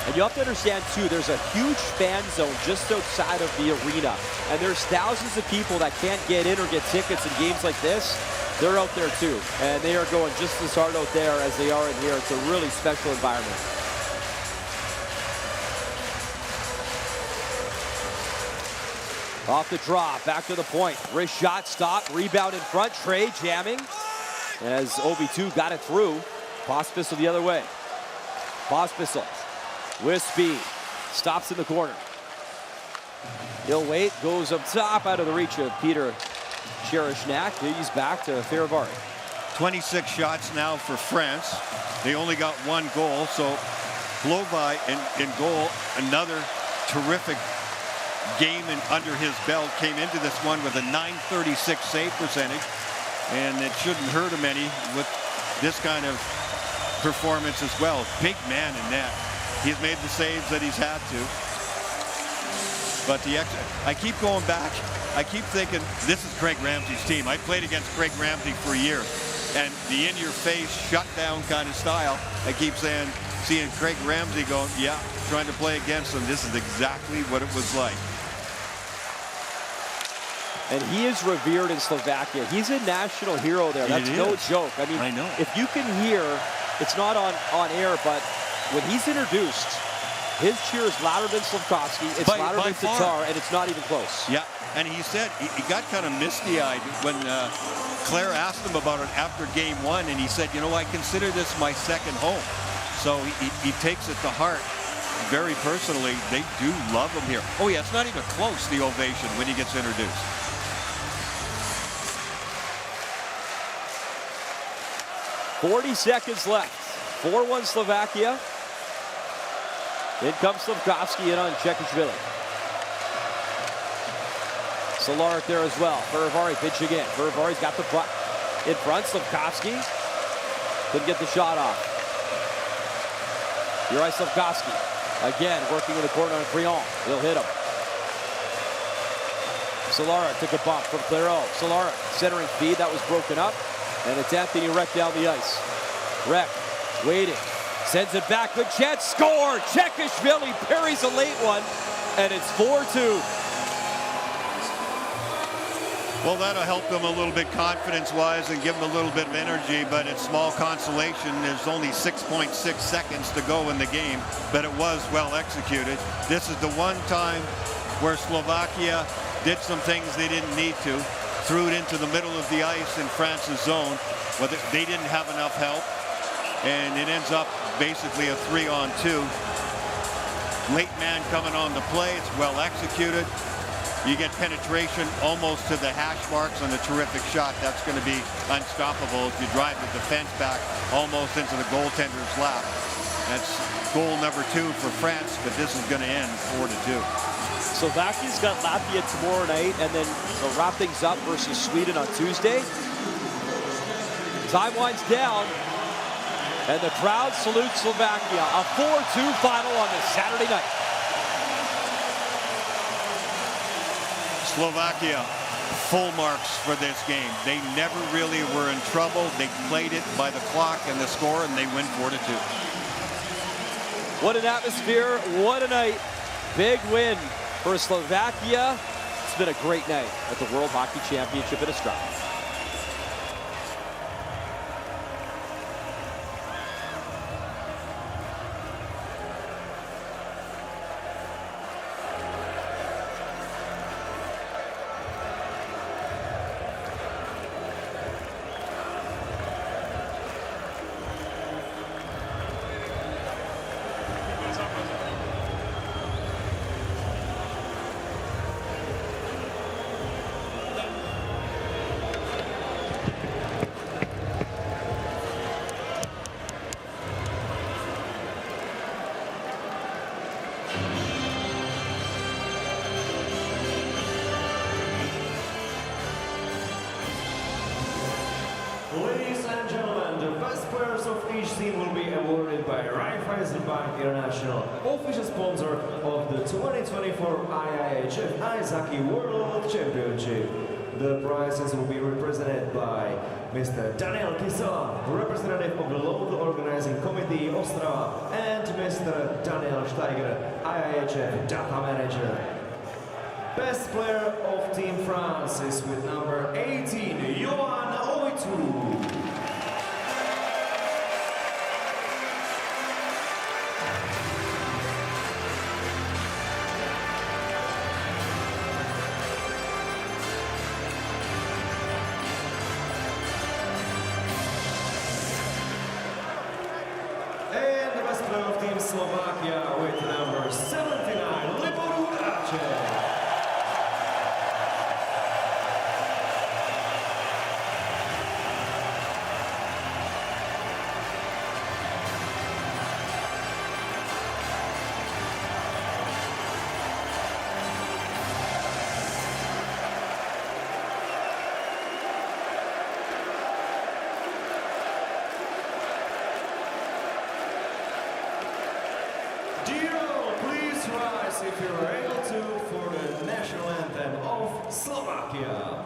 And you have to understand, too, there's a huge fan zone just outside of the arena. And there's thousands of people that can't get in or get tickets in games like this. They're out there, too. And they are going just as hard out there as they are in here. It's a really special environment. Off the draw, back to the point. Wrist shot, stop, rebound in front. Trey jamming as OB2 got it through. Pospisil the other way. Pospisil with speed. Stops in the corner. He'll wait, goes up top out of the reach of Peter Cherishnak. He's back to Ferivari. 26 shots now for France. They only got 1 goal, so Plovai in goal. Another terrific game under his belt. Came into this one with a .936 save percentage, and it shouldn't hurt him any with this kind of performance as well. Big man in net. He's made the saves that he's had to. But I keep going back. I keep thinking this is Craig Ramsey's team. I played against Craig Ramsey for years, and the in-your-face shutdown kind of style. I keep saying, seeing Craig Ramsey going, yeah, trying to play against him. This is exactly what it was like. And he is revered in Slovakia. He's a national hero there. That's no joke. I mean, if you can hear, it's not on air, but when he's introduced, his cheer is louder than Slavkovsky. It's louder than Tatar, and it's not even close. Yeah, and he said he got kind of misty-eyed when Claire asked him about it after game 1, and he said, you know, I consider this my second home. So he takes it to heart. Very personally, they do love him here. Oh yeah, it's not even close, the ovation, when he gets introduced. 40 seconds left. 4-1 Slovakia. In comes Slavkovsky in on Chekishvili. Solaric there as well. Ferivari pitch again. Ferivari's got the puck in front. Slavkovsky couldn't get the shot off. Juraj Slavkovsky again working in the corner on Creon. He'll hit him. Solaric took a bump from Clairot. Solaric centering feed. That was broken up. And it's Anthony Reck down the ice. Reck waiting. Sends it back. Good chance. Score! Chekishvili parries a late one. And it's 4-2. Well, that'll help them a little bit confidence-wise and give them a little bit of energy, but it's small consolation. There's only 6.6 seconds to go in the game, but it was well executed. This is the one time where Slovakia did some things they didn't need to. Threw it into the middle of the ice in France's zone. But they didn't have enough help, and it ends up basically a 3-on-2. Late man coming on the play. It's well executed. You get penetration almost to the hash marks on a terrific shot. That's going to be unstoppable if you drive the defense back almost into the goaltender's lap. That's goal number 2 for France, but this is going to end 4-2. Slovakia's got Latvia tomorrow night, and then they'll wrap things up versus Sweden on Tuesday. Time winds down, and the crowd salutes Slovakia. A 4-2 final on this Saturday night. Slovakia, full marks for this game. They never really were in trouble. They played it by the clock and the score, and they win 4-2. What an atmosphere, what a night. Big win for Slovakia. It's been a great night at the World Hockey Championship in Ostrava. Ladies and gentlemen, the best players of each team will be awarded by Raiffeisen Bank International, official sponsor of the 2024 IIHF Ice Hockey World Championship. The prizes will be represented by Mr. Daniel Kysela, representative of the local organizing committee Ostrava, and Mr. Daniel Steiger, IIHF data manager. Best player of Team France is with number 18, Johan Oitu. And the best player of Team Slovakia with number 79, Libor Rache. Please rise if you're able to for the national anthem of Slovakia.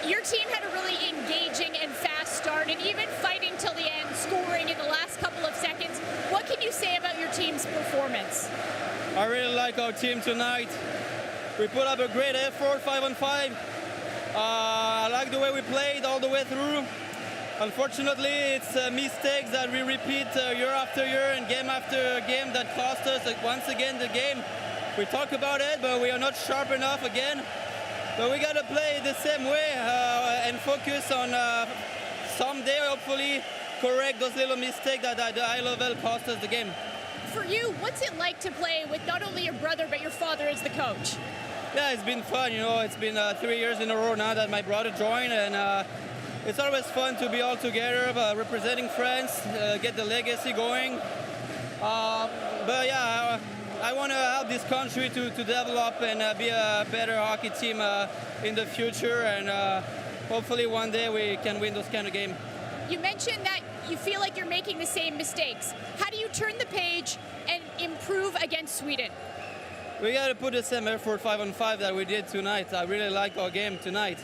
Your team had a really engaging and fast start, and even fighting till the end, scoring in the last couple of seconds. What can you say about your team's performance? I really like our team tonight. We put up a great effort, 5-on-5. I like the way we played all the way through. Unfortunately, it's mistakes that we repeat year after year and game after game that cost us once again the game. We talk about it, but we are not sharp enough again. But we got to play the same way and focus on someday, hopefully, correct those little mistakes that at the high level cost us the game. For you, what's it like to play with not only your brother, but your father as the coach? Yeah, it's been fun. You know, it's been 3 years in a row now that my brother joined, and it's always fun to be all together, representing France, get the legacy going. But yeah, I want to help this country to develop and be a better hockey team in the future, and hopefully one day we can win those kind of games. You mentioned that you feel like you're making the same mistakes. How do you turn the page and improve against Sweden? We got to put the same effort 5-on-5 that we did tonight. I really like our game tonight.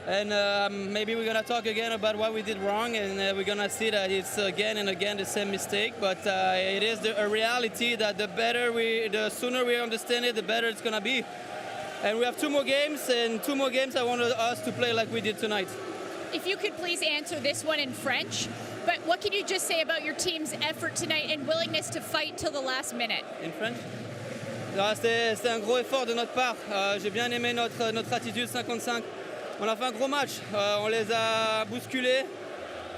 And maybe we're going to talk again about what we did wrong, and we're going to see that it's again and again the same mistake. But it is a reality that the sooner we understand it, the better it's going to be. And we have 2 more games, and 2 more games I want us to play like we did tonight. If you could please answer this one in French, but what can you just say about your team's effort tonight and willingness to fight till the last minute? In French? C'était un gros effort de notre part. J'ai bien aimé notre attitude 55. On a fait un gros match, on les a bousculés,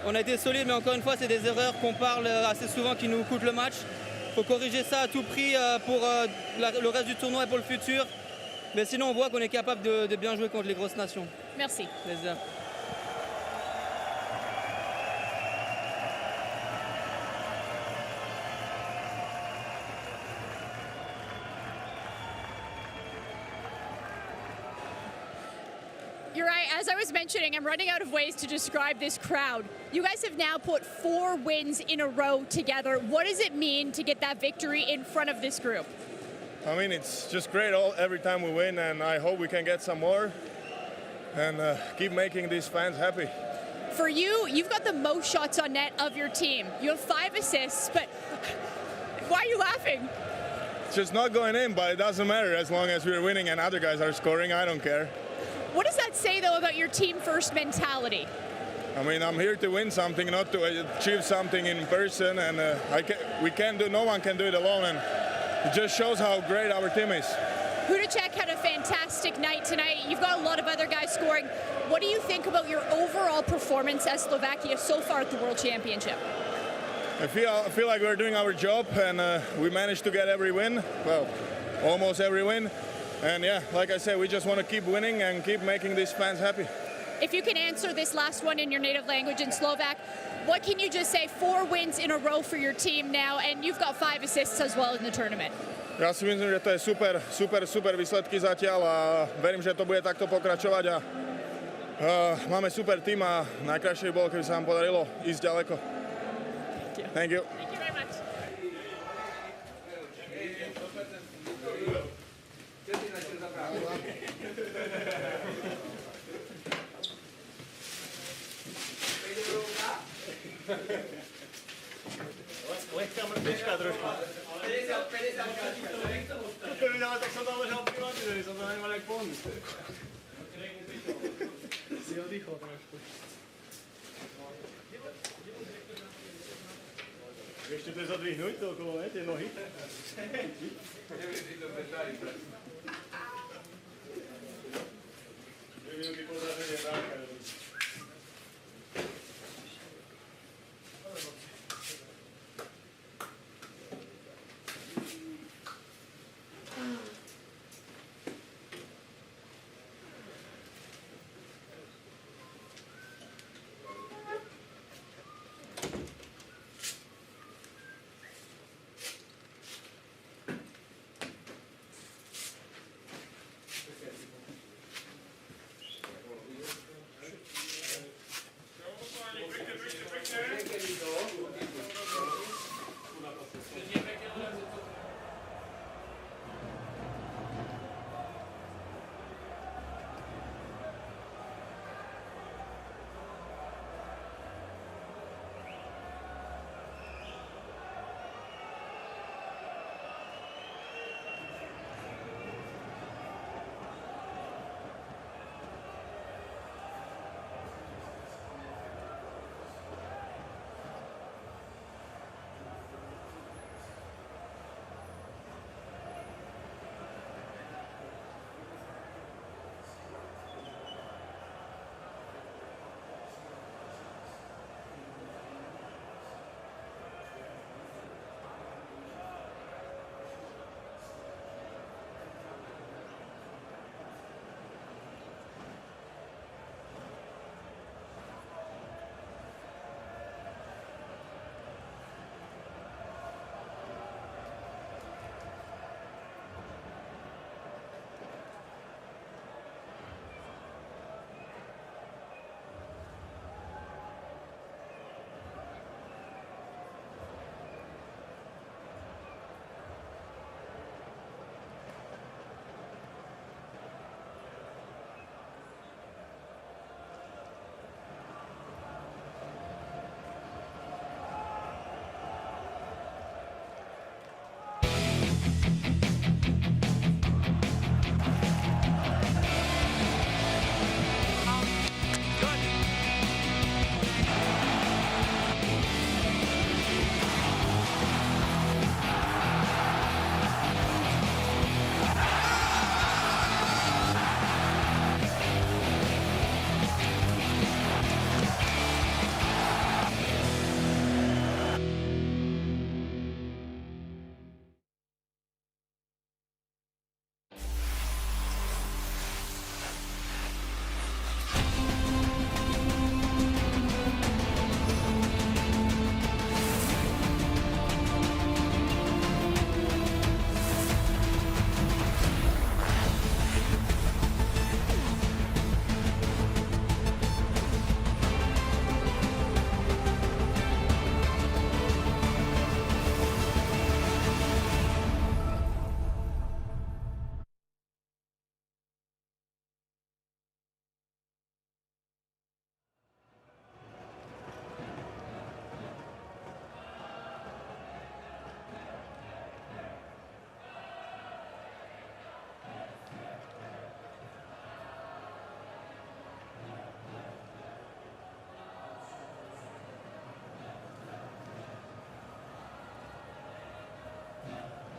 on a été solides, mais encore une fois, c'est des erreurs qu'on parle assez souvent qui nous coûtent le match. Il faut corriger ça à tout prix pour le reste du tournoi et pour le futur. Mais sinon, on voit qu'on est capable de bien jouer contre les grosses nations. Merci. Plaisir. You're right. As I was mentioning, I'm running out of ways to describe this crowd. You guys have now put 4 wins in a row together. What does it mean to get that victory in front of this group? I mean, it's just great every time we win, and I hope we can get some more and keep making these fans happy. For you, you've got the most shots on net of your team. You have 5 assists, but why are you laughing? It's just not going in, but it doesn't matter as long as we're winning and other guys are scoring. I don't care. What does that say, though, about your team-first mentality? I mean, I'm here to win something, not to achieve something in person, and no one can do it alone, and it just shows how great our team is. Hudacek had a fantastic night tonight. You've got a lot of other guys scoring. What do you think about your overall performance as Slovakia so far at the World Championship? I feel like we're doing our job, and we managed to get every win, well, almost every win. And yeah, like I said, we just want to keep winning and keep making these fans happy. If you can answer this last one in your native language in Slovak, what can you just say? 4 wins in a row for your team now, and you've got 5 assists as well in the tournament. Ja si myslím, že to je super výsledky zatiaľ a verím, že to bude takto pokračovať a máme super tým a najkrajšie bolo, keby sa nám podarilo ísť ďaleko. Thank you. Thank you very much. Lehkáme pečka trošku. No, tak som to ležal privatizovaný, som to nemal jak pomôcť. Si oddychol trošku. Ešte to je zadvihnúť to okolo, tie nohy.